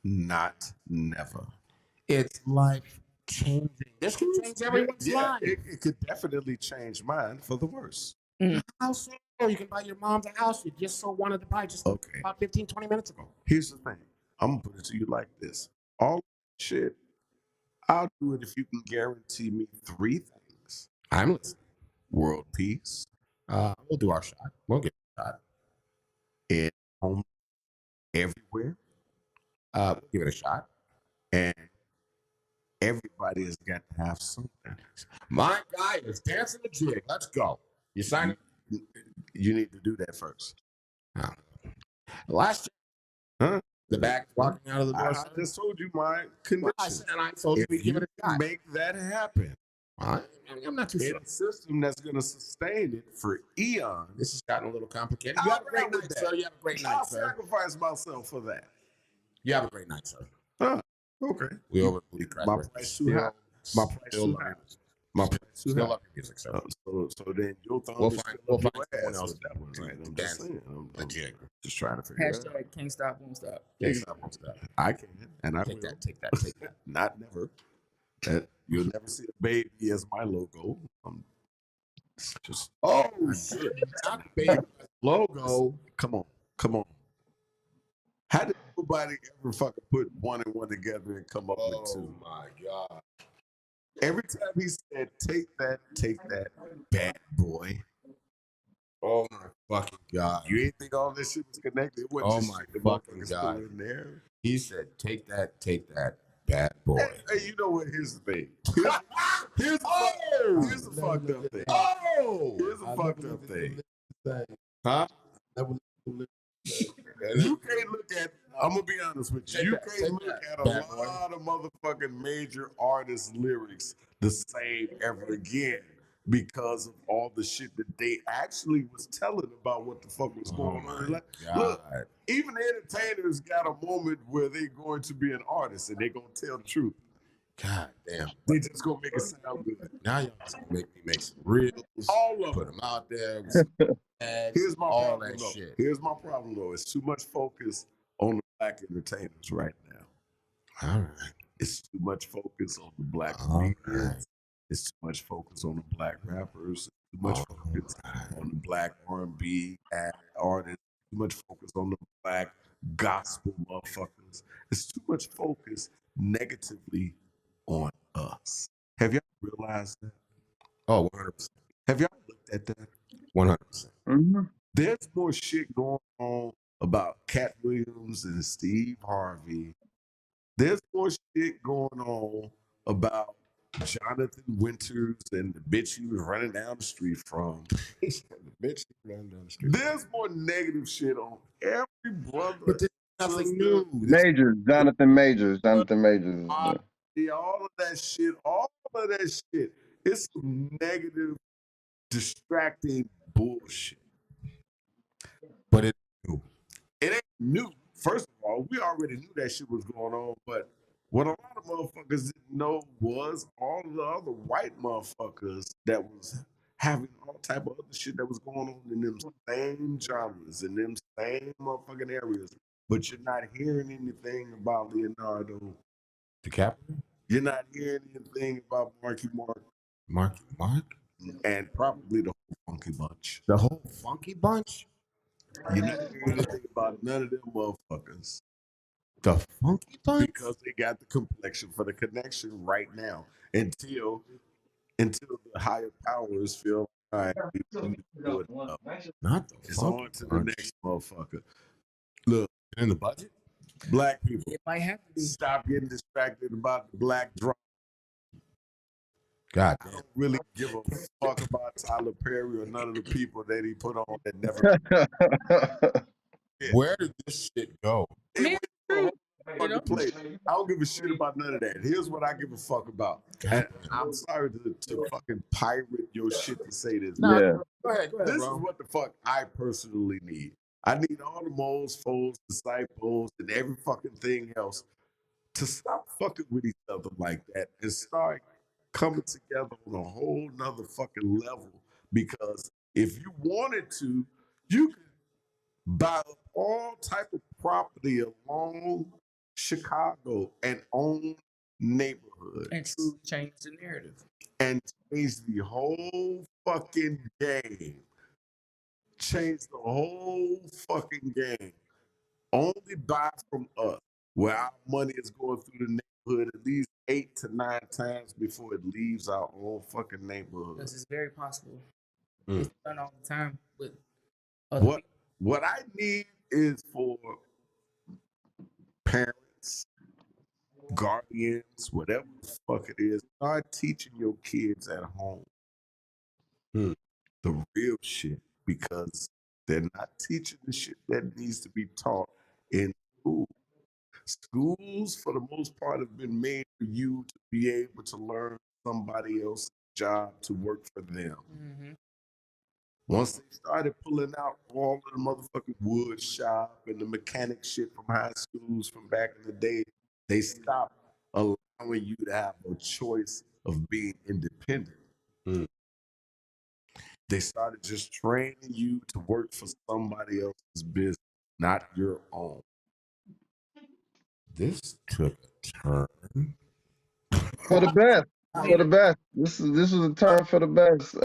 Not never. It's life-changing. This can change everyone's life. It could definitely change mine for the worse. How so? You can buy your mom's a house you just so wanted to buy just Okay. about 15, 20 minutes ago. Here's the thing. I'm gonna put it to you like this. All shit, I'll do it if you can guarantee me 3 things. I'm listening. World peace, We'll do our shot. We'll get a shot. at home, everywhere, We'll give it a shot. and everybody has got to have something. My guy is dancing the jig. Let's go. You signing? You need to do that first. Last year, Huh? the back walking out of the door. I just told you my condition. I told you we If give you it a shot. make that happen, I'm not too sure. it's a system that's going to sustain it for eons. This has gotten a little complicated. I'll You have a great ride with night, that. sir. You have a great night, I'll sir. sacrifice myself for that. You have a great night, sir. Okay. We over at Booty Crack My Records. price too high. My price Still too love high. it. My price too Still high. love your music, sir. So then you'll thumb We'll is find still up someone your ass else with that one, to right? I'm dance just saying. the jig. Just trying to figure it out. Hashtag can't stop, won't stop. Can't stop, won't stop. I can, and I Take will. that, take that, take that. Not never. You'll never see a baby as my logo. Just Oh shit! Not the baby logo. come on. How did nobody ever fucking put 1 and 1 together and come up with 2? my god! Every time he said, take that, bad boy. Oh my fucking god! You ain't think all this shit was connected? It wasn't Oh just my shit the fucking motherfuckers God. put in there. He said, "Take that, bad boy." Hey, you know what? Here's the thing. Here's the fucked up thing. Oh, Here's the fucked up thing. huh? You can't look at. I'm gonna be honest with you. Take You that, can't take look that, at a bad boy. lot of motherfucking major artists' lyrics the same ever again because of all the shit that they actually was telling about what the fuck was going on. Like, look, even the entertainers got a moment where they're going to be an artist and they're gonna tell the truth. God damn. They just gonna make it sound good. Now y'all just gonna make me make some reels, All of put them. them out there with some ads, Here's my all problem that though. shit. Here's my problem though. It's too much focus on the black entertainers right now. All right. It's too much focus on the black All comedians. right. It's too much focus on the black rappers. Too much All focus right. on the black R&B artists. Too much focus on the black gospel motherfuckers. It's too much focus negatively on us. Have y'all realized that? Oh, 100%. Have y'all looked at that? 100%. Mhm. There's more shit going on about Cat Williams and Steve Harvey. There's more shit going on about Jonathan Winters and the bitch he was running down the street from. The bitch ran down the street. There's more negative shit on every brother. But there's nothing sister, new. Jonathan Majors. yeah, all of that shit. It's some negative, distracting bullshit. But it's new. It ain't new. First of all, we already knew that shit was going on, but what a lot of motherfuckers didn't know was all the other white motherfuckers that was having all type of other shit that was going on in them same genres, in them same motherfucking areas. But you're not hearing anything about Leonardo. DiCaprio? You're not hearing anything about Marky Mark Mark? and probably the whole Funky Bunch. The whole Funky Bunch? You're not hearing anything about none of them motherfuckers. The Funky Bunch? Because they got the complexion for the connection right now until the higher powers feel all right, we need to do it up. Not the It's Funky on to the Bunch. next motherfucker. Look, In the budget? black people, It might have to be. stop getting distracted about the black drama. God I damn. don't really give a fuck about Tyler Perry or none of the people that he put on that never. Where did this shit go? It Man, went true. to a You whole know? fucking place. I don't give a shit about none of that. Here's what I give a fuck about. And I'm sorry to fucking pirate your shit to say this. Nah, Yeah. Go ahead, This bro. is what the fuck I personally need. I need all the moles, foes, disciples, and every fucking thing else to stop fucking with each other like that and start coming together on a whole nother fucking level. Because if you wanted to, you could buy up all type of property along Chicago and own neighborhoods And truly change the narrative. and change the whole fucking game. Change the whole fucking game. Only buy from us, where our money is going through the neighborhood at least 8 to 9 times before it leaves our own fucking neighborhood. Because it's very possible. Mm. It's done all the time with other What people. what I need is for parents, guardians, whatever the fuck it is, start teaching your kids at home the real shit, because they're not teaching the shit that needs to be taught in school. Schools, for the most part, have been made for you to be able to learn somebody else's job to work for them. Mm-hmm. Once they started pulling out all of the motherfucking wood shop and the mechanic shit from high schools from back in the day, they stopped allowing you to have a choice of being independent. Mm. They started just training you to work for somebody else's business, not your own. This took a turn. For the best. For the best. This was a turn for the best.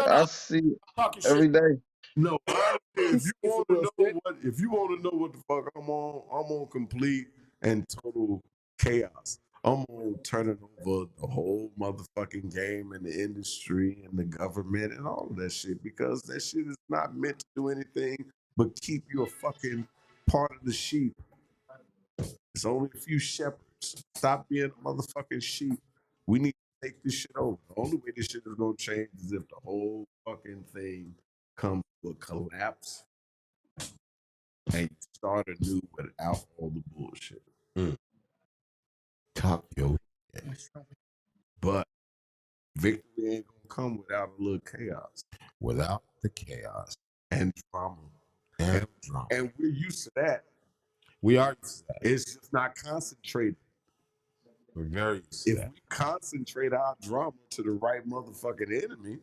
I see it Talking every shit. day. No, if you want to know what the fuck I'm on complete and total chaos. I'm on turning over the whole motherfucking game and the industry and the government and all of that shit, because that shit is not meant to do anything but keep you a fucking part of the sheep. It's only a few shepherds. Stop being a motherfucking sheep. We need to take this shit over. The only way this shit is gonna change is if the whole fucking thing comes to a collapse and you start anew without all the bullshit. Talk yo. But victory ain't gonna come without a little chaos Without the chaos and drama. and drama. And we're used to that. We are used to that. It's just not concentrated. We're very If sad. we concentrate our drama to the right motherfucking enemy,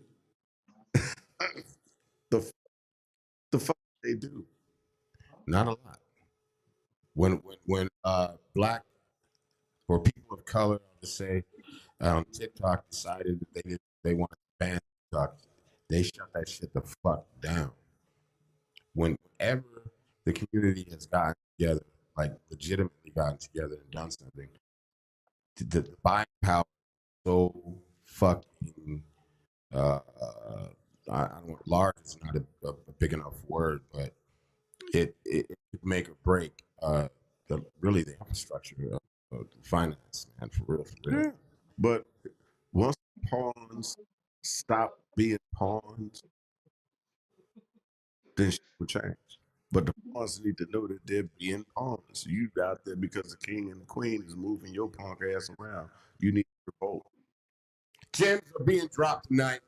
the fuck they do. Not a lot. When black or people of color, I'll just say, TikTok decided that they wanted to ban TikTok, they shut that shit the fuck down. Whenever the community has gotten together, like legitimately gotten together and done something, the buying power is so fucking I don't large is not a big enough word, but it could make or break really the infrastructure of finance, man, for real. Yeah. But once pawns stop being pawns, then shit will change. But the pawns need to know that they're being pawns. You out there because the king and the queen is moving your punk ass around. You need to revolt. Gems are being dropped tonight.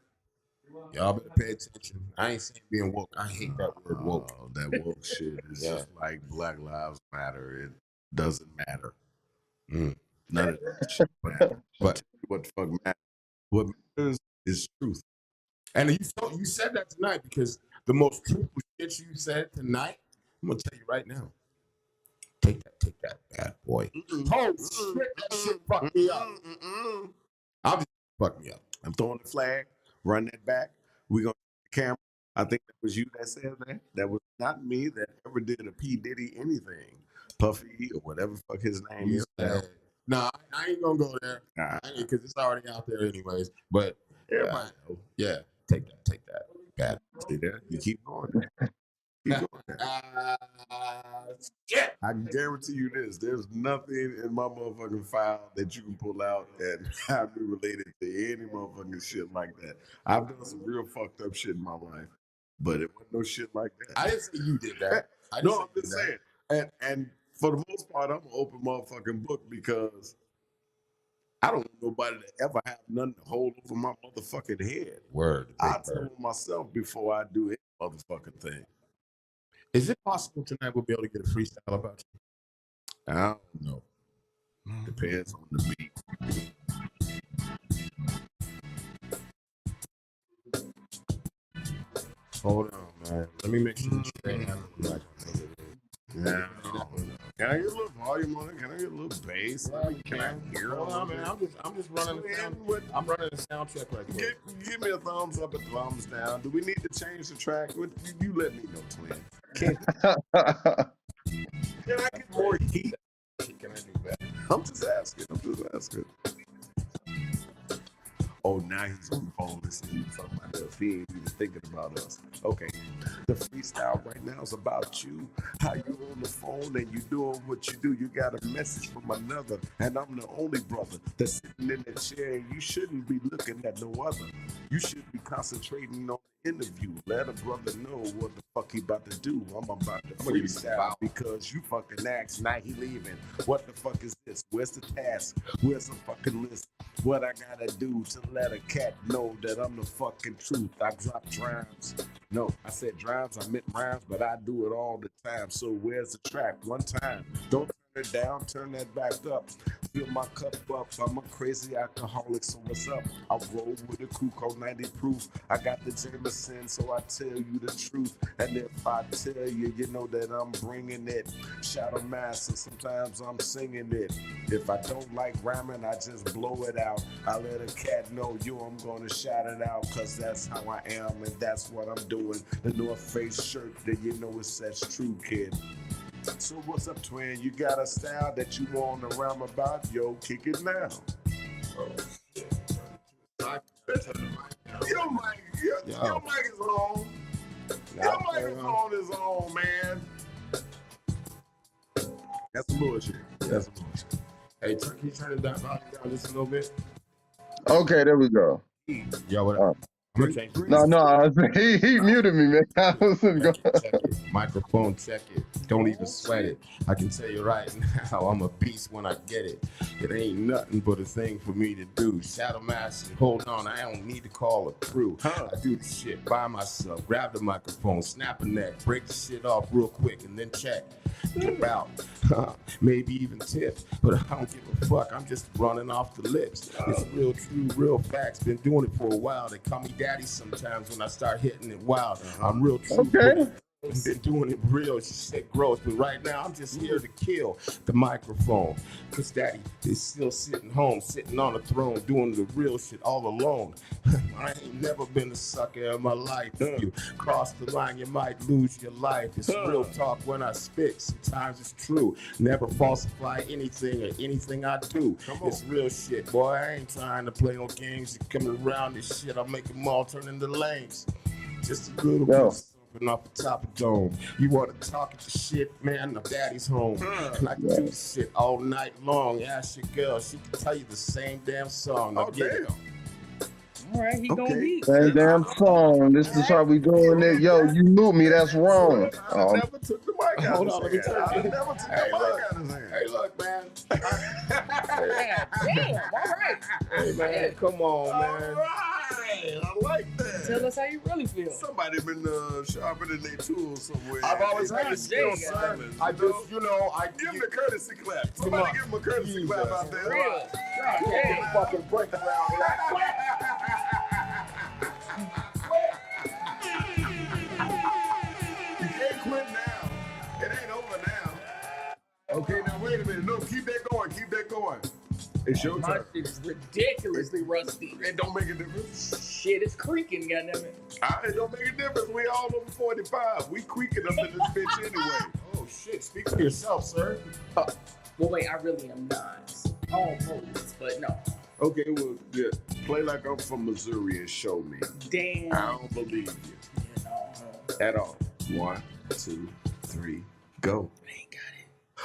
Y'all better pay attention. I ain't saying being woke. I hate that word woke. Oh, that woke shit is Yeah. just like Black Lives Matter. It doesn't matter. Mm. None of that shit matters. But What the fuck matters? What matters is truth. and you said that tonight because the most truthful shit you said tonight, I'm gonna tell you right now. Take that bad boy. Oh shit, that shit fucked me up. I'll just fuck me up. I'm throwing the flag, run that back. We gonna the camera. I think that was you that said that. That was not me that ever did a P. Diddy anything. Puffy or whatever fuck his name You is. said, nah, I ain't gonna go there Nah, because it's already out there anyways. But everybody know. yeah, take that bad. See there? You keep going. Keep going. Shit. I can guarantee you this. There's nothing in my motherfucking file that you can pull out and have me related to any motherfucking shit like that. I've done some real fucked up shit in my life, but it wasn't no shit like that. I didn't say you did that. I didn't No, say I'm you just did that. saying. And for the most part, I'm an open motherfucking book because I don't want nobody to ever have nothing to hold over my motherfucking head. Word. I big tell word. myself before I do any motherfucking thing. Is it possible tonight we'll be able to get a freestyle about you? I don't know. Depends on the beat. Hold on, man. Let me make sure you straight have it. Yeah. Can I get a little volume on it? Can I get a little bass? Can I hear Hold it? on, man. I'm just running the sound. I'm running the sound check right quick. Give me a thumbs up and thumbs down. Do we need to change the track? You let me know, twin. Can I get more heat? Can I do that? I'm just asking. Oh, now he's on the phone listening to something about us. He ain't even thinking about us. Okay. The freestyle right now is about you. How you on the phone and you doing what you do. You got a message from another. And I'm the only brother that's sitting in that chair. And you shouldn't be looking at no other. You should be concentrating on the interview. Let a brother know what the fuck he about to do. I'm about to gonna give you some freestyle power. because you fucking asked. Now he leaving. What the fuck is this? Where's the task? Where's the fucking list? What I gotta do to let a cat know that I'm the fucking truth. I drop rhymes. No, I said rhymes, I meant rhymes, but I do it all the time. So where's the track? One time. Don't turn it down, turn that back up. Fill my cup up. I'm a crazy alcoholic, so what's up? I roll with a crew called 90 proof. I got the Jameson, so I tell you the truth. And if I tell you, you know that I'm bringing it. Shadow Master, sometimes I'm singing it. If I don't like rhyming, I just blow it out. I let a cat know, I'm gonna shout it out, cause that's how I am and that's what I'm doing. The North Face shirt that you know it says true, kid. So what's up, twin? You got a style that you want to rhyme about? Yo, kick it now. Oh, shit. Your mic is on. Your microphone is on, man. That's some bullshit. That's some bullshit. Hey, can you turn it down just a little bit? Okay, there we go. Yo, what up? I'm gonna change it. No, he muted me, man. I wasn't going. Check it. Microphone, check it. Don't even sweat it. I can tell you right now, I'm a beast when I get it. It ain't nothing but a thing for me to do. Shadow Master, hold on, I don't need to call a crew. I do the shit by myself, grab the microphone, snap a neck, break the shit off real quick, and then check. About maybe even tips, but I don't give a fuck. I'm just running off the lips. It's real, true, real facts. Been doing it for a while. They call me daddy sometimes when I start hitting it wild. I'm real true. Okay. Been doing it real shit gross, but right now I'm just here to kill the microphone. Cause daddy is still sitting home, sitting on the throne, doing the real shit all alone. I ain't never been a sucker in my life. If you cross the line, you might lose your life. It's real talk when I spit. Sometimes it's true. Never falsify anything or anything I do. It's real shit, boy. I ain't trying to play no games. You come around this shit, I'll make them all turn into lames. Just a little bit. Off the top of dome. You want to talk the shit, man? The daddy's home. And I can do this shit all night long. Ask your girl, she can tell you the same damn song. Now get it. All right, he gonna be. That damn song. This is how we doing it. Yo, you knew me. That's wrong. I never took the mic out. Hold on, let me I turn it. never took the mic out of his hand. Hey, look, man. Damn, all right. Hey, man, come on, man. All right, I like that. Tell us how you really feel. Somebody been sharpening their tools somewhere. I've always had Ron a skill, J, son. I just, I Give him the courtesy clap. Somebody give him a courtesy clap out there. Real. Yeah. Fucking break around. You can't quit now. It ain't over now. Okay, now wait a minute. No, keep that going. Keep that going. It's your My turn. shit is ridiculously rusty. It don't make a difference. Shit is creaking, goddammit. It don't make a difference. We all over 45. We creaking up in this bitch anyway. Oh, shit. Speak for yourself, sir. Well, wait, I really am not. Almost, but no. Okay, well, yeah. Play like I'm from Missouri and show me. Damn. I don't believe you at all. 1, 2, 3, go. I ain't got it.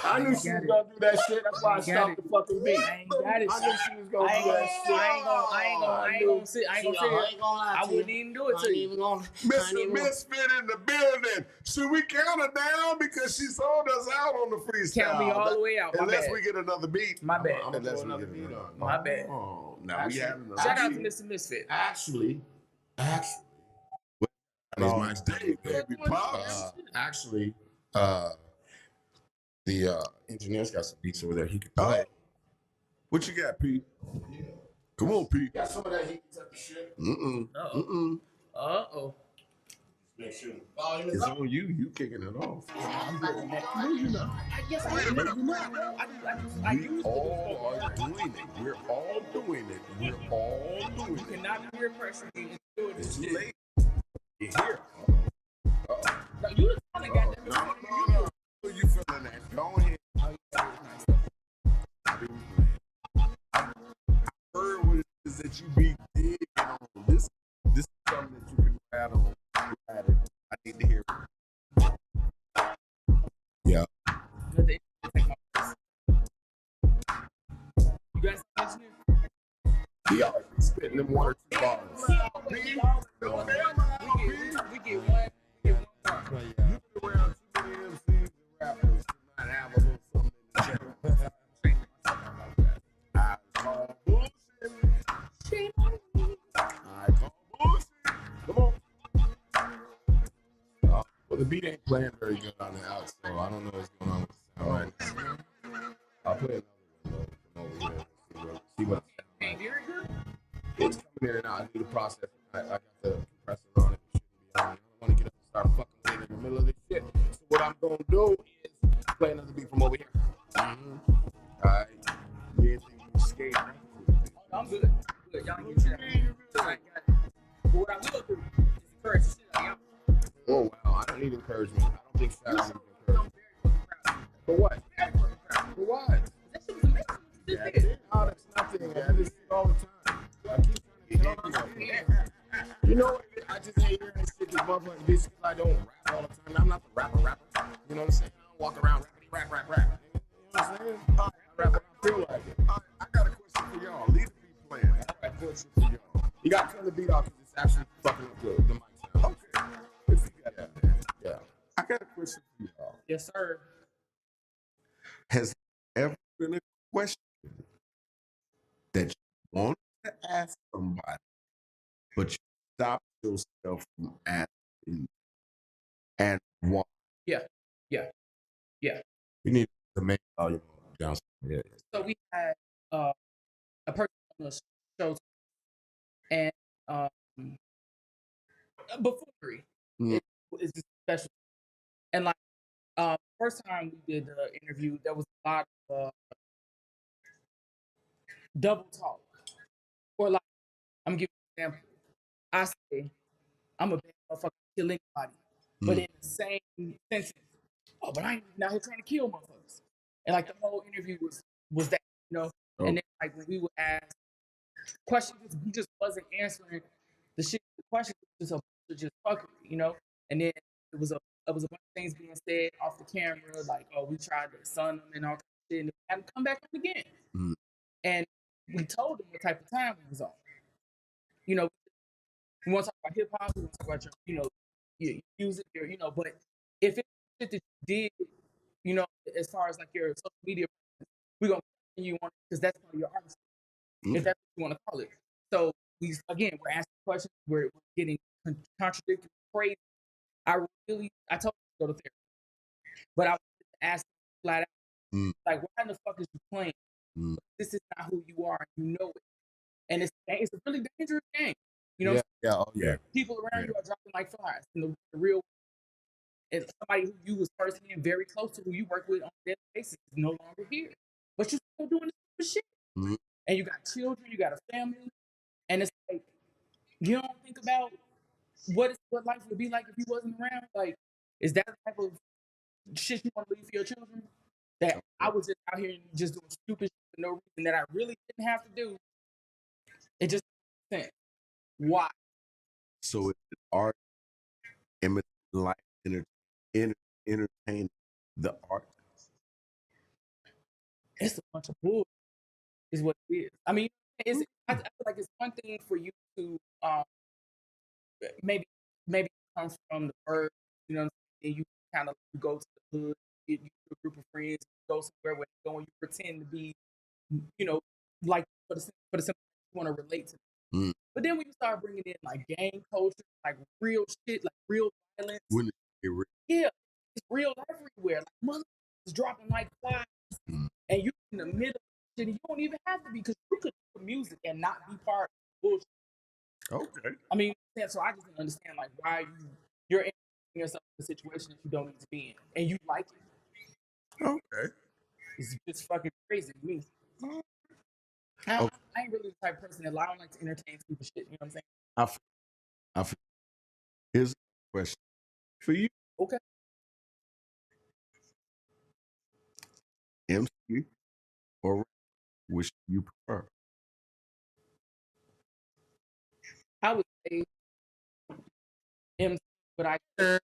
I knew she was gonna do that shit. That's why I stopped the fucking beat. I ain't got it. I knew she was gonna I do ain't that gonna, shit. I ain't gonna sit here. I wouldn't even do it to you. Mr. Misfit in the building. Should we count her down because she sold us out on the freestyle? Count me all the way out. My Unless bad. we get another beat. My bad. I'm gonna Unless throw we another get beat another. on. My bad. Oh, now we Actually, have another. Shout out to beat. Mr. Misfit. Actually, Oh, mine's baby, pops. actually, the engineer's got some beats over there. He could play. What you got, Pete? Come on, Pete. Got some of that heat type of shit. Uh-oh. Uh-oh. Make sure the volume is It's up. on you. You kicking it off. Yes, Wait a minute. I We use all are doing it. We're all doing it. We're all doing You it. cannot peer pressure me into doing It's this too shit. late. You're here. No, you the one that got that. No. You feeling that? Go ahead. I heard what it is that you be digging on. This is something that you can ride on. I need to hear it. Yeah. You guys engineer? He always be spitting them 1 or 2 bars. We get one. We get one. You been around too many MCs and rappers to not have a little something in the I call bullshit. Shame on me. I call bullshit. Come on. Well, the beat ain't playing very good on the out, so I don't know what's going on with the sound right now. I'll play another one though, from over here. See what Hey, very good. it's coming in and out. I need to process it. I got the compressor on it. It shouldn't be on. I don't want to get up and start fucking with it in the middle of this shit. So what I'm gonna do is play another beat from over here. All right. You didn't think you skate. I'm good. Good. Y'all get shit out. I ain't got it. But what I will do is encourage the shit out of y'all. Oh wow, I don't need encouragement. I don't think Shaq needs encouragement. For what? For what? That shit was amazing. What you just did. Oh, that's nothing. I do this shit all the time. I keep trying to tell you. You know what? I just hate hearing this shit, this motherfucking bitch, because I don't rap all the time. I'm not the rapper. You know what I'm saying? I don't walk around rap. You know what I'm saying? I rap when I feel like it. I got a question for y'all. Leave the beat playing. I got a question for y'all. You got to turn the beat off because it's actually fucking up the mic sound. Okay. If you got that. Yeah. I got a question for y'all. Yes, sir. Has there ever been a question that you want to ask somebody, but you stop yourself from asking, and why? Yeah. We need to make volume downstairs. Yeah. So we had a person on the show, and buffoonery is just special. And like first time we did the interview, there was a lot of double talk. Or like, I'm giving you an example. I say, I'm a bad motherfucker, kill anybody. But in the same sentence, oh, but I ain't even out here trying to kill motherfuckers. And like the whole interview was that, you know? Oh. And then like when we would ask questions, we just wasn't answering the shit. The question was just a bunch of just fuckery, you know? And then it was a bunch of things being said off the camera, like, oh, we tried to sun them and all that shit, and it hadn't come back on again. Mm. And we told them what type of time we was on. You know, we want to talk about hip hop, we want to talk about your music, you know, but if it's shit that you did, you know, as far as like your social media, we're gonna continue on because that's part of your artistry, if that's what you want to call it. So we're asking questions, we're getting contradictory, crazy. I told you to go to therapy, but I was asking flat out, like, why in the fuck is you playing? This is not who you are, and you know it. And it's a really dangerous game. You know, people around you are dropping like flies in the real. And somebody who you was personally and very close to, who you work with on a daily basis, is no longer here. But you're still doing this shit. And you got children, you got a family, and it's like you don't think about what life would be like if you wasn't around. Like, is that the type of shit you want to leave for your children? That I was just out here just doing stupid shit for no reason that I really didn't have to do. It just makes sense. Why? So it's art, imitating life, entertain the art. It's a bunch of bull, is what it is. I mean, I feel like it's one thing for you to maybe come from the earth, you know, and you kind of go to the hood, you a group of friends, go somewhere where you go and you pretend to be, you know, like for the simple you want to relate to them. But then when you start bringing in like gang culture, like real shit, like real violence, yeah, it's real everywhere. Like motherfuckers dropping like flies, and you in the middle of shit, and you don't even have to be, because you could do music and not be part of bullshit. Okay. I mean, so I just didn't understand like why you're in yourself in a situation that you don't need to be in, and you like it. Okay. It's just fucking crazy to me. I ain't really the type of person that I don't like to entertain stupid shit. You know what I'm saying? I feel. Here's a question for you. Okay. MC or rap, which do you prefer? I would say MC, but I get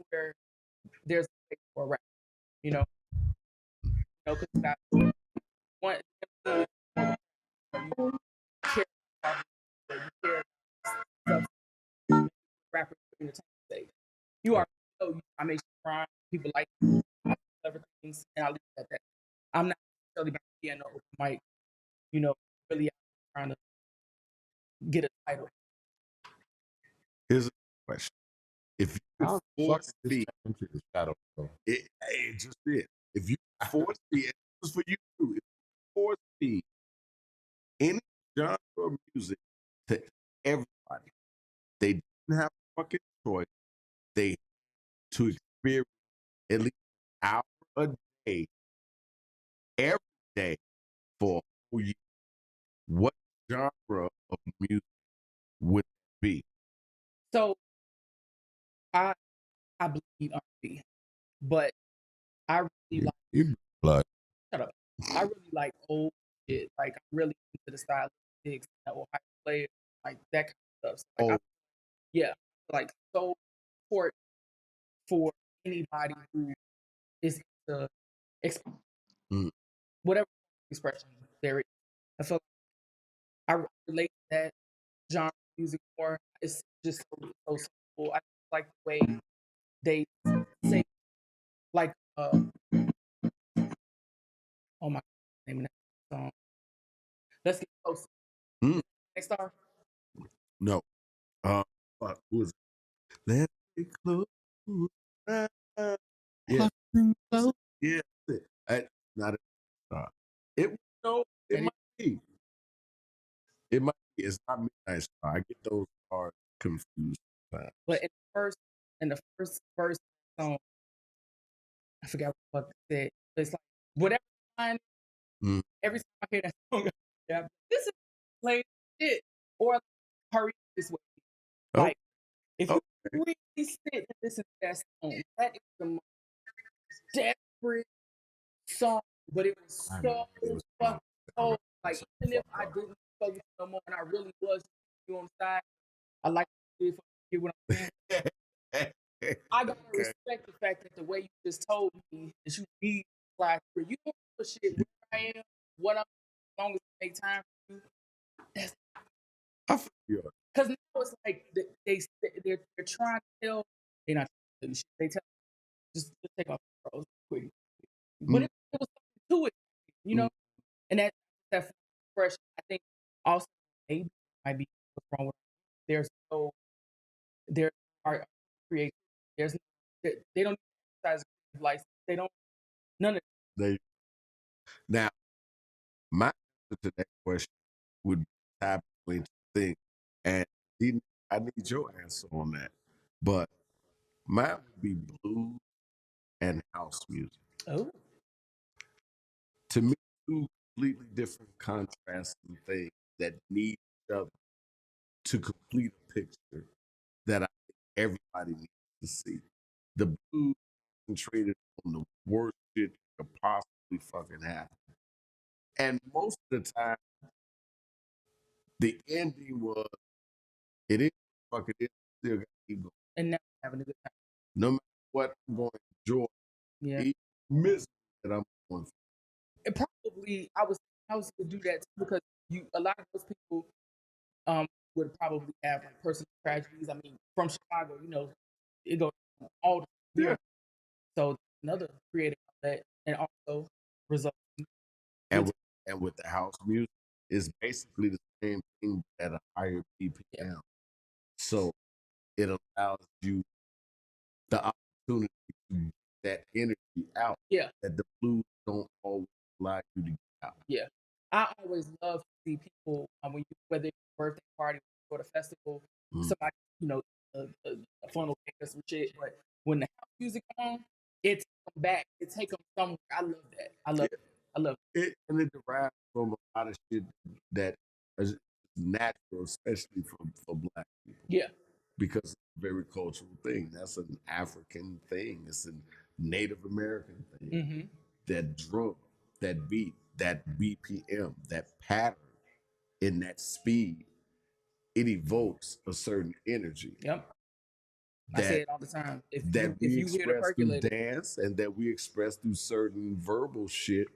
where there's a place for rap. You know, because you got one MC, you care about stuff, rappers in the stage. You are I make rhyme, people like clever things, and I leave it at that. I'm not necessarily about to be in no open mic, you know, really trying to get a title. Here's a question. If you force feed, into the shadow, it just did. If you force feed, it was for you too. If you force feed any genre of music to everybody, they didn't have a fucking choice. They to experience at least an hour a day, every day for a whole year. What genre of music would it be? So I believe R&B, but I really like shut up. I really like old shit. Like I'm really into the style of sticks, that Ohio player, like that kind of stuff. So, like, like so support for anybody who is into whatever expression there is. I feel like I relate to that genre of music more. It's just so simple. I like the way they say like oh my name of that song. Let's get close. Mm. Next star. No. Fuck, who is it? Let's get close. Yeah. Yeah. That's it. Not a it no, it might be. It might be. It's not Midnight Star. I get those stars confused. But in the first verse of the song, I forgot what they said. It's like whatever line, Mm. every time I hear that song, yeah, this is plain shit. Or hurry this way. Oh. Like if Okay. you really sit and listen to that song, that is the most desperate song, but it was I so know. It was fucking cold. Like so even if fucked I up. didn't fuck with you no more and I really was you on the side, I like to hear what I'm saying. I gotta Okay. respect the fact that the way you just told me that you need to fly through. You don't give a shit where I am, what I'm, as long as you make time for you. That's I feel you. because now it's like they're trying to tell. They're not trying to tell you shit. They tell just take off the clothes quick. But it was something to it, you know. And that expression, I think, also maybe might be what's wrong with them. There's art creativity. There's they don't exercise license. They don't none of They now my answer to that question would be tap into things, and I need your answer on that. But mine would be blues and house music. oh To me, two completely different contrasting things that need each other to complete a picture that I think everybody needs to see. The blues concentrated on the worst shit that could possibly fucking happen. And most of the time, the ending was, it is fucking it still got to keep going. and now having a good time. No matter what, I'm going to enjoy Yeah. each misery that I'm going through. And probably I was to do that too because a lot of those people would probably have like personal tragedies. I mean, from Chicago, you know, it goes all the Yeah. So another creative outlet and also result. And with the house music, it's basically the same thing at a higher BPM. So it allows you the opportunity to get that energy out. Yeah. That the blues don't always allow you to get out. Yeah. I always love to see people when you whether it's a birthday party or a festival, somebody, you know, a funnel cake or some shit. But when the house music come on, it take them back. It take them somewhere. I love that. I love it. I love it. And it derives from a lot of shit that is natural, especially for Black people. Yeah. Because it's a very cultural thing. That's an African thing. It's a Native American thing. Mm-hmm. That drum, that beat, that BPM, that pattern, in that speed, it evokes a certain energy. Yep. I say it all the time. If you hear the express percolator, through dance and that we express through certain verbal shit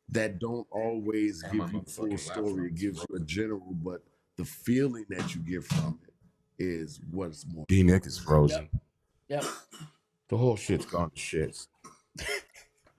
that don't always give you the full story. It gives you a general, but the feeling that you get from it is what's more. D-Nick is frozen. Yep. The whole shit's gone to shits.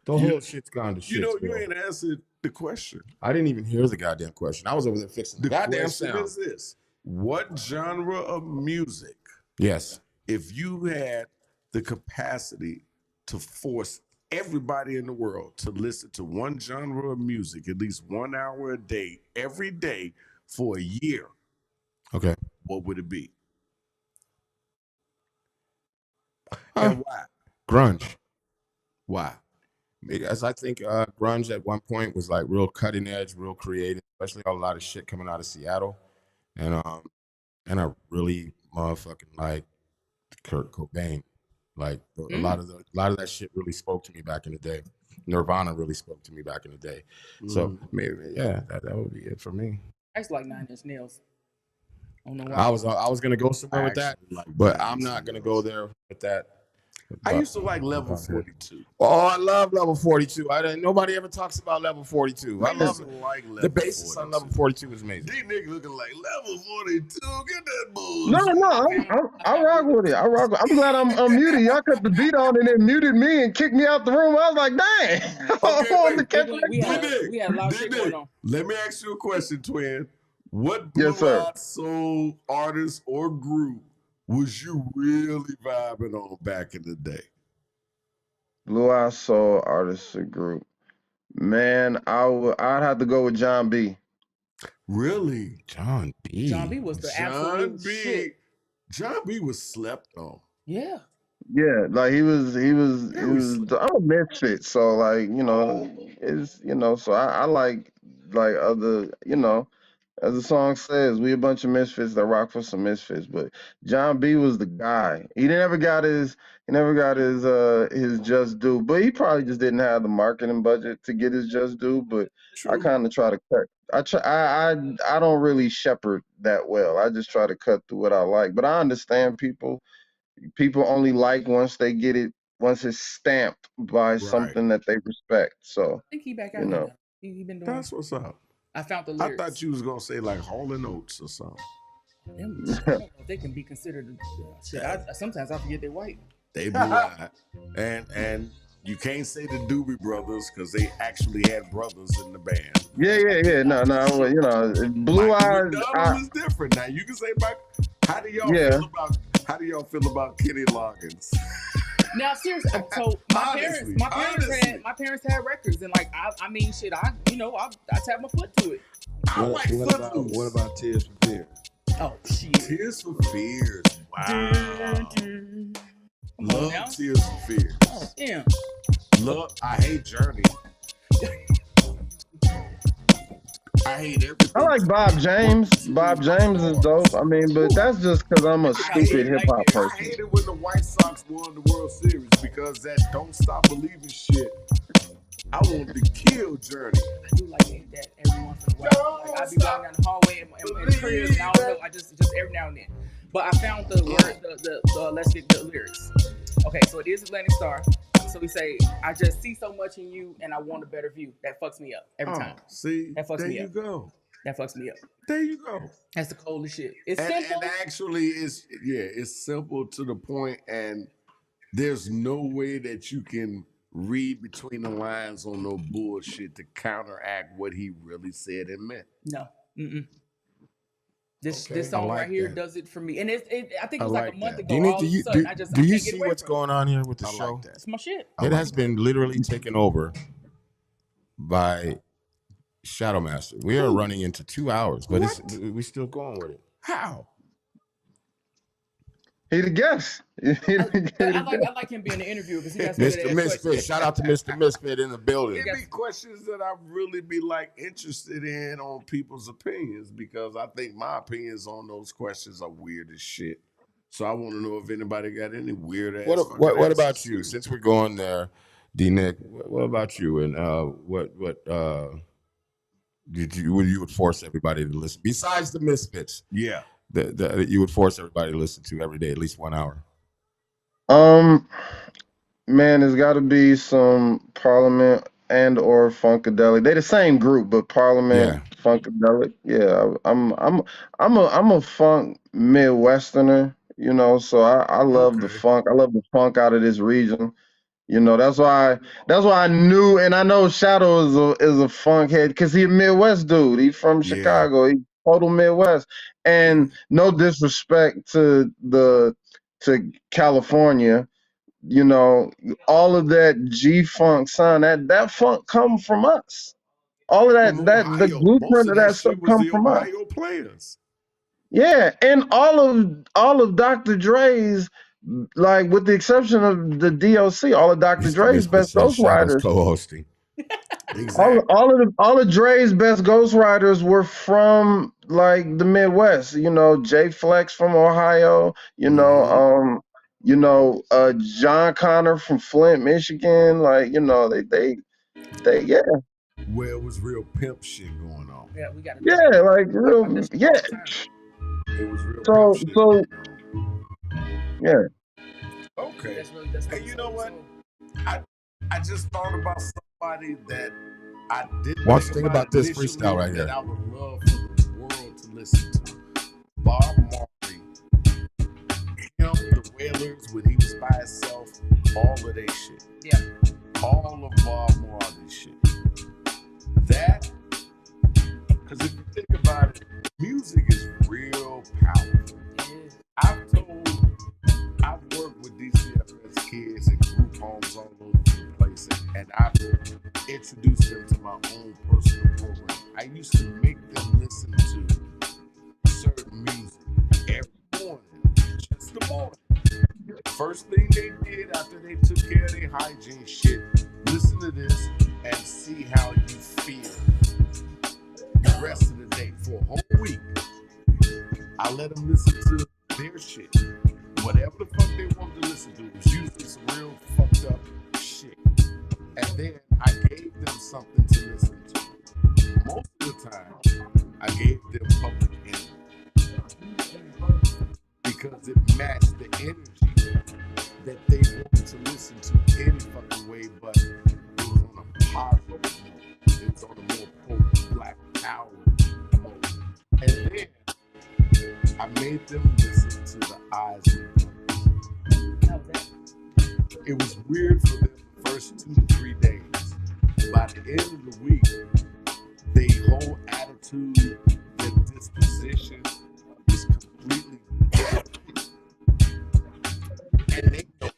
The whole shit's gone to shits. You know, you bro. ain't answered the question. I didn't even hear the goddamn question. I was over there fixing the goddamn question sound. is this: what genre of music, Yes. if you had the capacity to force everybody in the world to listen to one genre of music at least 1 hour a day, every day for a year, Okay. what would it be? And why? Grunge. Why? Because I think grunge at one point was like real cutting edge, real creative, especially a lot of shit coming out of Seattle. And I really motherfucking like Kurt Cobain. Like a lot of that shit really spoke to me back in the day. Nirvana really spoke to me back in the day. So maybe that would be it for me. I used to like Nine Inch Nails. I don't know why. I was gonna go somewhere with that, actually like but Nine I'm Inch not gonna Nails. go there with that. I used to like Level 42. Oh, I love Level 42. Nobody ever talks about Level 42. I I love used it. to like Level The basis 42. on Level 42 is amazing. These niggas looking like Level 42. Get that No, bullshit. no, I rock with it. I'm glad I'm unmuted. Y'all cut the beat on and then muted me and kicked me out the room. I was like, dang. Okay, I wanted to wait. catch We had Dig, we had a lot of shit dig. going on. Let me ask you a question, twin. What Yes, sir. blue-eyed soul artist or group was you really vibing on back in the day? Blue Eye Soul Artist Group. Man, I'd have to go with John B. Really? John B. John B was the John absolute B. shit. John B was slept on. Yeah. Yeah, like he was Very slept. I'm a misfit, so like, so I like other, as the song says, we a bunch of misfits that rock for some misfits. But John B was the guy. He never got his just due. But he probably just didn't have the marketing budget to get his just due. But I True. kind of try to cut. I don't really shepherd that well. I just try to cut through what I like. But I understand people only like once they get it, once it's stamped by Right. something that they respect. So I think he back You out know. now. He been doing. That's what's up. I found the I lyrics. thought you was gonna say like Hall and Oates or something. Them, I don't know if they can be considered. Shit, sometimes I forget they're white. They blue-eyed. and you can't say the Doobie Brothers because they actually had brothers in the band. yeah. No, well, Blue Michael Eyes. McDonald is different. Now you can say Mike. How do y'all feel about Kenny Loggins? Now, seriously, so Honestly. my parents had records, and like I mean, shit, I tap my foot to it. I like Footloose. What about Tears for Fears? Oh shit. Tears for Fears? Wow. Come on now. Love Tears for Fears. Oh, damn. Love. I hate Journey. I hate everything. I like Bob James. Bob James is dope. I mean, but that's just because I'm a stupid hip hop I person. hate it when the White Sox won the World Series because that Don't Stop Believing shit. I wanted to kill Journey. I do like that every once in a while. Like I be walking down the hallway in the crib, and I don't know. I just every now and then. But I found the word, the let's get the lyrics. Okay, so it is Atlantic Star. So we say, I just see so much in you, and I want a better view. That fucks me up every time. See, That fucks there me you up. go. That fucks me up. There you go. That's the coldest shit. It's And simple. actually, it's simple to the point, and there's no way that you can read between the lines on no bullshit to counteract what he really said and meant. No. Mm-mm. This Okay, song I like right here that. does it for me. And I think it was I like like a month that. ago. Do you need all to of a you sudden, do, I just do I you can't get see away what's from it. going on here with the I show? like that. It's my shit. It has been literally taken over by Shadow Master. We are running into 2 hours, but we're still going with it. How? He the guest. I like him being an interviewer because he has Mr. Misfit, shout out to Mr. Misfit in the building. It be questions that I really be like interested in on people's opinions because I think my opinions on those questions are weird as shit. So I want to know if anybody got any weird ass. What about you? Since we're going there, D Nick, what about you? And what you would force everybody to listen besides the Misfits? Yeah. That you would force everybody to listen to every day, at least 1 hour. Man, there's got to be some Parliament and or Funkadelic. They the same group, but Parliament, Funkadelic. Yeah, I'm a funk Midwesterner. So I love the funk. I love the funk out of this region. That's why I knew, and I know Shadow is a funk head because he a Midwest dude. He from Chicago. He total Midwest. And no disrespect to California, all of that G-funk sound, that funk come from us. All of the blueprint of that stuff come from us. Ohio players. Yeah, and all of Dr. Dre's, like with the exception of the DOC, all of Dr. Dre's best ghostwriters co-hosting. Exactly. all of Dre's best ghostwriters were from like the Midwest. Jay Flex from Ohio. John Connor from Flint, Michigan. Like they yeah. Where it was real pimp shit going on. Yeah, we got. Yeah, like real. Yeah. It was real So pimp shit. yeah. Okay. That's what Hey, you know what? So, I just thought about somebody that I didn't Why don't you think about this initially freestyle right that here? I would love for the world to listen to. Bob Marley, him, the Wailers, when he was by himself, all of their shit. Yeah. All of Bob Marley's shit. That, because if you think about it, music is real powerful. it is. I've worked with DCFS kids and group homes all over the place, and I've introduced them to my own personal program. I used to make them listen to certain music every morning, just the morning. First thing they did after they took care of their hygiene shit, listen to this and see how you feel the rest of the day for a whole week. I let them listen to their shit. Whatever the fuck they wanted to listen to. It was usually some real fucked up shit. And then I gave them something to listen to. Most of the time, I gave them Public Enemy. Because it matched the energy that they wanted to listen to any fucking way, but it was on a positive mode. It was on a more pro-black power mode. And then I made them listen to the Isley Brothers. How was that? It was weird for them the first 2 to 3 days. By the end of the week, their whole attitude, their disposition was completely different. And they know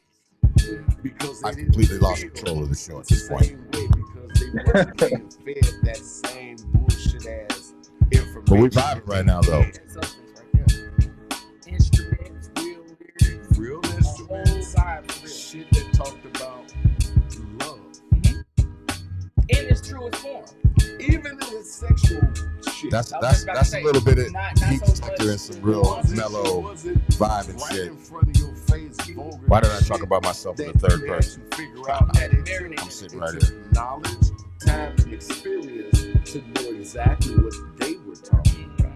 because they I didn't completely lost feel control of the show at the this point. same way because they weren't being fed that same bullshit ass information. But we vibing right now, though. That substance right there. Instruments, real lyrics, Real a whole instruments, side for real. shit that talked about love. In its truest form. Even in its sexual shit. That's I was about to a say, little bit of not heat so detector much- and some real Was it- mellow was it vibe and right shit. in front of your face, vulgar Why did I shit talk about myself in the that third you had person? to figure out that it Marinate. took- I'm sitting it right took here. knowledge, time, and experience to know exactly what they were talking about.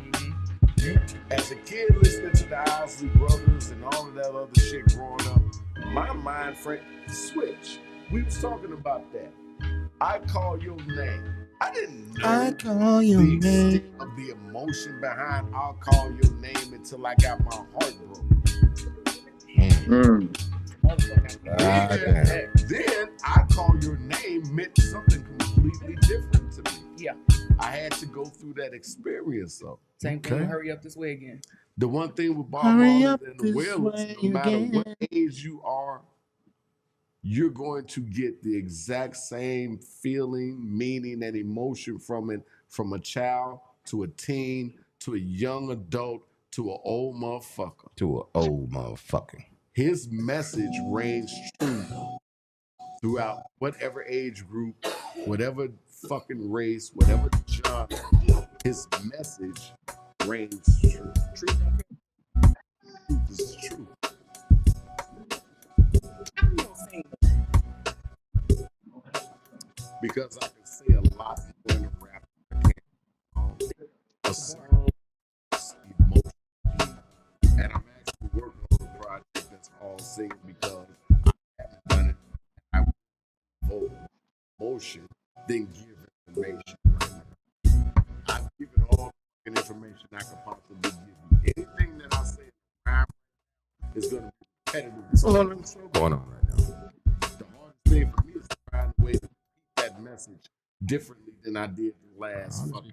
You, as a kid listening to the Isley Brothers and all of that other shit growing up, my mind frame switched. We was talking about that. I call your name. I didn't know call the extent of the emotion behind I'll call your name until I got my heart broken. Motherfucker. Then I call your name meant something completely different to me. Yeah. I had to go through that experience though. Same thing. Okay. Hurry up this way again. The one thing with Bob Hurry Marley up and the this Wailers, way no matter what again. age you are, you're going to get the exact same feeling, meaning, and emotion from it, from a child to a teen to a young adult to an old motherfucker. To an old motherfucker. His message reigns true throughout whatever age group, whatever fucking race, whatever genre. His message reigns true. Truth don't care. Truth is true. You don't sing. Because I can say a lot more in a rap than I can. A song is emotion. And I'm actually working on a project that's all singing because I haven't done it. I vote emotion, then give information right now. I've given all the information I could possibly give you. Anything that I say in the rap is going to be repetitive. What's Going on right now? The hardest thing for me is to find a way to keep that message differently than I did the last fucking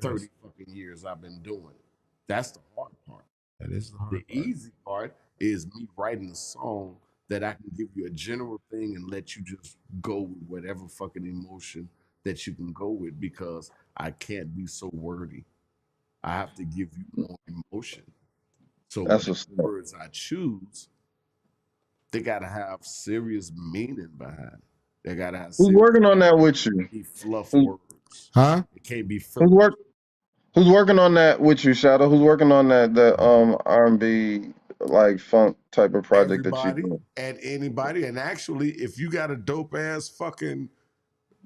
30 fucking years I've been doing it. That's the hard part. That is the hard The part. easy part is me writing a song that I can give you a general thing and let you just go with whatever fucking emotion that you can go with because I can't be so wordy. I have to give you more emotion. So That's whatever what's up. words I choose, they gotta have serious meaning behind it. They gotta have Who's serious working on that with you? be fluff Who- words. Huh? It can't be Who's filler. Who's working on that with you, Shadow? Who's working on that R&B like funk type of project that you Everybody doing? and anybody. And actually, if you got a dope ass fucking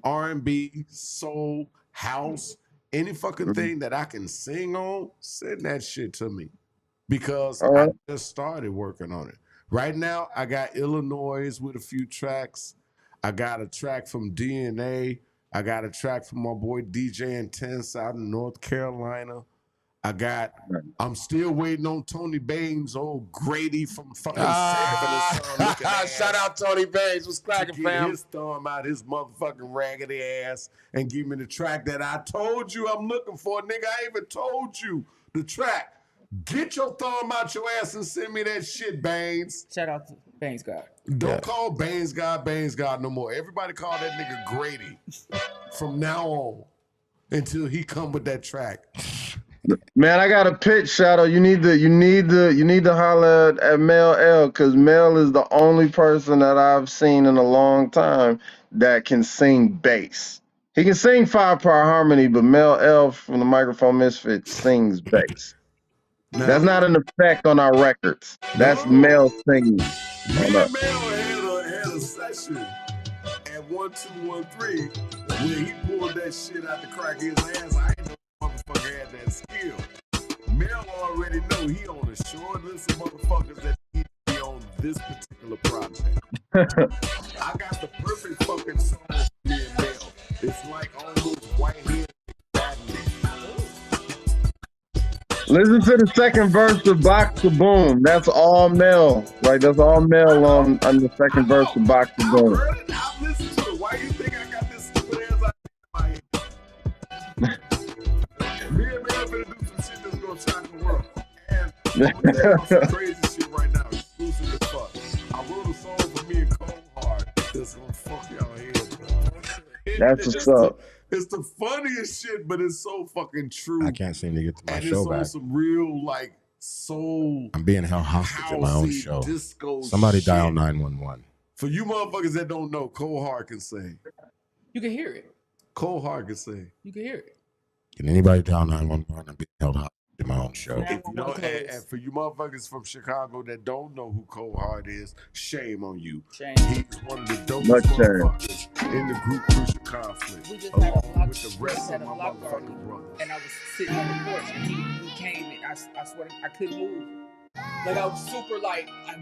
R&B, soul, house, any fucking Mhm. thing that I can sing on, send that shit to me. Because All right. I just started working on it. Right now, I got Illinois with a few tracks. I got a track from DNA. I got a track from my boy DJ Intense out in North Carolina. I'm still waiting on Tony Baines, old Grady from fucking Shout out Tony Baines. What's cracking, get fam? his thumb out his motherfucking raggedy ass and give me the track that I told you I'm looking for. Nigga, I even told you the track. Get your thumb out your ass and send me that shit, Baines. Shout out to Baines God. Don't call Baines God no more. Everybody call that nigga Grady from now on until he come with that track. Man, I got a pitch, Shadow. You need to holler at Mel L, because Mel is the only person that I've seen in a long time that can sing bass. He can sing 5-part harmony, but Mel L from the Microphone Misfits sings bass. That's not an effect on our records. That's Mel singing. Me and Mel had a session at 1213 where he pulled that shit out the crack of his ass. I ain't know motherfucker had that skill. Mel already know he on a short list of motherfuckers that need to be on this particular project. I got the perfect fucking song for me and Mel. It's like almost white head bad Listen to the second verse of Box to Boom. That's all Mel. Like, that's all Mel on the second verse of Box to Boom. I've heard it. I've listened to it. Why you think I got this stupid ass idea in my head? Me and Mel finna do some shit that's gonna shock the world. And I'm doing some crazy shit right now. Exclusive as fuck. I wrote a song for me and Cold Hard that's gonna fuck y'all head. That's what's up. It's the funniest shit, but it's so fucking true. I can't seem to get to my and show it's on back. some real like soul. I'm being held hostage at my own housey show. disco Somebody shit. dial 911. For you motherfuckers that don't know, Cold Hard can sing. You can hear it. Cold Hard can sing. You can hear it. Can anybody dial 911? I'm being held hostage at my own show. If you know, and for you motherfuckers from Chicago that don't know who Cold Hard is, shame on you. Shame. He's one of the dopest Much shame. motherfuckers in the group Crucial Conflict, We just had a along block, with the we rest just had of a my block party, motherfucking brothers. and I was sitting on the porch, and he came, and I swear I couldn't move. Like, I was super like, I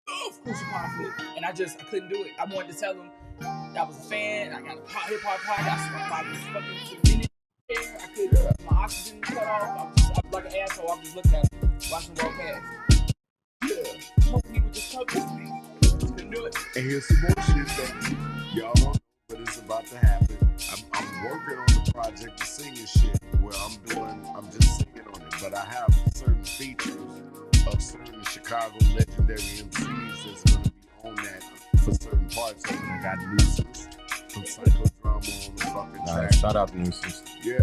love Crucial Conflict, and I couldn't do it. I wanted to tell him I was a fan. I got a hip hop podcast. I was fucking minutes there. I couldn't. My oxygen cut off. I was like an asshole. I was just looking at him, watching him walk past. Yeah, most people just come with me. Just couldn't do it. And here's some more shit that y'all don't know, but it's about to happen. I'm working on the project, the singing shit, where I'm just singing on it, but I have certain features of certain Chicago legendary MCs that's gonna be on that for certain parts of it. I got Nuisance from Psychodrama on the fucking track. Shout out Nuisance. Yeah.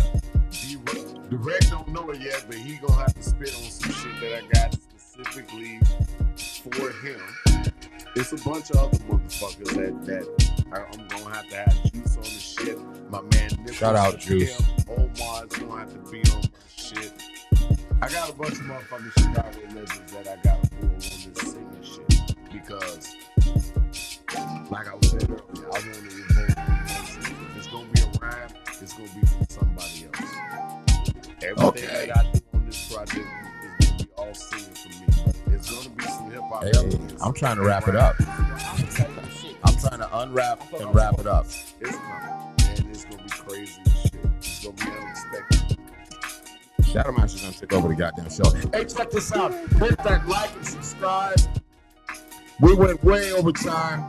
The Rec don't know it yet, but he gonna have to spit on some shit that I got specifically for him. It's a bunch of other motherfuckers that I'm gonna have to have Juice on the shit. My man Nicholas. Shout out Juice. Omar's gonna have to be on my shit. I got a bunch of motherfucking Chicago legends that I gotta pull on this singing shit because, like I was saying earlier, I want to evoke. If it's gonna be a rhyme, it's gonna be from somebody else. Everything that I do on this project is gonna be all singing for me. But it's gonna be some hip hop. Hey, I'm trying to wrap it up. I'm trying to unwrap and wrap it up. It's coming, and it's gonna be crazy as shit. It's gonna be unexpected. Shadow Master's gonna take over the goddamn show. Hey, check this out. Hit that like and subscribe. We went way over time.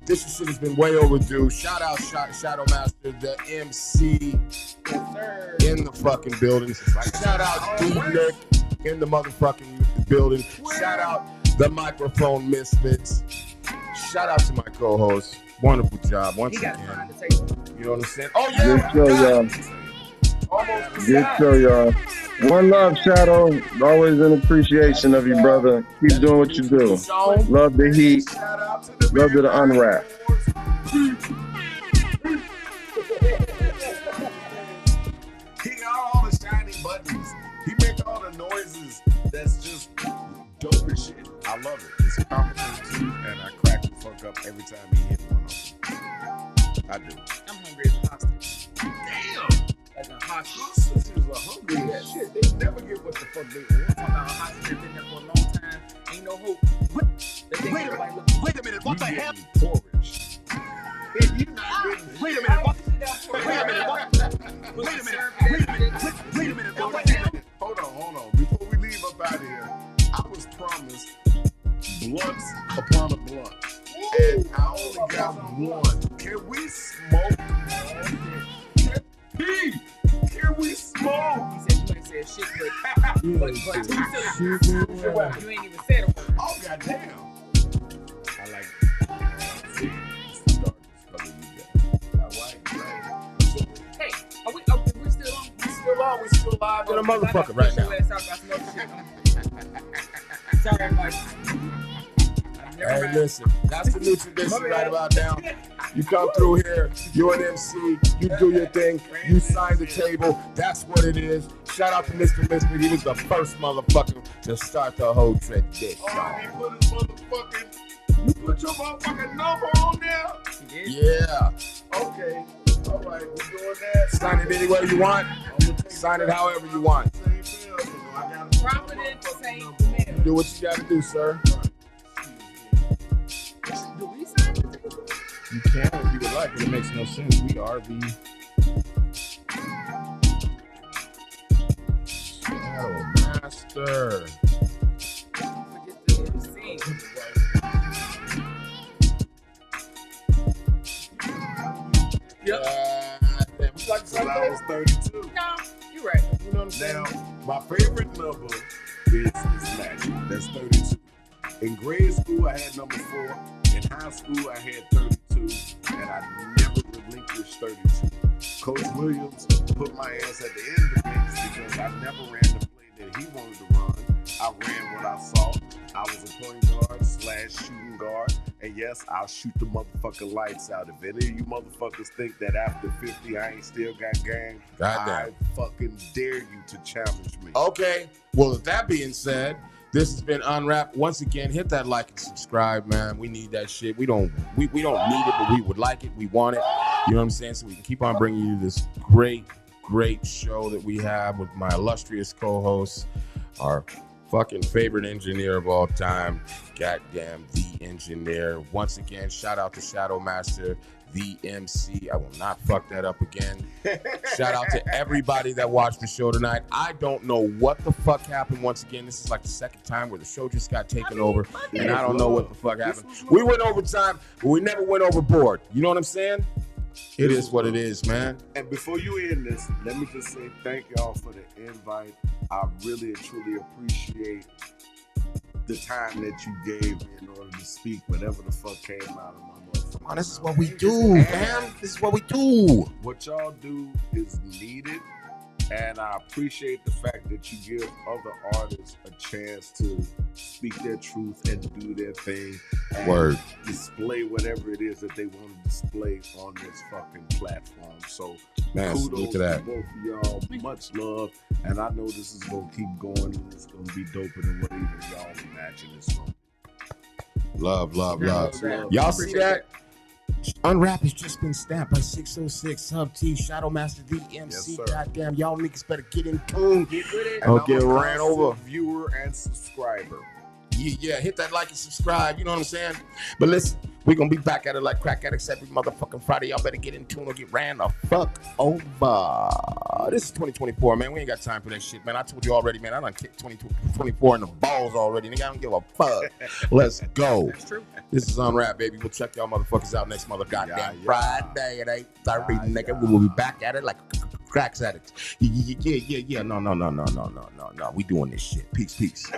This shit has been way overdue. Shout out Shadow Master, the MC in the fucking building. Shout out D-Nick in the motherfucking building. Shout out the Microphone Misfits. Shout out to my co-host. Wonderful job once He got again. time to take it. You know what I'm saying? Oh yeah, Good show, y'all. almost Good show, y'all. One love, Shadow. Always an appreciation of you, brother. Keep doing what you do. Love the heat. Shout out to the Love to the unwrap. He got all the shiny buttons. He make all the noises. That's just dope as shit. I love it. It's a compliment too, and I crack the fuck up every time he hit one of them. I do. I'm hungry as a hostage. Damn. Like a hostage. Hostages are hungry as shit. They never get what the fuck they want. I'm talking about a hostage that's been there for a long time. time. Ain't no hope. They think everybody looking. Wait a minute, what the hell? Porridge. You're not getting. Wait a minute, what? Wait Wait a minute, what? Wait a minute, wait a minute, what the hell? Hold on. Before we leave up out of here, I was promised blunts upon a blunt. And I only got one. Can we smoke? Can we smoke? He said you ain't said shit, but you ain't even said a word. Oh, goddamn. I like Hey, are we still on? We still live in a motherfucker right now. Sorry, everybody. Hey, listen, that's the new tradition right about now. You come through here, you're an MC, you do your thing, you sign the table, that's what it is. Shout out to Mr. Misfit, he was the first motherfucker to start the whole tradition. Oh, you put your motherfucking number on there? Yeah. Okay. All right, we're doing that. Sign it any way you want, sign it however you want. Providence St. Mary. Do what you gotta do, sir. Do we sign the table? You can if you would like, but it makes no sense. We are the Shadow Master. Forget the MC. Yep. Would you like to sign I was 32. No, you're right. You know what I'm saying? Now, my favorite number is Magic. That's 32. In grade school, I had number 4. In high school, I had 32. And I never relinquished 32. Coach Williams put my ass at the end of the bench because I never ran the play that he wanted to run. I ran what I saw. I was a point guard / shooting guard. And yes, I'll shoot the motherfucking lights out. If any of you motherfuckers think that after 50 I ain't still got game, I fucking dare you to challenge me. Okay. Well, with that being said, this has been Unwrapped. Once again, hit that like and subscribe, man. We need that shit. We don't need it, but we would like it. We want it. You know what I'm saying? So we can keep on bringing you this great show that we have with my illustrious co-hosts, our fucking favorite engineer of all time, goddamn the engineer. Once again, shout out to Shadow Master, the MC. I will not fuck that up again. Shout out to everybody that watched the show tonight. I don't know what the fuck happened. Once again, this is like the second time where the show just got taken over, and I don't know what the fuck happened. We went overtime, but we never went overboard. You know what I'm saying? It is what it is, man. And before you end this, let me just say thank y'all for the invite. I really and truly appreciate the time that you gave me in order to speak whatever the fuck came out of my mouth. Come on, this is what we do, fam. This is what we do. What y'all do is needed, and I appreciate the fact that you give other artists a chance to speak their truth and do their thing. And Word. display whatever it is that they want to display on this fucking platform. So Man, kudos salute to that. both of y'all. Much love. And I know this is going to keep going and it's going to be doper than what even y'all imagine it's going to be. Love. Yeah, Y'all see that? Unwrap has just been stamped by 606 Sub T, Shadow Master, the MC. Yes, sir. Goddamn, y'all niggas better get in tune. Get with it. And Don't get I'm a ran over. constant viewer and subscriber. Yeah, hit that like and subscribe. You know what I'm saying? But listen, we're going to be back at it like crack addicts every motherfucking Friday. Y'all better get in tune or get ran the fuck over. This is 2024, man. We ain't got time for that shit, man. I told you already, man. I done kicked 2024 in the balls already. Nigga, I don't give a fuck. Let's go. That's true. This is Unwrapped, baby. We'll check y'all motherfuckers out next goddamn Yeah. Friday at 8:30, Yeah, nigga. yeah. We will be back at it like cracks addicts. Yeah. No. We doing this shit. Peace.